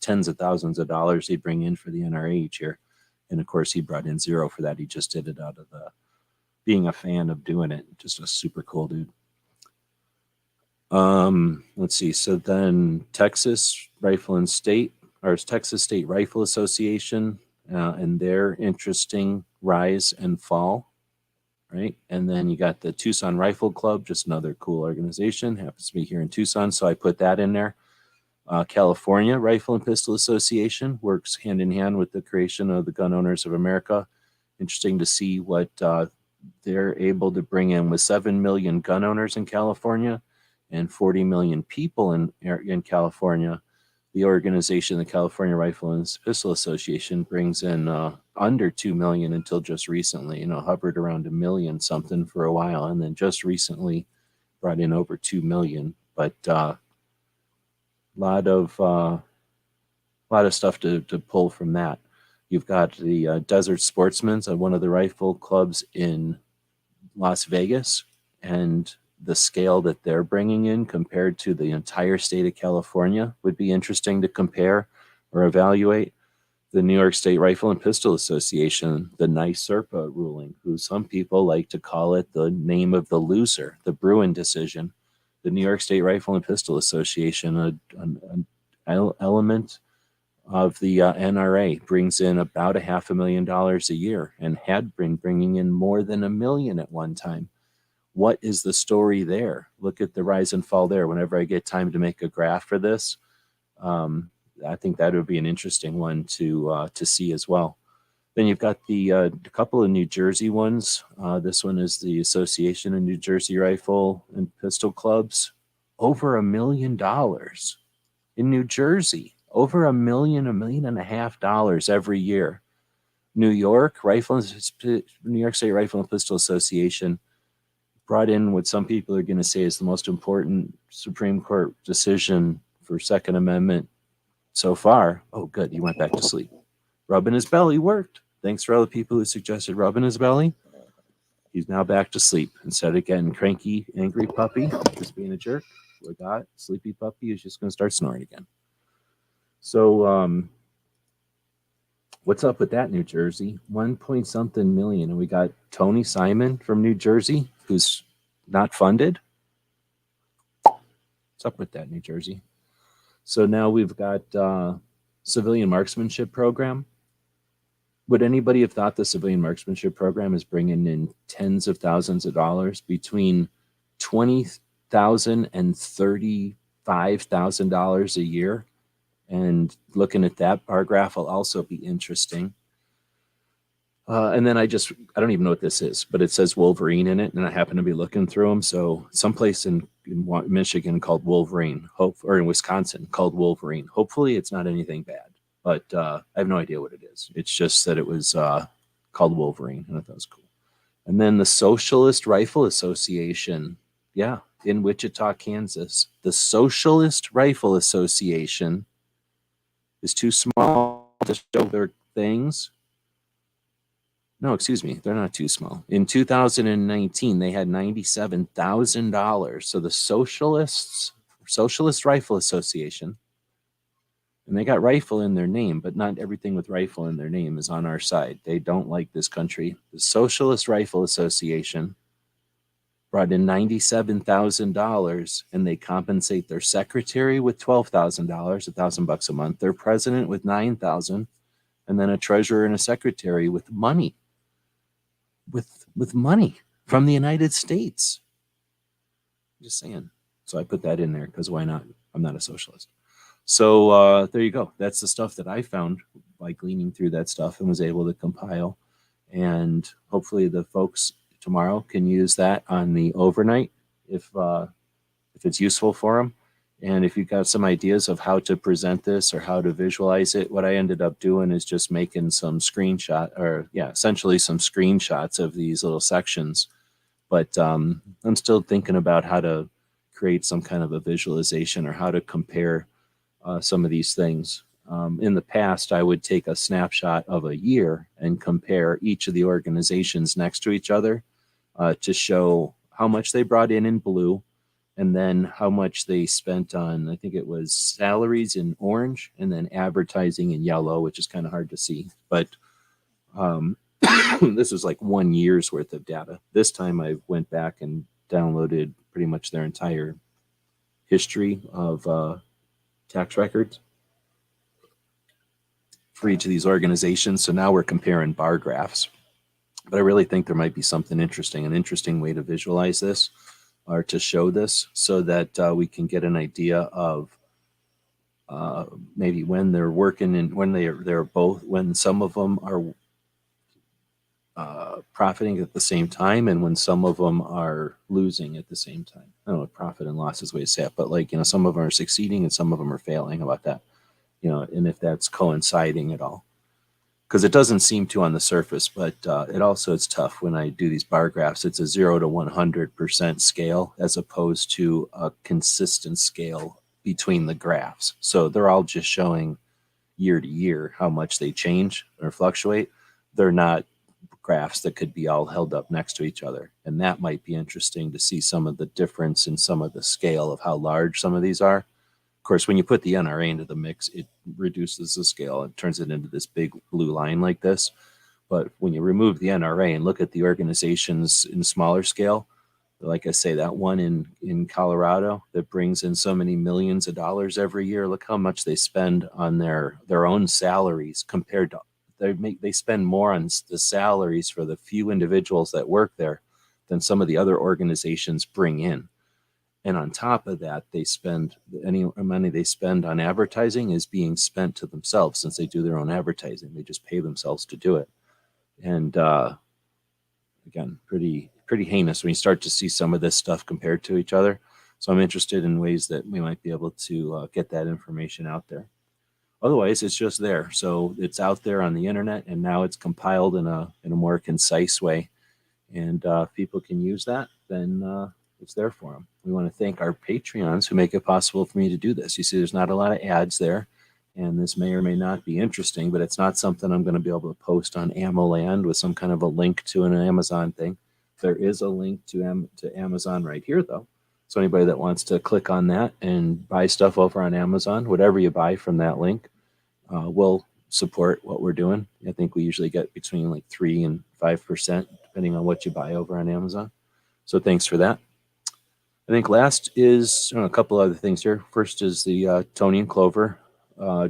S2: tens of thousands of dollars he'd bring in for the NRA each year. And of course, he brought in $0 for that. He just did it out of being a fan of doing it. Just a super cool dude. Let's see. So then Texas Texas State Rifle Association, and their interesting rise and fall, right? And then you got the Tucson Rifle Club, just another cool organization, happens to be here in Tucson, so I put that in there. California Rifle and Pistol Association works hand in hand with the creation of the Gun Owners of America. Interesting to see what they're able to bring in with 7 million gun owners in California and 40 million people in California. The organization, the California Rifle and Pistol Association, brings in under 2 million until just recently, hovered around 1 million something for a while, and then just recently brought in over 2 million. But lot of stuff to pull from that. You've got the Desert Sportsman's, one of the rifle clubs in Las Vegas, and the scale that they're bringing in compared to the entire state of California would be interesting to compare or evaluate. The New York State Rifle and Pistol Association, the NYSERPA ruling, who some people like to call it the name of the loser, the Bruin decision. The New York State Rifle and Pistol Association, an element of the NRA, brings in about $500,000 a year and had been bringing in more than 1 million at one time. What is the story there? Look at the rise and fall there. Whenever I get time to make a graph for this, I think that would be an interesting one to see as well. Then you've got the couple of New Jersey ones. This one is the Association of New Jersey Rifle and Pistol Clubs. Over $1 million in New Jersey. Over $1 million, $1.5 million every year. New York State Rifle and Pistol Association brought in what some people are going to say is the most important Supreme Court decision for Second Amendment so far. Oh, good. He went back to sleep. Rubbing his belly worked. Thanks for all the people who suggested rubbing his belly. He's now back to sleep. Instead of getting cranky, angry puppy, just being a jerk, we got sleepy puppy is just going to start snoring again. So, what's up with that, New Jersey? 1-point-something million. And we got Tony Simon from New Jersey, who's not funded. What's up with that, New Jersey? So now we've got civilian marksmanship program. Would anybody have thought the civilian marksmanship program is bringing in tens of thousands of dollars, between $20,000 and $35,000 a year? And looking at that bar graph will also be interesting. And then I don't even know what this is, but it says Wolverine in it, and I happen to be looking through them. So someplace in Michigan called Wolverine, or in Wisconsin called Wolverine. Hopefully it's not anything bad, but I have no idea what it is. It's just that it was called Wolverine, and I thought it was cool. And then the Socialist Rifle Association, yeah, in Wichita, Kansas. The Socialist Rifle Association is too small to show their things. No, excuse me, they're not too small. In 2019, they had $97,000. So the Socialist Rifle Association, and they got rifle in their name, but not everything with rifle in their name is on our side. They don't like this country. The Socialist Rifle Association brought in $97,000, and they compensate their secretary with $12,000, $1,000 a month, their president with $9,000, and then a treasurer and a secretary with money. With money from the United States. Just saying. So I put that in there because why not? I'm not a socialist. So there you go. That's the stuff that I found by gleaning through that stuff and was able to compile. And hopefully the folks tomorrow can use that on the overnight if it's useful for them. And if you've got some ideas of how to present this or how to visualize it, what I ended up doing is just making some essentially some screenshots of these little sections. But I'm still thinking about how to create some kind of a visualization or how to compare some of these things. In the past, I would take a snapshot of a year and compare each of the organizations next to each other to show how much they brought in blue, and then how much they spent on, I think it was salaries in orange, and then advertising in yellow, which is kind of hard to see. But this was like 1 year's worth of data. This time I went back and downloaded pretty much their entire history of tax records for each of these organizations. So now we're comparing bar graphs. But I really think there might be something interesting, an interesting way to visualize this, or to show this, so that we can get an idea of maybe when they're working and when they're both, when some of them are profiting at the same time and when some of them are losing at the same time. I don't know, profit and loss is the way to say it, but like, some of them are succeeding and some of them are failing. How about that? And if that's coinciding at all. Because it doesn't seem to on the surface, but it's tough when I do these bar graphs. It's a 0 to 100% scale as opposed to a consistent scale between the graphs. So they're all just showing year to year how much they change or fluctuate. They're not graphs that could be all held up next to each other. And that might be interesting to see some of the difference in some of the scale of how large some of these are. Of course, when you put the NRA into the mix, it reduces the scale and turns it into this big blue line like this. But when you remove the NRA and look at the organizations in smaller scale, like I say, that one in Colorado that brings in so many millions of dollars every year, look how much they spend on their own salaries compared to, they spend more on the salaries for the few individuals that work there than some of the other organizations bring in. And on top of that, they spend any money they spend on advertising is being spent to themselves, since they do their own advertising. They just pay themselves to do it. And again, pretty heinous when you start to see some of this stuff compared to each other. So I'm interested in ways that we might be able to get that information out there. Otherwise, it's just there. So it's out there on the internet, and now it's compiled in a more concise way. And if people can use that, then it's there for them. We want to thank our Patreons who make it possible for me to do this. You see, there's not a lot of ads there, and this may or may not be interesting, but it's not something I'm going to be able to post on AmmoLand with some kind of a link to an Amazon thing. There is a link to Amazon right here, though. So anybody that wants to click on that and buy stuff over on Amazon, whatever you buy from that link, will support what we're doing. I think we usually get between like 3 and 5%, depending on what you buy over on Amazon. So thanks for that. I think last is a couple other things here. First is the Tony and Clover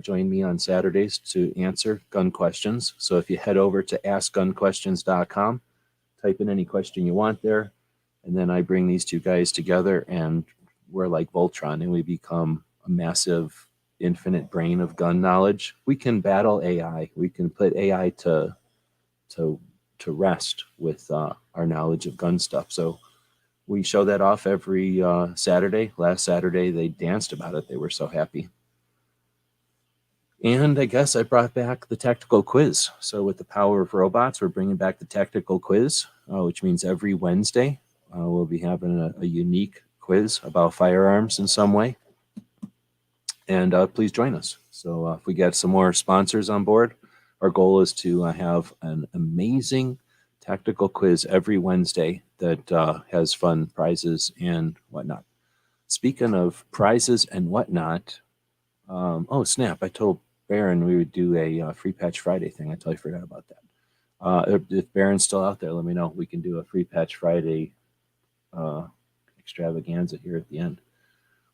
S2: join me on Saturdays to answer gun questions. So if you head over to askgunquestions.com, type in any question you want there, and then I bring these two guys together, and we're like Voltron, and we become a massive infinite brain of gun knowledge. We can battle AI. We can put AI to rest with our knowledge of gun stuff. So we show that off every Saturday. Last Saturday, they danced about it. They were so happy. And I guess I brought back the tactical quiz. So with the power of robots, we're bringing back the tactical quiz, which means every Wednesday we'll be having a unique quiz about firearms in some way. And please join us. So if we get some more sponsors on board, our goal is to have an amazing tactical quiz every Wednesday that has fun prizes and whatnot. Speaking of prizes and whatnot, oh snap, I told Byrne we would do a Free Patch Friday thing. I totally forgot about that. If Byrne's still out there, let me know. We can do a Free Patch Friday extravaganza here at the end.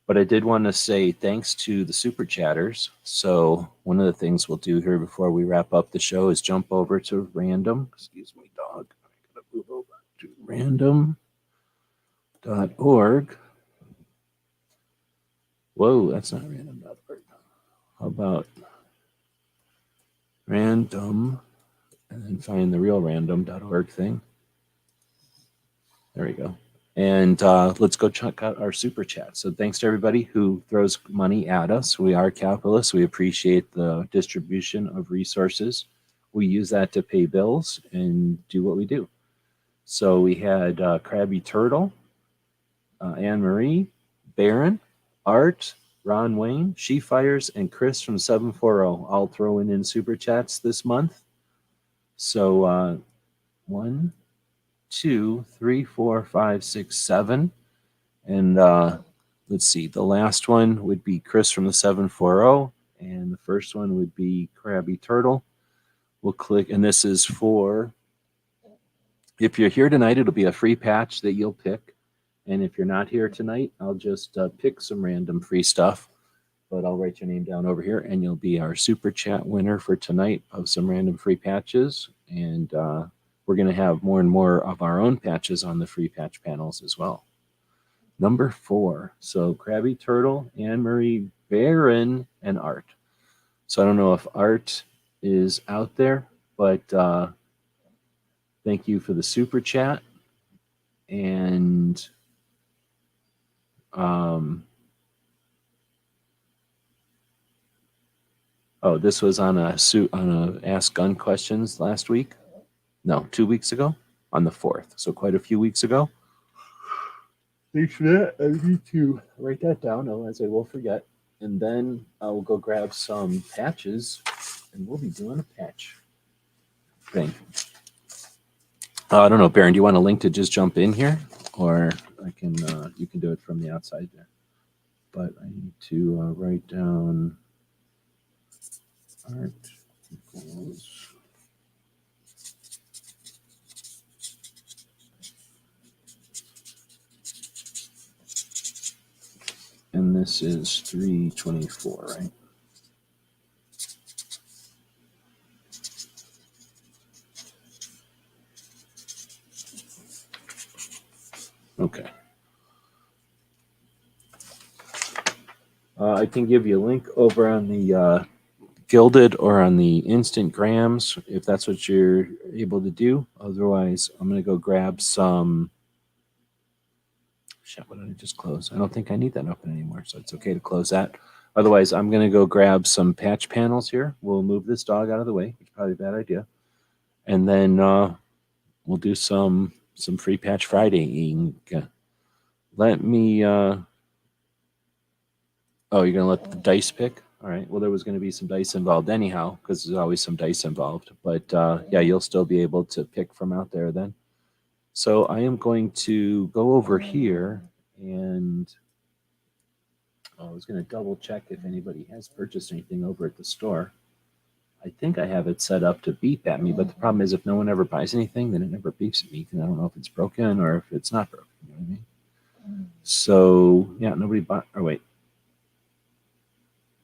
S2: But I did want to say thanks to the super chatters. So one of the things we'll do here before we wrap up the show is jump over to random. Excuse me, dog. I gotta move over to random.org. Whoa, that's not random.org. How about random and then find the real random.org thing? There we go. And let's go check out our super chat. So thanks to everybody who throws money at us. We are capitalists. We appreciate the distribution of resources. We use that to pay bills and do what we do. So we had Krabby Turtle, Anne Marie, Baron, Art, Ron Wayne, She Fires, and Chris from 740 all throwing in super chats this month. So 1, 2, 3, 4, 5, 6, 7. And let's see, the last one would be Chris from the 740, and the first one would be Krabby Turtle. We'll click, and this is for, if you're here tonight, it'll be a free patch that you'll pick. And if you're not here tonight, I'll just pick some random free stuff. But I'll write your name down over here, and you'll be our super chat winner for tonight of some random free patches. And we're going to have more and more of our own patches on the free patch panels as well. Number 4. So Krabby Turtle, Anne Marie, Baron, and Art. So I don't know if Art is out there, but thank you for the super chat. And oh, this was on a Ask Gun Questions last week. No, 2 weeks ago on the 4th. So quite a few weeks ago. Thanks for that. I need to write that down, otherwise I will forget. And then I will go grab some patches, and we'll be doing a patch thing. I don't know, Baron, do you want a link to just jump in here? Or I can you can do it from the outside there. But I need to write down Art equals. And this is 324, right? Okay. I can give you a link over on the Gilded or on the Instant Grams if that's what you're able to do. Otherwise, I'm going to go grab some. Shit, what did I just close? I don't think I need that open anymore, so it's okay to close that. Otherwise, I'm going to go grab some patch panels here. We'll move this dog out of the way, which is probably a bad idea. And then we'll do some free patch Friday. Let me... oh, you're going to let the dice pick? All right. Well, there was going to be some dice involved anyhow, because there's always some dice involved. But yeah, you'll still be able to pick from out there then. So I am going to go over here, and I was going to double check if anybody has purchased anything over at the store. I think I have it set up to beep at me, but the problem is if no one ever buys anything, then it never beeps at me, because I don't know if it's broken or if it's not broken. You know what I mean? So yeah, nobody bought. Or wait,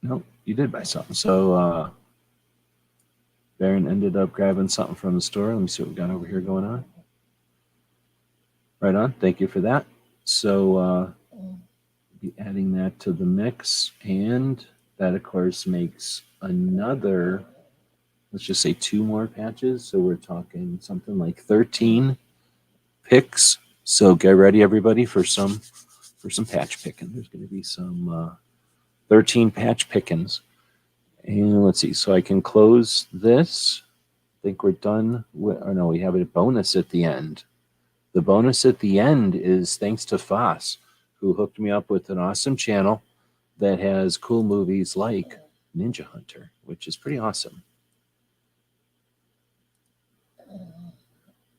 S2: no, you did buy something. So Byrne ended up grabbing something from the store. Let me see what we got over here going on. Right on. Thank you for that. So be adding that to the mix, and that of course makes another, let's just say 2 more patches. So we're talking something like 13 picks. So get ready, everybody, for some patch picking. There's going to be some 13 patch pickings. And let's see. So I can close this. I think we're done. Or no, we have a bonus at the end. The bonus at the end is thanks to Foss, who hooked me up with an awesome channel that has cool movies like Ninja Hunter, which is pretty awesome.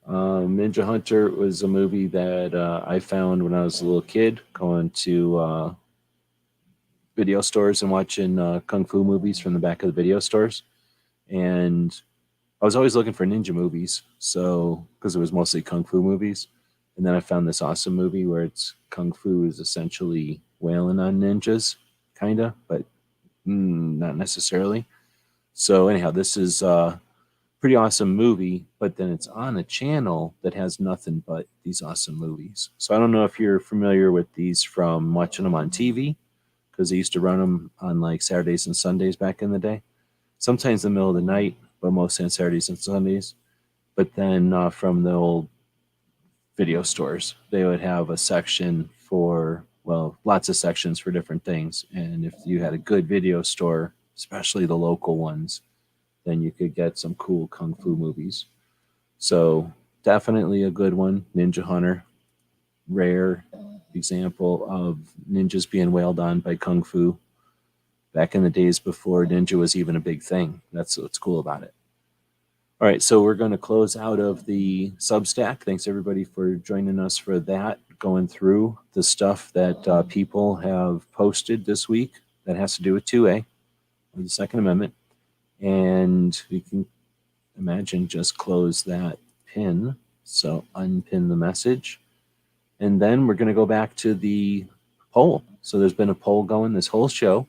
S2: Ninja Hunter was a movie that I found when I was a little kid, going to video stores and watching kung fu movies from the back of the video stores. And I was always looking for ninja movies, so because it was mostly kung fu movies. And then I found this awesome movie where it's kung fu is essentially whaling on ninjas, kind of, but not necessarily. So anyhow, this is pretty awesome movie, but then it's on a channel that has nothing but these awesome movies. So I don't know if you're familiar with these from watching them on TV, because they used to run them on like Saturdays and Sundays back in the day. Sometimes in the middle of the night, but mostly on Saturdays and Sundays. But then from the old video stores, they would have a section for, well, lots of sections for different things. And if you had a good video store, especially the local ones, then you could get some cool kung fu movies. So definitely a good one. Ninja Hunter, rare example of ninjas being wailed on by kung fu back in the days before ninja was even a big thing. That's what's cool about it. All right, so we're going to close out of the Substack. Thanks everybody for joining us for that, going through the stuff that people have posted this week that has to do with 2A, or the Second Amendment. And we can imagine just close that pin. So unpin the message. And then we're going to go back to the poll. So there's been a poll going this whole show.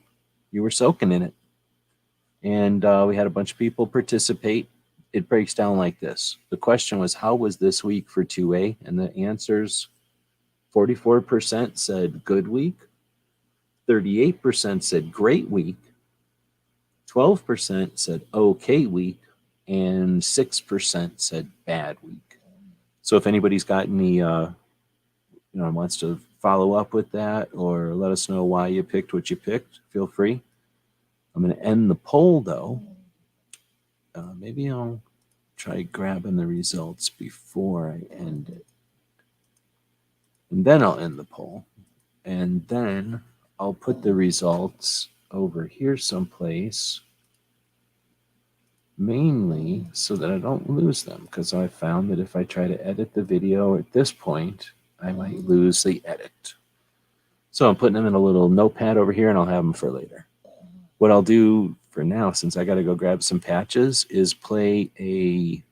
S2: You were soaking in it. And we had a bunch of people participate. It breaks down like this. The question was, how was this week for 2A? And the answers, 44% said good week. 38% said great week. 12% said okay week, and 6% said bad week. So if anybody's got any, wants to follow up with that or let us know why you picked what you picked, feel free. I'm going to end the poll though. Maybe I'll try grabbing the results before I end it. And then I'll end the poll. And then I'll put the results over here someplace, mainly so that I don't lose them, because I found that if I try to edit the video at this point, I might lose the edit. So I'm putting them in a little notepad over here, and I'll have them for later. What I'll do for now, since I got to go grab some patches, is play a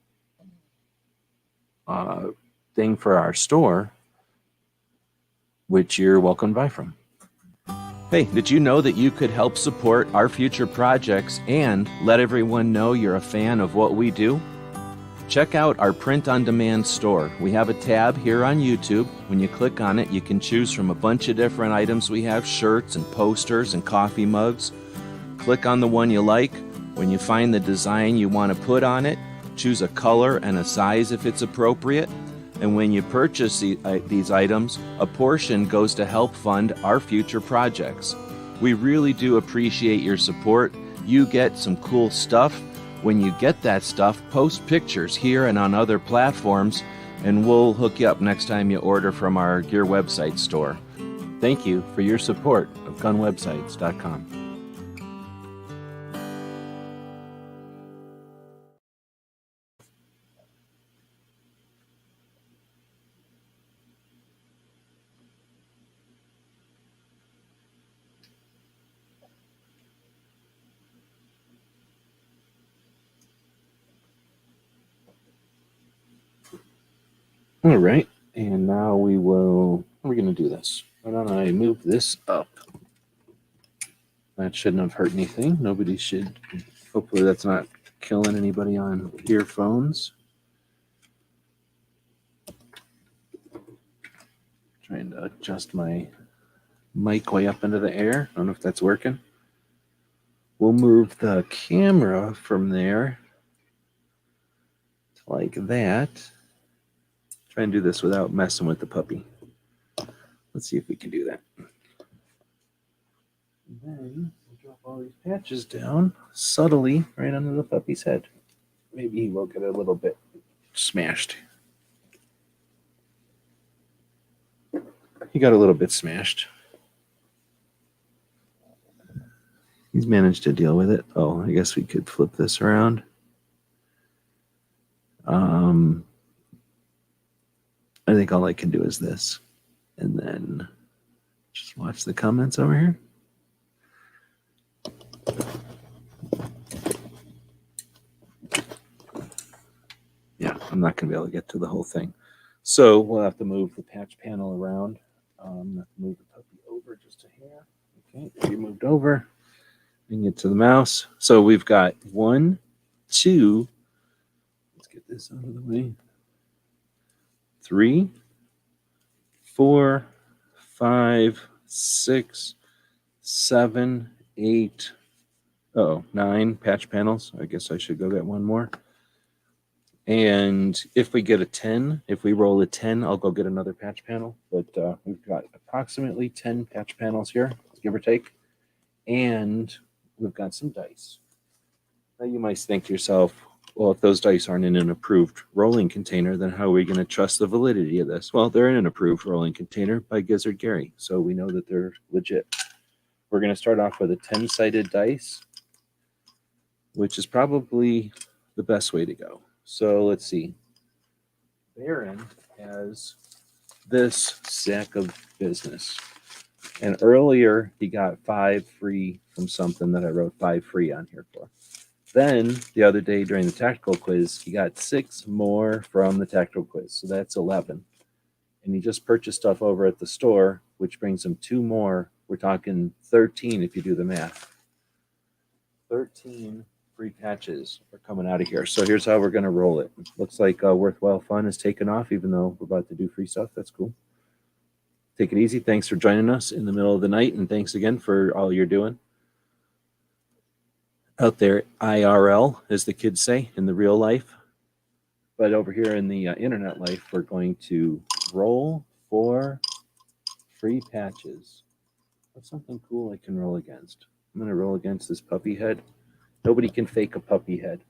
S2: thing for our store, which you're welcome to buy from. Hey, did you know that you could help support our future projects and let everyone know you're a fan of what we do? Check out our print-on-demand store. We have a tab here on YouTube. When you click on it, you can choose from a bunch of different items. We have shirts and posters and coffee mugs. Click on the one you like. When you find the design you want to put on it, choose a color and a size if it's appropriate. And when you purchase these items, a portion goes to help fund our future projects. We really do appreciate your support. You get some cool stuff. When you get that stuff, post pictures here and on other platforms, and we'll hook you up next time you order from our Gear website store. Thank you for your support of gunwebsites.com. All right, and now we will we're going to do this. Why don't I move this up? That shouldn't have hurt anything. Nobody should. Hopefully that's not killing anybody on earphones. Trying to adjust my mic way up into the air. I don't know if that's working. We'll move the camera from there to like that. Try and do this without messing with the puppy. Let's see if we can do that. And then we'll drop all these patches down subtly right under the puppy's head. Maybe he will get a little bit smashed. He got a little bit smashed. He's managed to deal with it. Oh, I guess we could flip this around. I think all I can do is this. And then just watch the comments over here. Yeah, I'm not going to be able to get to the whole thing. So we'll have to move the patch panel around. Have to move the puppy over just a hair. Okay, we moved over. We can get to the mouse. So we've got 1, 2. Let's get this out of the way. 3, 4, 5, 6, 7, 8. 9 patch panels. I guess I should go get one more. And if we get a 10, if we roll a 10, I'll go get another patch panel. But we've got approximately 10 patch panels here, give or take. And we've got some dice. Now you might think to yourself, well, if those dice aren't in an approved rolling container, then how are we going to trust the validity of this? Well, they're in an approved rolling container by Gizzard Gary, so we know that they're legit. We're going to start off with a 10-sided dice, which is probably the best way to go. So let's see. Byrne has this sack of business. And earlier, he got 5 free from something that I wrote 5 free on here for. Then, the other day during the tactical quiz, he got 6 more from the tactical quiz. So that's 11. And he just purchased stuff over at the store, which brings him 2 more. We're talking 13 if you do the math. 13 free patches are coming out of here. So here's how we're going to roll it. Looks like Worthwhile Fun is taken off, even though we're about to do free stuff. That's cool. Take it easy. Thanks for joining us in the middle of the night, and thanks again for all you're doing out there. IRL, as the kids say, in the real life. But over here in the internet life, we're going to roll for free patches. What's something cool I can roll against? I'm going to roll against this puppy head. Nobody can fake a puppy head.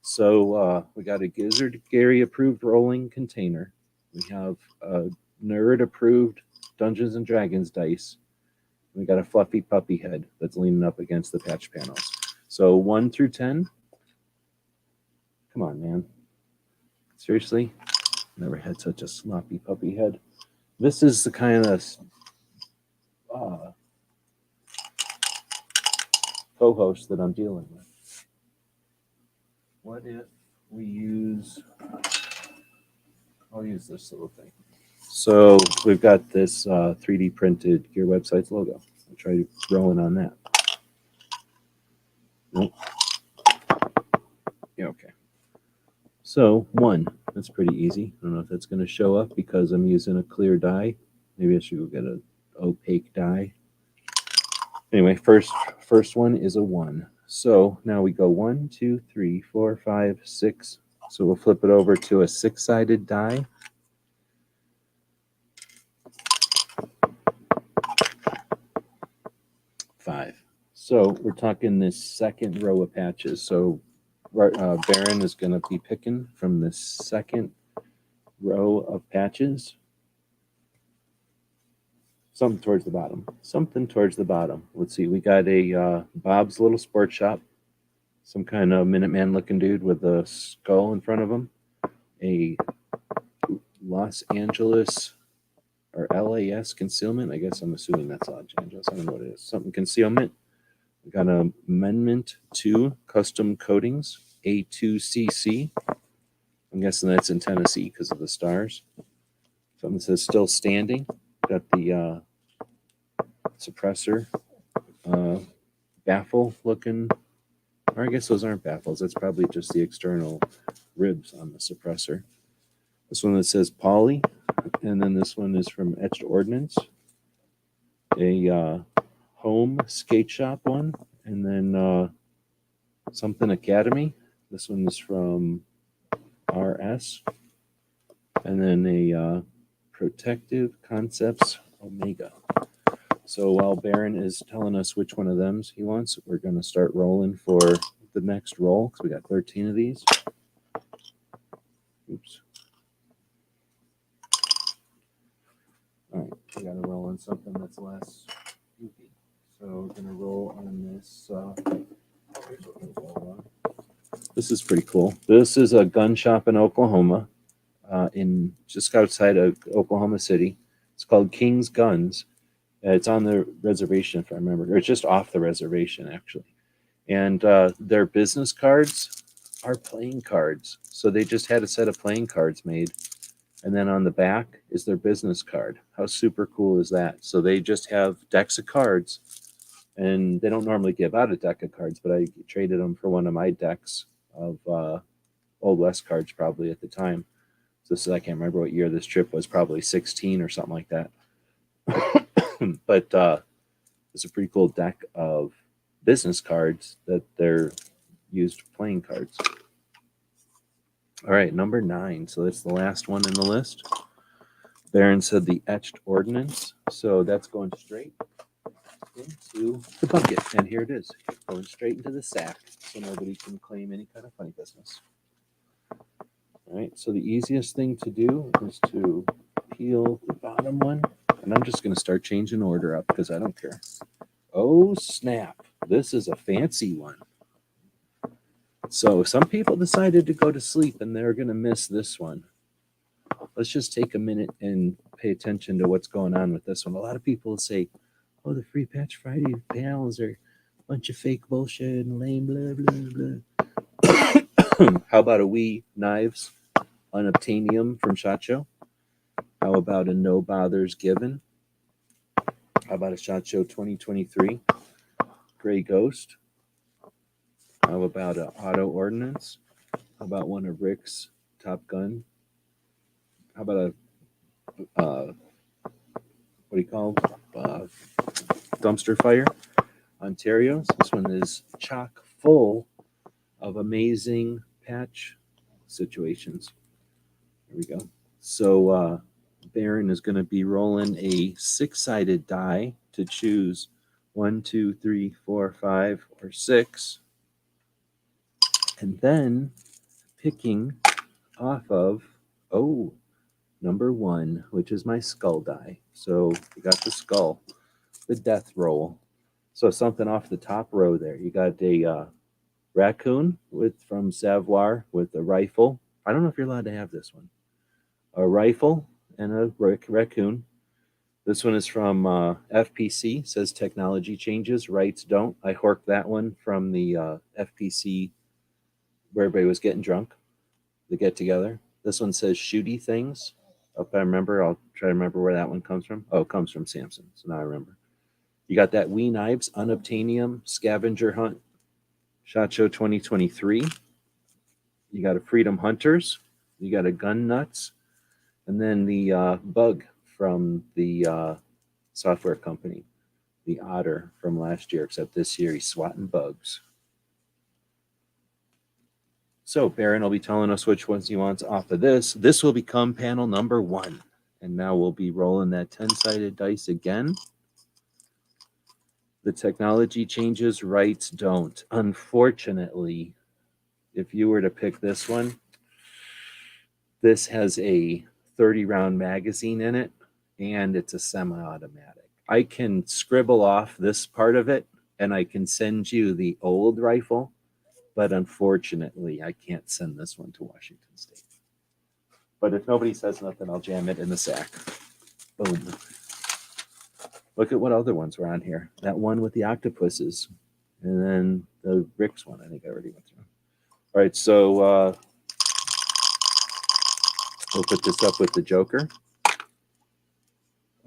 S2: So we got a Gizzard Gary approved rolling container. We have a nerd approved Dungeons and Dragons dice. We got a fluffy puppy head that's leaning up against the patch panels. So 1 through 10. Come on, man. Seriously? Never had such a sloppy puppy head. This is the kind of co-host that I'm dealing with. What if we use, I'll use this little thing. So we've got this 3D printed Gear Websites logo. I'll try rolling on that. Nope. Yeah, okay. So 1, that's pretty easy. I don't know if that's going to show up because I'm using a clear die. Maybe I should go get an opaque die. Anyway, first one is a 1. So now we go 1, 2, 3, 4, 5, 6. So we'll flip it over to a 6-sided die. Five. So we're talking this second row of patches. So Byrne is going to be picking from the second row of patches. Something towards the bottom. Something towards the bottom. Let's see. We got a Bob's Little Sports Shop. Some kind of Minuteman looking dude with a skull in front of him. A Los Angeles or LAS concealment. I guess I'm assuming that's Los Angeles. I don't know what it is. Something concealment. We got an Amendment 2 custom coatings. A2CC. I'm guessing that's in Tennessee because of the stars. Something says still standing. got the suppressor, baffle looking, or I guess those aren't baffles. That's probably just the external ribs on the suppressor. This one that says poly, and then this one is from Etched Ordnance, a home skate shop one, and then something Academy. This one is from RS, and then a Protective Concepts Omega. So while Byrne is telling us which one of them he wants, we're going to start rolling for the next roll because we got 13 of these. Oops. All right, we got to roll on something that's less goofy. So we're going to roll on this. This is pretty cool. This is a gun shop in Oklahoma, in just outside of Oklahoma City. It's called King's Guns. It's on the reservation, if I remember, or it's just off the reservation, actually. And their business cards are playing cards. So they just had a set of playing cards made. And then on the back is their business card. How super cool is that? So they just have decks of cards. And they don't normally give out a deck of cards, but I traded them for one of my decks of Old West cards probably at the time. So this is, I can't remember what year this trip was, probably 16 or something like that. But it's a pretty cool deck of business cards that they're used playing cards. All right, number 9. So that's the last one in the list. Byrne said the Etched Ordnance. So that's going straight into the bucket. And here it is, going straight into the sack so nobody can claim any kind of funny business. All right, so the easiest thing to do is to peel the bottom one. And I'm just going to start changing order up because I don't care. Oh, snap. This is a fancy one. So some people decided to go to sleep and they're going to miss this one. Let's just take a minute and pay attention to what's going on with this one. A lot of people say, oh, the Free Patch Friday panels are a bunch of fake bullshit and lame, blah, blah, blah. How about a Wee Knives Unobtainium from SHOT Show? How about a No Bothers Given? How about a SHOT Show 2023 Gray Ghost? How about an Auto Ordnance? How about one of Rick's Top Gun? How about a what do you call dumpster fire? Ontario's. This one is chock full of amazing patch situations. There we go. So Byrne is going to be rolling a 6-sided die to choose 1, 2, 3, 4, 5, or 6, and then picking off of number 1, which is my skull die. So you got the skull, the death roll. So something off the top row there. You got a raccoon from Savoir with a rifle. I don't know if you're allowed to have this one. A rifle and a raccoon. This one is from FPC. Says technology changes, rights don't. I horked that one from the FPC where everybody was getting drunk. They get together. This one says shooty things. If I remember, I'll try to remember where that one comes from. Oh, it comes from Samson. So now I remember. You got that Wee Knives Unobtainium Scavenger Hunt SHOT Show 2023. You got a Freedom Hunters. You got a Gun Nuts. And then the Bug from the software company. The Otter from last year, except this year he's swatting bugs. So Byrne will be telling us which ones he wants off of this. This will become panel number 1. And now we'll be rolling that 10-sided dice again. The technology changes, rights don't. Unfortunately, if you were to pick this one, this has a 30-round magazine in it, and it's a semi-automatic. I can scribble off this part of it, and I can send you the old rifle, but unfortunately, I can't send this one to Washington State. But if nobody says nothing, I'll jam it in the sack. Boom. Look at what other ones were on here. That one with the octopuses. And then the Rick's one, I think I already went through. All right, so we'll put this up with the Joker.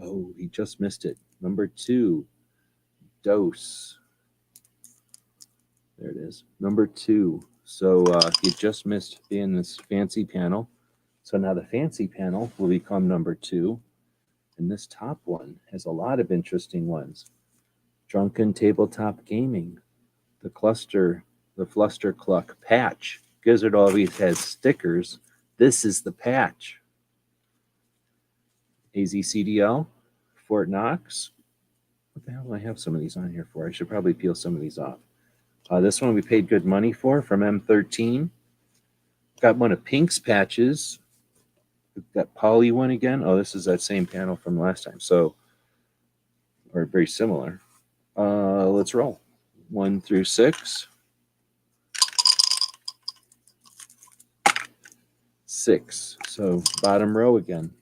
S2: Oh, he just missed it. Number 2, dose. There it is. Number 2. So he just missed being this fancy panel. So now the fancy panel will become number 2. And this top one has a lot of interesting ones. Drunken tabletop gaming. The Fluster Cluck patch. Gizzard always has stickers. This is the patch. AZCDL, Fort Knox. What the hell do I have some of these on here for? I should probably peel some of these off. This one we paid good money for from M13. Got one of Pink's patches. We've got Poly one again. Oh, this is that same panel from last time. So, or very similar. Let's roll. 1 through 6. 6. So bottom row again.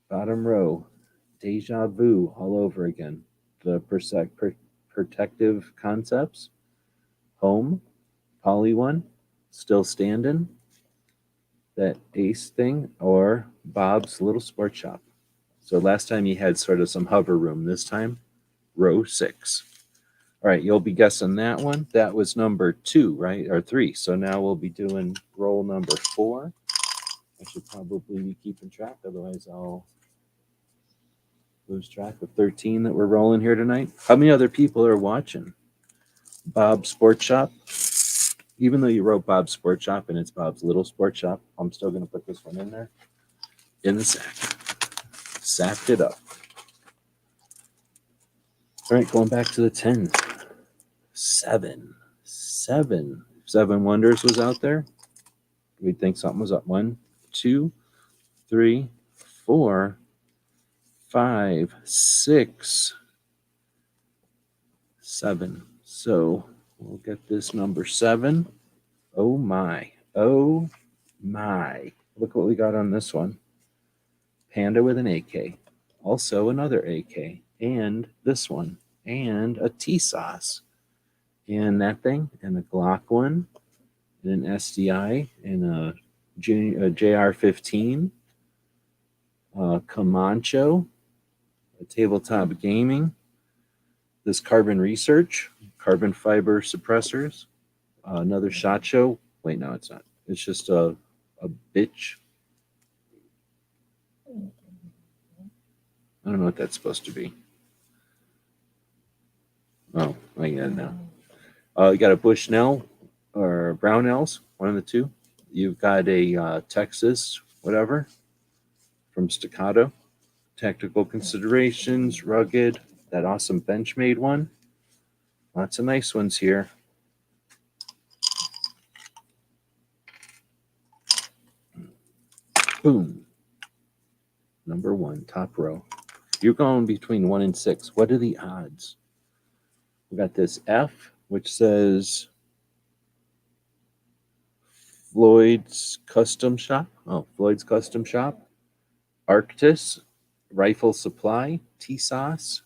S2: Bottom row. Deja vu all over again. The protective concepts. Home. Poly one. Still standing. That Ace thing. Or Bob's Little Sport Shop. So last time you had sort of some hover room. This time, row 6. All right, you'll be guessing that one. That was number 2, right? Or 3. So now we'll be doing roll number 4. I should probably be keeping track, otherwise I'll lose track of 13 that we're rolling here tonight. How many other people are watching? Bob's Sport Shop. Even though you wrote Bob's Sport Shop and it's Bob's Little Sport Shop, I'm still going to put this one in there. In the sack. Sacked it up. All right, going back to the 10s. 7. 7. 7 Wonders was out there. We'd think something was up. 1, 2, 3, 4, 5, 6, 7. So we'll get this number 7. Oh my. Oh my. Look what we got on this one. Panda with an AK. Also another AK. And this one. And a T-Sauce. And that thing. And a Glock one. And an SDI. And a JR-15. Comancho. A tabletop gaming. This carbon research. Carbon fiber suppressors. Another SHOT Show. Wait, no, it's not. It's just a bitch. I don't know what that's supposed to be. Oh, I get it now. You got a Bushnell or Brownells, one of the two. You've got a Texas, whatever, from Staccato. Tactical considerations, rugged, that awesome Benchmade one. Lots of nice ones here. Boom. Number 1, top row. You're going between 1 and 6. What are the odds? We got this F, which says Floyd's Custom Shop. Oh, Floyd's Custom Shop. Arctis, Rifle Supply, T-Sauce.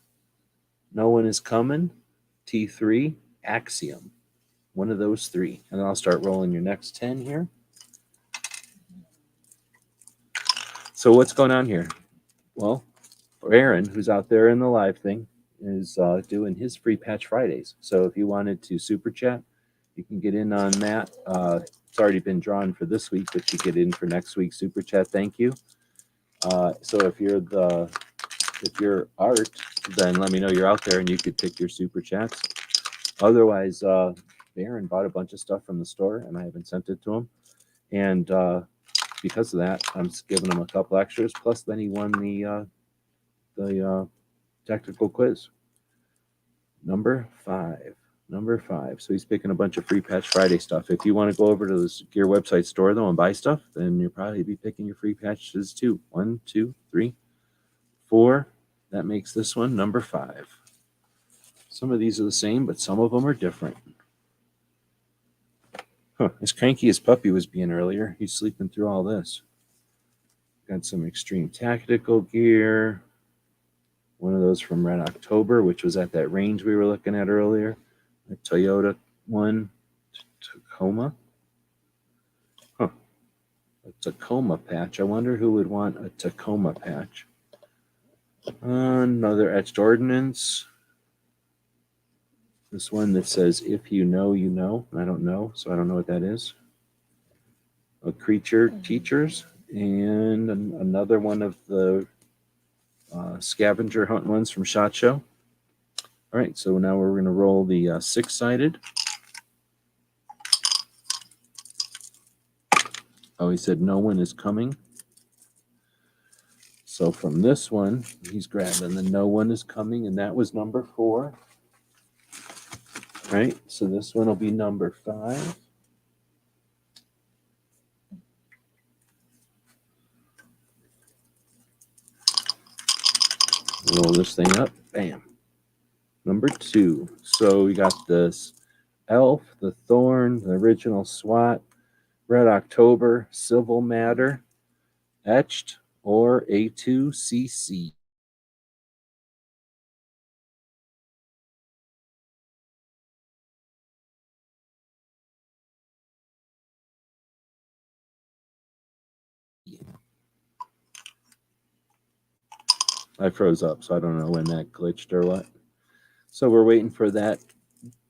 S2: No One Is Coming, T3, Axiom. One of those 3. And then I'll start rolling your next 10 here. So what's going on here? Well, Aaron, who's out there in the live thing, is doing his free patch Fridays. So if you wanted to super chat, you can get in on that. It's already been drawn for this week, but you get in for next week's super chat. Thank you. So if you're Art, then let me know you're out there and you could pick your super chats. Otherwise, Aaron bought a bunch of stuff from the store and I haven't sent it to him. And because of that, I'm just giving him a couple extras. Plus, then he won the technical quiz. Number 5. So he's picking a bunch of free Patch Friday stuff. If you want to go over to the Gear website store though and buy stuff, then you'll probably be picking your free patches too. 1, 2, 3, 4. That makes this one number 5. Some of these are the same, but some of them are different. As cranky as Puppy was being earlier, he's sleeping through all this. Got some extreme tactical gear. One of those from Red October, which was at that range we were looking at earlier. A Toyota one. Tacoma. A Tacoma patch. I wonder who would want a Tacoma patch. Another etched ordinance. This one that says, if you know, you know. I don't know, so I don't know what that is. A creature teachers. And another one of the scavenger hunt ones from SHOT Show. All right, so now we're going to roll the six-sided. Oh, he said no one is coming. So from this one, he's grabbing the no one is coming, and that was number 4. Right, so this one will be number 5. Roll this thing up, bam. Number 2. So we got this Elf, the Thorn, the original SWAT, Red October, Civil Matter, Etched, or A2CC. I froze up, so I don't know when that glitched or what. So we're waiting for that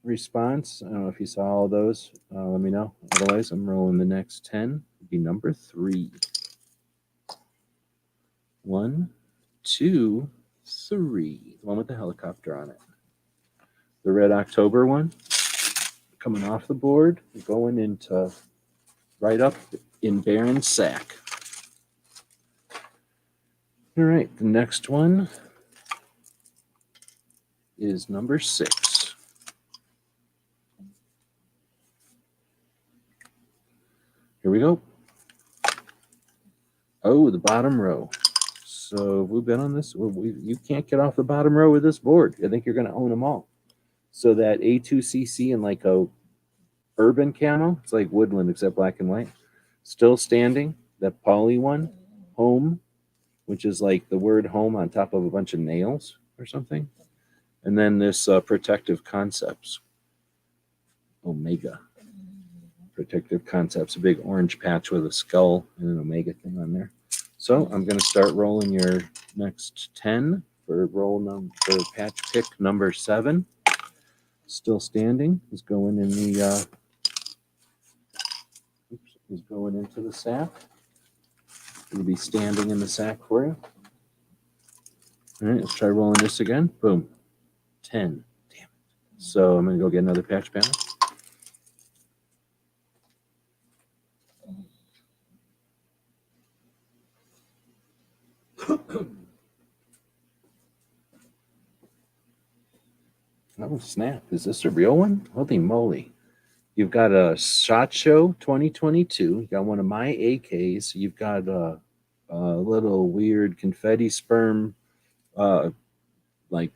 S2: response. I don't know if you saw all those. Let me know. Otherwise, I'm rolling the next 10. It'd be number 3. 1, 2, 3. The one with the helicopter on it. The Red October one coming off the board, going into right up in Byrne's sack. All right, the next one is number 6. Here we go. Oh, the bottom row. So we've been on this. You can't get off the bottom row with this board. I think you're going to own them all. So that A2CC in like a urban camo, it's like woodland except black and white. Still standing. That poly one, home, which is like the word home on top of a bunch of nails or something. And then this protective concepts, Omega. Protective concepts, a big orange patch with a skull and an Omega thing on there. So I'm going to start rolling your next 10 for patch pick number 7. Still standing is going in the is going into the sack. It'll be standing in the sack for you. All right, let's try rolling this again. Boom. 10. Damn it. So I'm going to go get another patch panel. Oh, snap. Is this a real one? Holy moly. You've got a SHOT Show 2022. You got one of my AKs. You've got a little weird confetti sperm like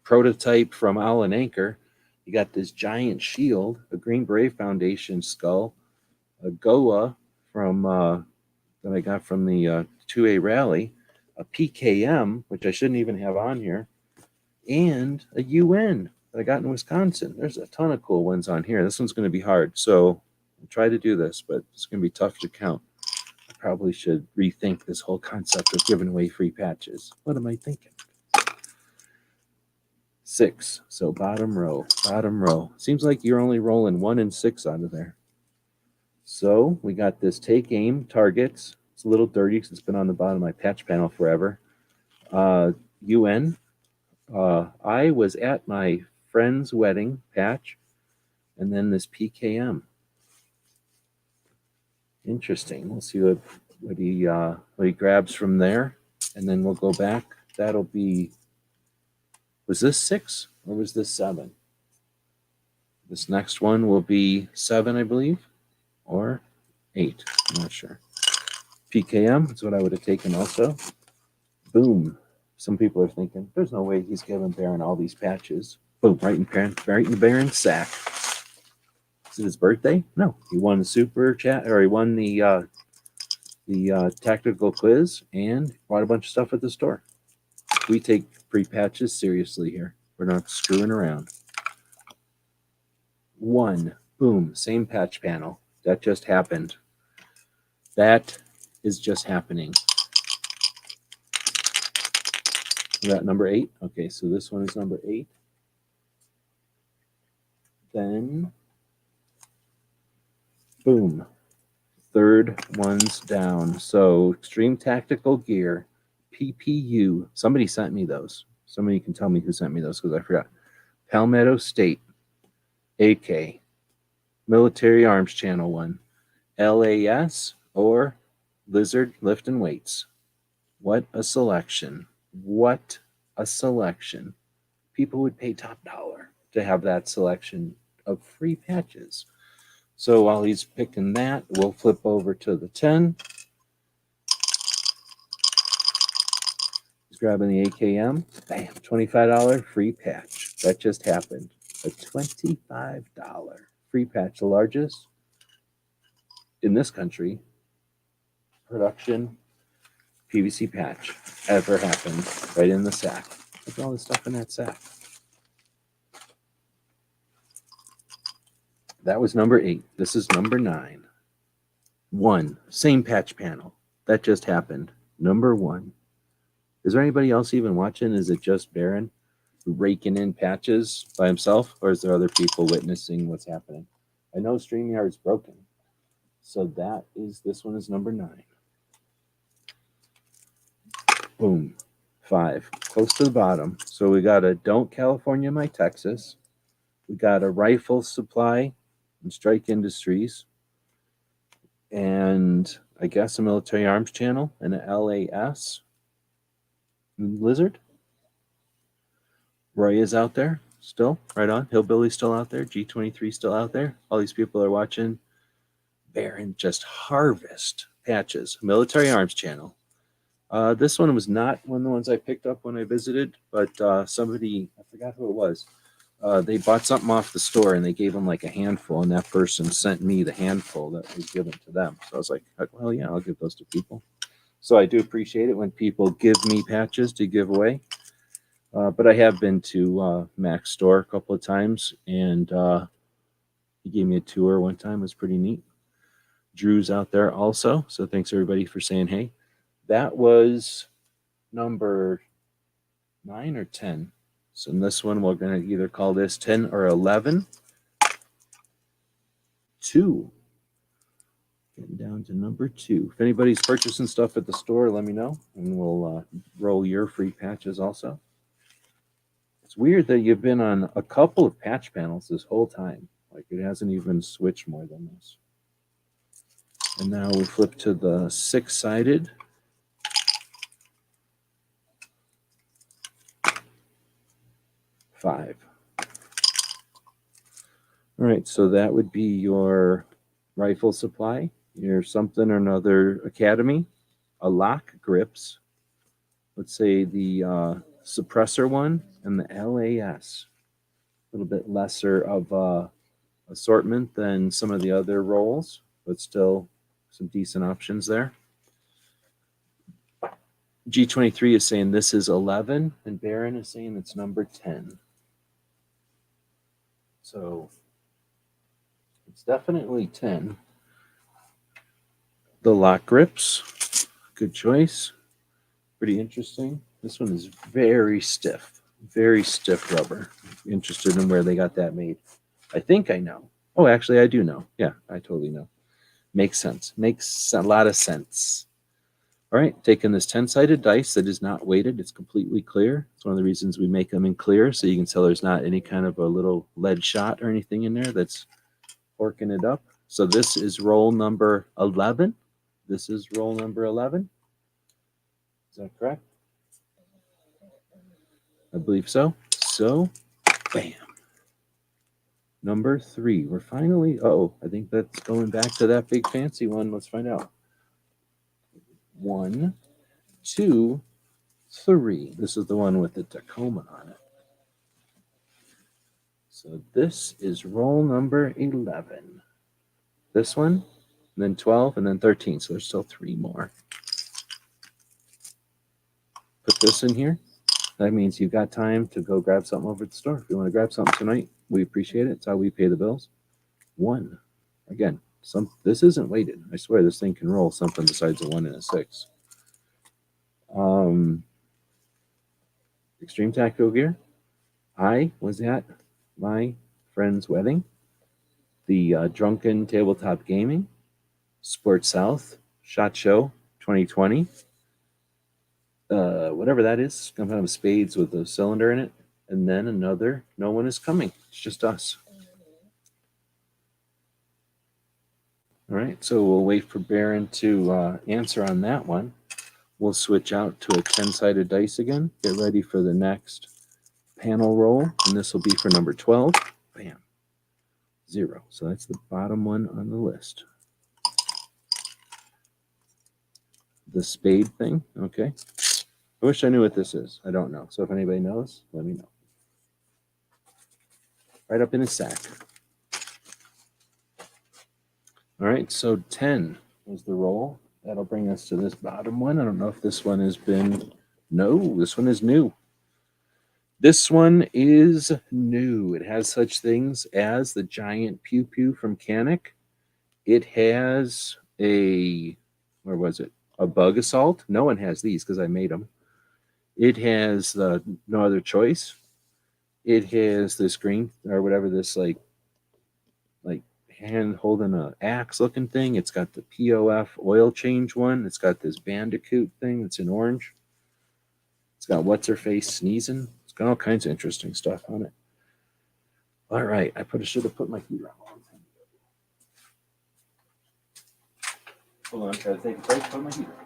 S2: prototype from Alan Anchor. You got this giant shield, a Green Brave Foundation skull, a Goa from that I got from the 2A rally, a PKM, which I shouldn't even have on here, and a UN that I got in Wisconsin. There's a ton of cool ones on here. This one's going to be hard, so I'll try to do this, but it's going to be tough to count. I probably should rethink this whole concept of giving away free patches. What am I thinking? 6. So bottom row. Seems like you're only rolling 1 and 6 out of there. So we got this take aim targets. It's a little dirty because it's been on the bottom of my patch panel forever. UN. I was at my friend's wedding patch, and then this PKM. Interesting. We'll see what he grabs from there, and then we'll go back. That'll be. Was this 6 or was this 7? This next one will be 7, I believe, or 8. I'm not sure. PKM is what I would have taken also. Boom. Some people are thinking, there's no way he's giving Byrne all these patches. Boom, right in Byrne's sack. Is it his birthday? No. He won the super chat, or he won the tactical quiz and bought a bunch of stuff at the store. We take free patches seriously here. We're not screwing around. 1. Boom. Same patch panel. That just happened. That is just happening. Is that number 8? Okay, so this one is number 8. Then, boom, third one's down. So Extreme Tactical Gear, PPU. Somebody sent me those. Somebody can tell me who sent me those because I forgot. Palmetto State, AK, Military Arms Channel 1, LAS, or Lizard Lift and Weights. What a selection. What a selection. People would pay top dollar to have that selection of free patches. So while he's picking that, we'll flip over to the 10. He's grabbing the AKM. Bam, $25 free patch. That just happened. A $25 free patch, the largest in this country production PVC patch ever happened, right in the sack. Look at all the stuff in that sack. That was number 8. This is number 9. 1, same patch panel. That just happened. Number 1. Is there anybody else even watching? Is it just Byrne raking in patches by himself, or is there other people witnessing what's happening? I know StreamYard's broken. So this one is number 9. Boom. 5. Close to the bottom. So we got a Don't California My Texas. We got a Rifle Supply and Strike Industries. And I guess a Military Arms Channel and an LAS. Lizard. Roy is out there still. Right on. Hillbilly's still out there. G23 still out there. All these people are watching Byrne just harvest patches. Military Arms Channel. This one was not one of the ones I picked up when I visited, but somebody, I forgot who it was, they bought something off the store and they gave them like a handful, and that person sent me the handful that was given to them. So I was like, well, yeah, I'll give those to people. So I do appreciate it when people give me patches to give away. But I have been to Mac's store a couple of times, and he gave me a tour one time. It was pretty neat. Drew's out there also, so thanks everybody for saying hey. That was number 9 or 10. So in this one, we're going to either call this 10 or 11. 2. Getting down to number 2. If anybody's purchasing stuff at the store, let me know, and we'll roll your free patches also. It's weird that you've been on a couple of patch panels this whole time. Like, it hasn't even switched more than this. And now we flip to the 6-sided. Five. All right, so that would be your Rifle Supply, your something or another Academy, a Lock Grips, let's say the suppressor one, and the LAS. A little bit lesser of assortment than some of the other rolls, but still some decent options there. G23 is saying this is 11, and Byrne is saying it's number 10. So it's definitely 10. The Lock Grips, good choice. Pretty interesting. This one is very stiff rubber. Interested in where they got that made. I think I know. Oh, actually, I do know. Yeah, I totally know. Makes sense. Makes a lot of sense. All right, taking this 10-sided dice that is not weighted. It's completely clear. It's one of the reasons we make them in clear, so you can tell there's not any kind of a little lead shot or anything in there that's forking it up. So this is roll number 11. This is roll number 11. Is that correct? I believe so. So, bam. Number 3. We're finally, I think that's going back to that big fancy one. Let's find out. 1, 2, 3. This is the one with the Tacoma on it. So this is roll number 11. This one, and then 12, and then 13. So there's still 3 more. Put this in here. That means you've got time to go grab something over at the store. If you want to grab something tonight, we appreciate it. It's how we pay the bills. 1. Again, this isn't weighted. I swear this thing can roll something besides a 1 and a 6. Extreme Tactical Gear. I was at my friend's wedding. The Drunken Tabletop Gaming. Sports South. SHOT Show 2020. Whatever that is. Some kind of spades with a cylinder in it. And then another, no one is coming. It's just us. All right, so we'll wait for Byrne to answer on that one. We'll switch out to a 10-sided dice again. Get ready for the next panel roll, and this will be for number 12. Bam. 0. So that's the bottom one on the list. The spade thing, okay. I wish I knew what this is. I don't know. So if anybody knows, let me know. Right up in his sack. All right, so 10 was the roll. That'll bring us to this bottom one. I don't know if this one has been... No, this one is new. This one is new. It has such things as the giant pew pew from Canic. It has a... Where was it? A bug assault. No one has these because I made them. It has No Other Choice. It has this green, or whatever, this like hand holding a axe looking thing. It's got the POF oil change one. It's got this bandicoot thing that's in orange. It's got what's her face sneezing. It's got all kinds of interesting stuff on it. All right, I should have put my heater on a long time ago. Hold on, try to take a break. Put my heater on.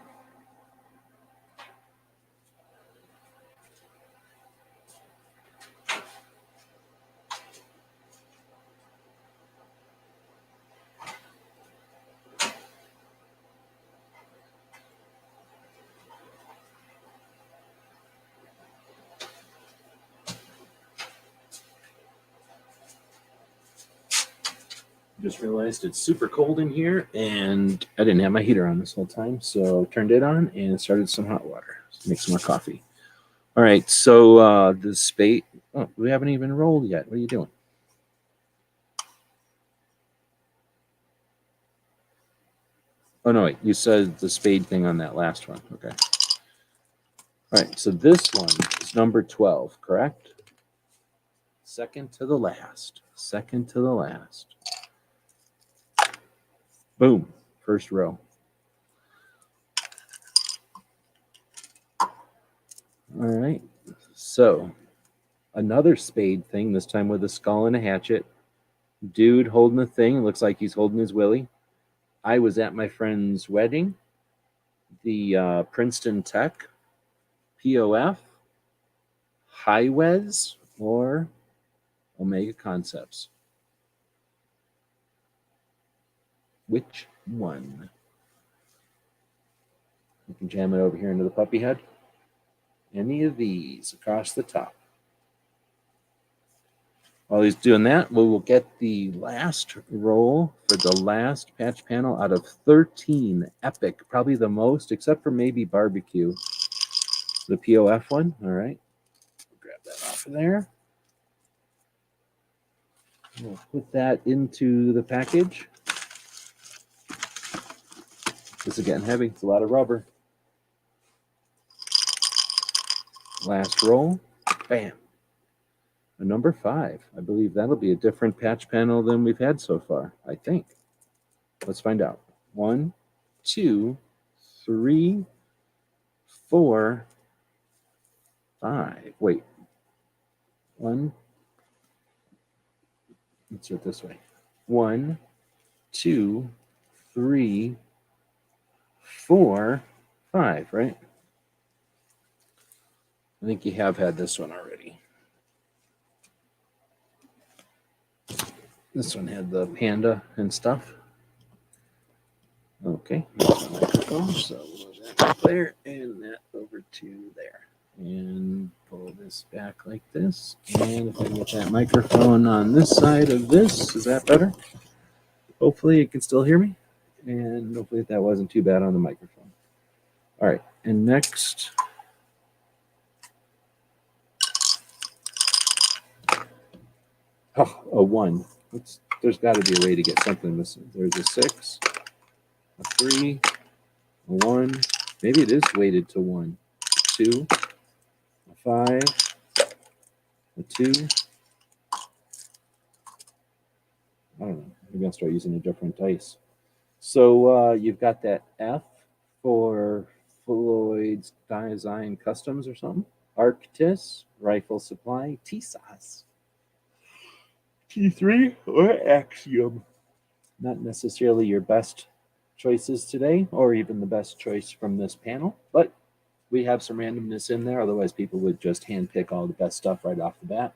S2: Just realized it's super cold in here, and I didn't have my heater on this whole time, so turned it on and started some hot water. Make some more coffee. All right, so the spade. Oh, we haven't even rolled yet. What are you doing? Oh no, wait. You said the spade thing on that last one. Okay. All right, so this one is number 12, correct? Second to the last. Second to the last. Boom. First row. All right. So another spade thing, this time with a skull and a hatchet. Dude holding the thing. It looks like he's holding his willy. I was at my friend's wedding. The Princeton Tech, POF, Highwez, or Omega Concepts. Which one? We can jam it over here into the puppy head. Any of these across the top. While he's doing that, we will get the last roll for the last patch panel out of 13. Epic, probably the most, except for maybe barbecue. The POF one. All right. Grab that off of there. We'll put that into the package. This is getting heavy. It's a lot of rubber. Last roll. Bam. A number 5. I believe that'll be a different patch panel than we've had so far. I think. Let's find out. 1, 2, 3, 4, 5. Wait. 1. Let's do it this way. 1, 2, 3, 4, 5, right? I think you have had this one already. This one had the panda and stuff. Okay, that's the microphone. So we'll move that up there and that over to there. And pull this back like this. And if I can get that microphone on this side of this, is that better? Hopefully it can still hear me. And hopefully that wasn't too bad on the microphone. All right, and next. Oh, a 1. There's got to be a way to get something missing. There's a 6, a 3, a 1. Maybe it is weighted to 1. 2, a 5, a 2. I don't know. Maybe I'll start using a different dice. So you've got that F for Floyd's Design Customs or something. Arctis, Rifle Supply, TSAS. T3 or Axiom. Not necessarily your best choices today, or even the best choice from this panel, but we have some randomness in there. Otherwise, people would just handpick all the best stuff right off the bat.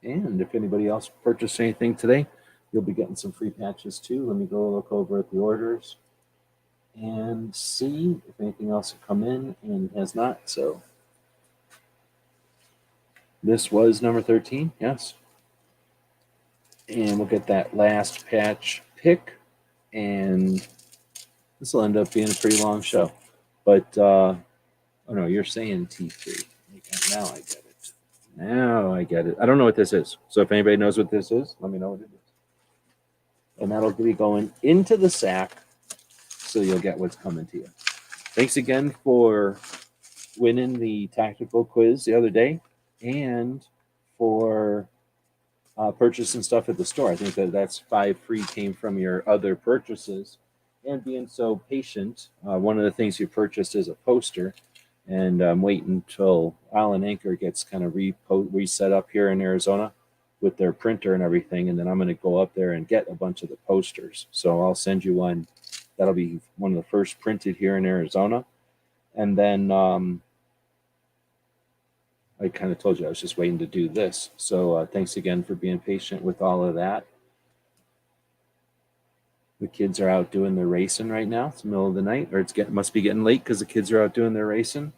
S2: And if anybody else purchased anything today, you'll be getting some free patches too. Let me go look over at the orders and see if anything else has come in, and has not. So this was number 13, yes. And we'll get that last patch pick, and this will end up being a pretty long show. But, oh no, you're saying T3. Now I get it. Now I get it. I don't know what this is. So if anybody knows what this is, let me know what it is. And that'll be going into the sack, so you'll get what's coming to you. Thanks again for winning the tactical quiz the other day, and for purchasing stuff at the store. I think that's 5 free came from your other purchases, and being so patient. One of the things you purchased is a poster, and I'm waiting until Island Anchor gets kind of reset up here in Arizona with their printer and everything, and then I'm going to go up there and get a bunch of the posters. So I'll send you one. That'll be one of the first printed here in Arizona. And then I kind of told you I was just waiting to do this. So thanks again for being patient with all of that. The kids are out doing their racing right now. It's the middle of the night, or must be getting late because the kids are out doing their racing.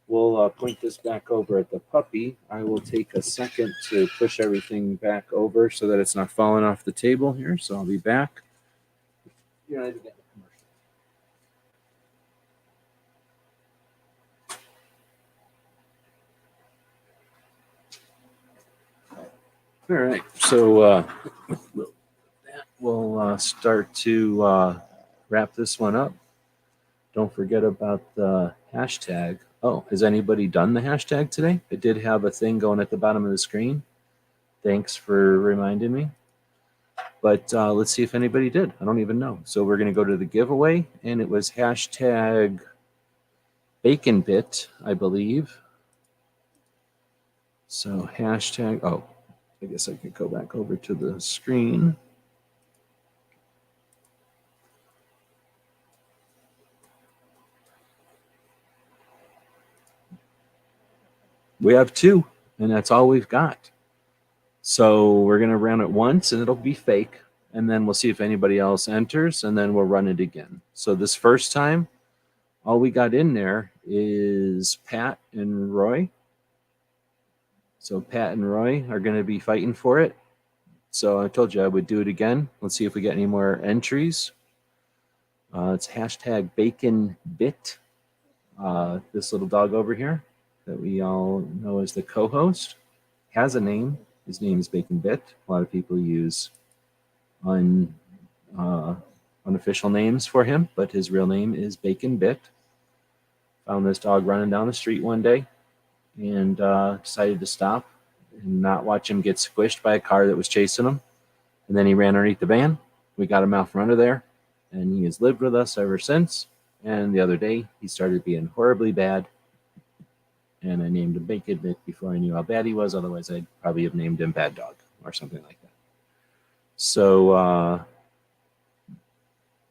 S2: We'll point this back over at the puppy. I will take a second to push everything back over so that it's not falling off the table here. So I'll be back. You're ready to get the commercial. All right, so we'll start to wrap this one up. Don't forget about the hashtag. Oh, has anybody done the hashtag today? I did have a thing going at the bottom of the screen. Thanks for reminding me. But let's see if anybody did. I don't even know. So we're going to go to the giveaway, and it was hashtag BaconBit, I believe. So hashtag, oh, I guess I could go back over to the screen. We have 2, and that's all we've got. So we're going to run it once, and it'll be fake. And then we'll see if anybody else enters, and then we'll run it again. So this first time, all we got in there is Pat and Roy. So Pat and Roy are going to be fighting for it. So I told you I would do it again. Let's see if we get any more entries. It's hashtag BaconBit. This little dog over here that we all know as the co-host has a name. His name is BaconBit. A lot of people use unofficial names for him, but his real name is BaconBit. Found this dog running down the street one day, and decided to stop and not watch him get squished by a car that was chasing him. And then he ran underneath the van. We got him out from under there, and he has lived with us ever since. And the other day, he started being horribly bad, and I named him BaconBit before I knew how bad he was. Otherwise, I'd probably have named him Bad Dog or something like that. So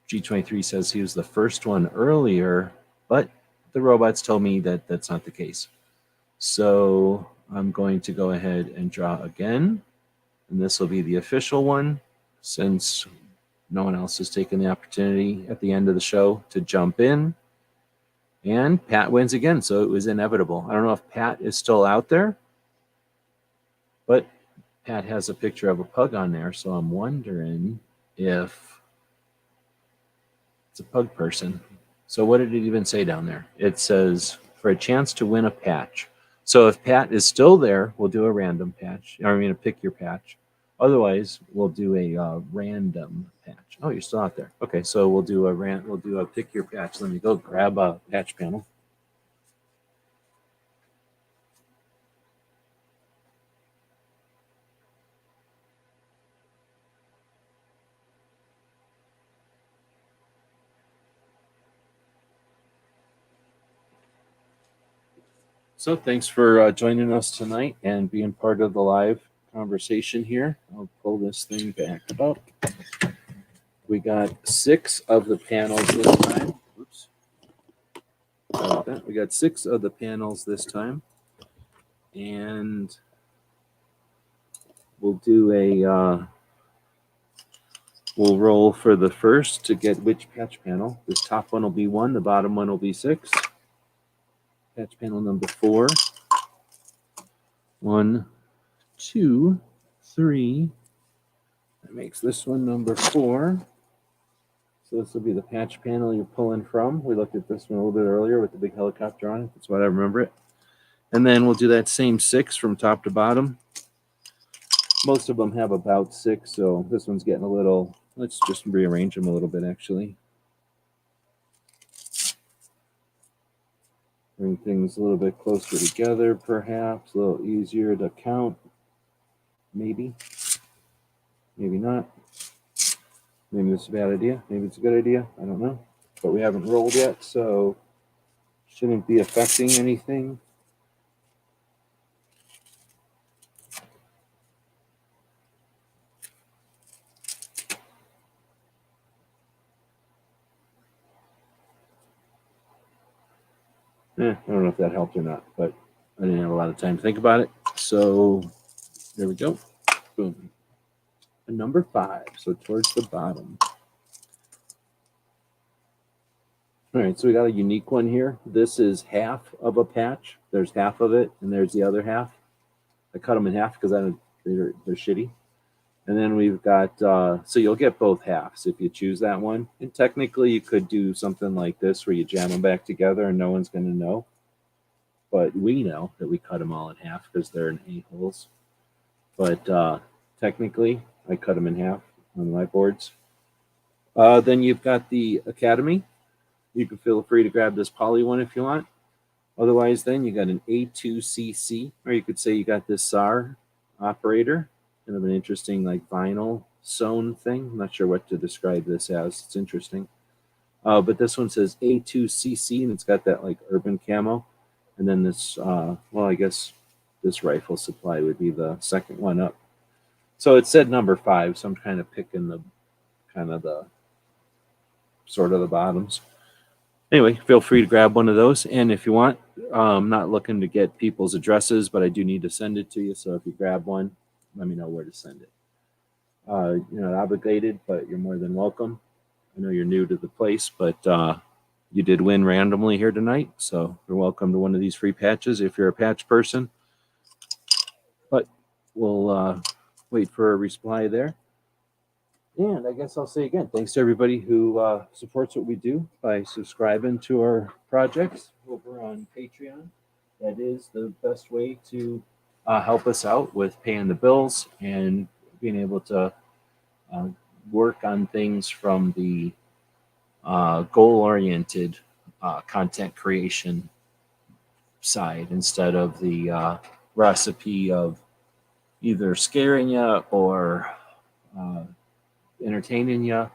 S2: G23 says he was the first one earlier, but the robots told me that that's not the case. So I'm going to go ahead and draw again, and this will be the official one, since no one else has taken the opportunity at the end of the show to jump in. And Pat wins again, so it was inevitable. I don't know if Pat is still out there, but Pat has a picture of a pug on there, so I'm wondering if it's a pug person. So what did it even say down there? It says, for a chance to win a patch. So if Pat is still there, we'll do a random patch. I mean, a pick your patch. Otherwise, we'll do a random patch. Oh, you're still out there. Okay, so we'll do a pick your patch. Let me go grab a patch panel. So thanks for joining us tonight and being part of the live conversation here. I'll pull this thing back up. We got 6 of the panels this time. Oops. Sorry about that. We got 6 of the panels this time. And we'll do we'll roll for the first to get which patch panel. This top one will be 1, the bottom one will be 6. Patch panel number 4. 1, 2, 3. That makes this one number 4. So this will be the patch panel you're pulling from. We looked at this one a little bit earlier with the big helicopter on it. That's what I remember it. And then we'll do that same 6 from top to bottom. Most of them have about 6, so this one's getting a little, let's just rearrange them a little bit actually. Bring things a little bit closer together, perhaps, a little easier to count. Maybe. Maybe not. Maybe it's a bad idea. Maybe it's a good idea. I don't know. But we haven't rolled yet, so shouldn't be affecting anything. I don't know if that helped or not, but I didn't have a lot of time to think about it. So there we go. Boom. And number 5, so towards the bottom. All right, so we got a unique one here. This is half of a patch. There's half of it, and there's the other half. I cut them in half because they're shitty. And then we've got, so you'll get both halves if you choose that one. And technically you could do something like this where you jam them back together and no one's going to know. But we know that we cut them all in half because they're in A-holes. But technically I cut them in half on my boards. Then you've got the Academy. You can feel free to grab this poly one if you want. Otherwise then you got an A2CC, or you could say you got this SAR operator. Kind of an interesting like vinyl sewn thing. I'm not sure what to describe this as. It's interesting. But this one says A2CC and it's got that like urban camo. And then this, well, I guess this rifle supply would be the second one up. So it said number 5, so I'm kind of picking the sort of the bottoms. Anyway, feel free to grab one of those. And if you want, I'm not looking to get people's addresses, but I do need to send it to you. So if you grab one, let me know where to send it. You're not obligated, but you're more than welcome. I know you're new to the place, but you did win randomly here tonight. So you're welcome to one of these free patches if you're a patch person. But we'll wait for a reply there. And I guess I'll say again, thanks to everybody who supports what we do by subscribing to our projects over on Patreon. That is the best way to help us out with paying the bills and being able to work on things from the goal-oriented content creation side instead of the recipe of either scaring you or entertaining you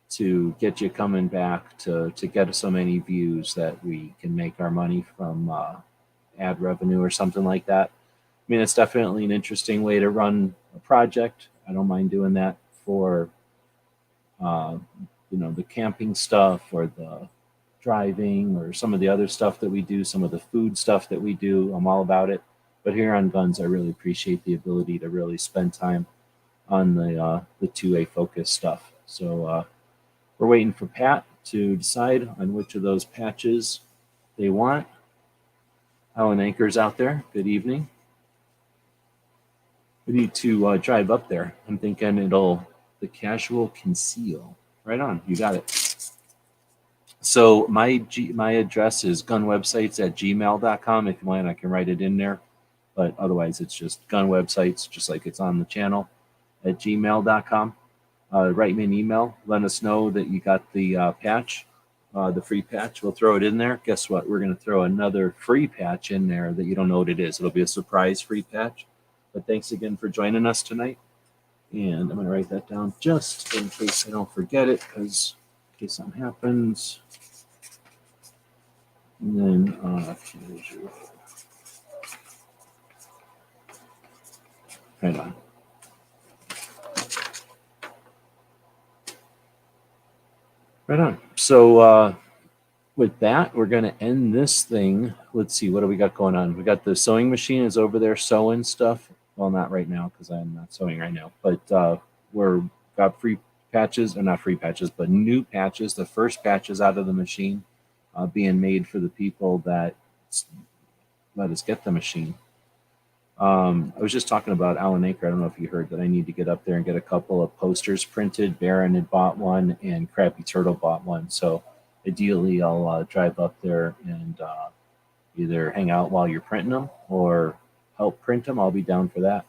S2: to get you coming back to get so many views that we can make our money from ad revenue or something like that. I mean, it's definitely an interesting way to run a project. I don't mind doing that for, the camping stuff or the driving or some of the other stuff that we do, some of the food stuff that we do. I'm all about it. But here on Guns, I really appreciate the ability to really spend time on the 2A focus stuff. So we're waiting for Pat to decide on which of those patches they want. Alan Anchor's out there. Good evening. We need to drive up there. I'm thinking the casual conceal. Right on, you got it. So my address is gunwebsites@gmail.com. If you want, I can write it in there. But otherwise, it's just gun websites, just like it's on the channel. gmail.com. Write me an email. Let us know that you got the patch, the free patch. We'll throw it in there. Guess what? We're going to throw another free patch in there that you don't know what it is. It'll be a surprise free patch. But thanks again for joining us tonight. And I'm going to write that down just in case I don't forget it, because in case something happens. And then, right on. Right on. So with that, we're going to end this thing. Let's see, what do we got going on? We got the sewing machine is over there sewing stuff. Well, not right now because I'm not sewing right now. But we're got free patches, or not free patches, but new patches. The first patches out of the machine being made for the people that let us get the machine. I was just talking about Alan Acre. I don't know if you heard that I need to get up there and get a couple of posters printed. Byrne had bought one and Crappy Turtle bought one. So ideally I'll drive up there and either hang out while you're printing them or help print them. I'll be down for that.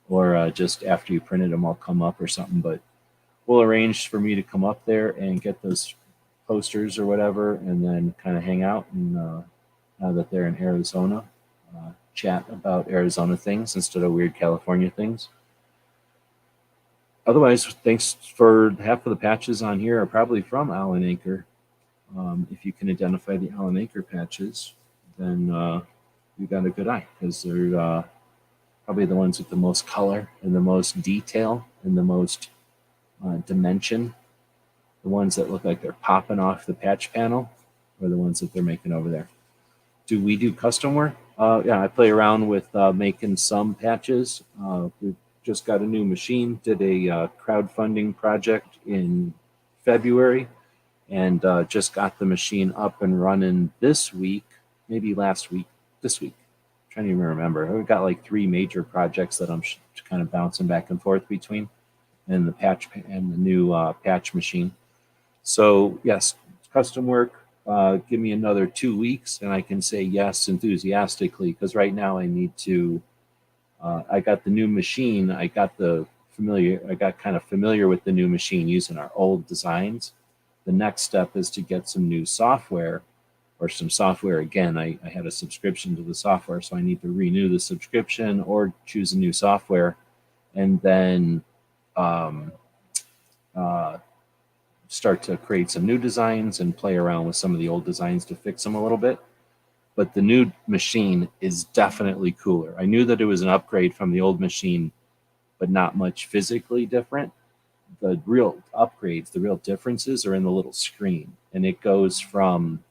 S2: Or just after you printed them, I'll come up or something. But we'll arrange for me to come up there and get those posters or whatever, and then kind of hang out. And now that they're in Arizona, chat about Arizona things instead of weird California things. Otherwise, thanks for half of the patches on here are probably from Alan Acre. If you can identify the Alan Acre patches, then you got a good eye, because they're probably the ones with the most color and the most detail and the most dimension. The ones that look like they're popping off the patch panel are the ones that they're making over there. Do we do custom work? Yeah, I play around with making some patches. We just got a new machine, did a crowdfunding project in February, and just got the machine up and running this week, maybe last week, this week. I'm trying to even remember. We've got like 3 major projects that I'm kind of bouncing back and forth between, and the patch and the new patch machine. So yes, custom work. Give me another 2 weeks and I can say yes enthusiastically, because right now I need to, I got the new machine. I got kind of familiar with the new machine using our old designs. The next step is to get some new software, or some software again. I had a subscription to the software, so I need to renew the subscription or choose a new software, and then start to create some new designs and play around with some of the old designs to fix them a little bit. But the new machine is definitely cooler. I knew that it was an upgrade from the old machine, but not much physically different. The real upgrades, the real differences are in the little screen. And it goes from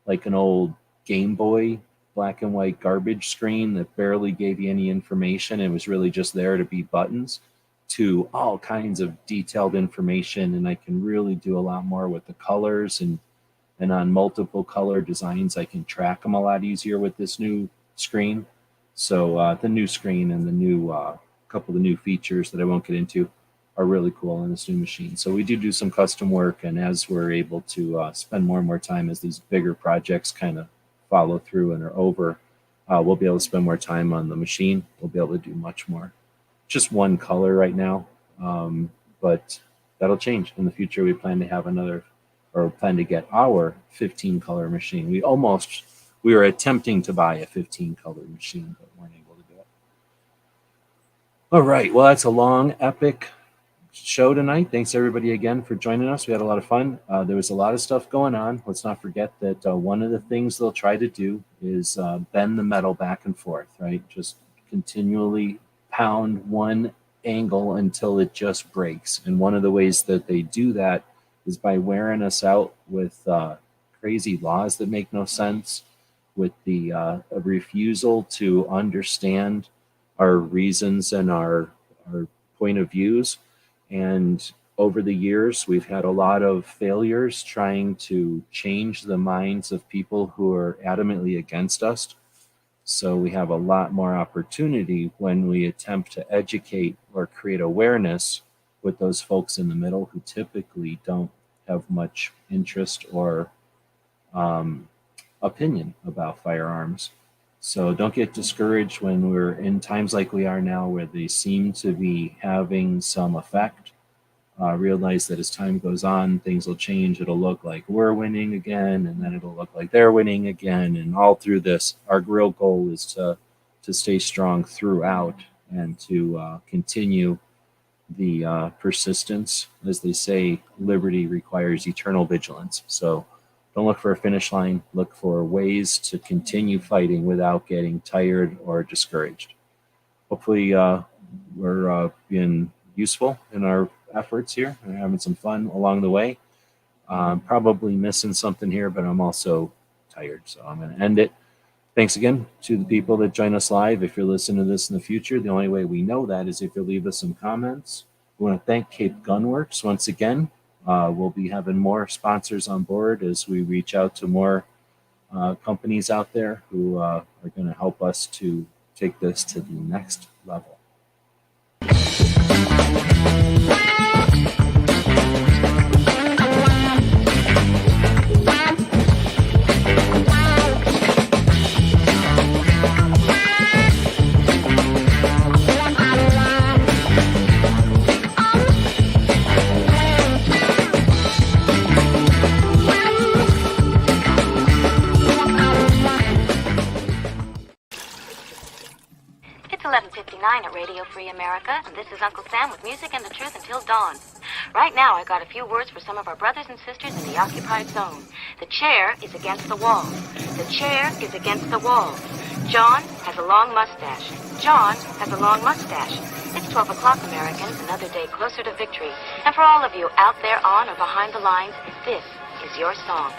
S2: like an old Game Boy black and white garbage screen that barely gave you any information. It was really just there to be buttons, to all kinds of detailed information. And I can really do a lot more with the colors, and on multiple color designs, I can track them a lot easier with this new screen. So the new screen and the new couple of the new features that I won't get into are really cool in this new machine. So we do some custom work, and as we're able to spend more and more time as these bigger projects kind of follow through and are over, we'll be able to spend more time on the machine. We'll be able to do much more. Just one color right now, but that'll change in the future. We plan to have another, or plan to get our 15 color machine. We were attempting to buy a 15 color machine, but weren't able to do it. All right, well, that's a long, epic show tonight. Thanks everybody again for joining us. We had a lot of fun. There was a lot of stuff going on. Let's not forget that one of the things they'll try to do is bend the metal back and forth, right? Just continually pound one angle until it just breaks. And one of the ways that they do that is by wearing us out with crazy laws that make no sense, with the refusal to understand our reasons and our point of views. And over the years, we've had a lot of failures trying to change the minds of people who are adamantly against us. So we have a lot more opportunity when we attempt to educate or create awareness with those folks in the middle who typically don't have much interest or opinion about firearms. So don't get discouraged when we're in times like we are now where they seem to be having some effect. Realize that as time goes on, things will change. It'll look like we're winning again, and then it'll look like they're winning again. And all through this, our real goal is to stay strong throughout and to continue the persistence. As they say, liberty requires eternal vigilance. So don't look for a finish line. Look for ways to continue fighting without getting tired or discouraged. Hopefully, we're being useful in our efforts here and having some fun along the way. Probably missing something here, but I'm also tired, so I'm going to end it. Thanks again to the people that join us live. If you're listening to this in the future, the only way we know that is if you leave us some comments. We want to thank Cape Gunworks once again. We'll be having more sponsors on board as we reach out to more companies out there who are going to help us to take this to the next level.
S1: It's 11:59 at Radio Free America, and this is Uncle Sam with music and the truth until dawn. Right now, I got a few words for some of our brothers and sisters in the occupied zone. The chair is against the wall. The chair is against the wall. John has a long mustache. John has a long mustache. It's 12 o'clock, Americans, another day closer to victory. And for all of you out there on or behind the lines, this is your song.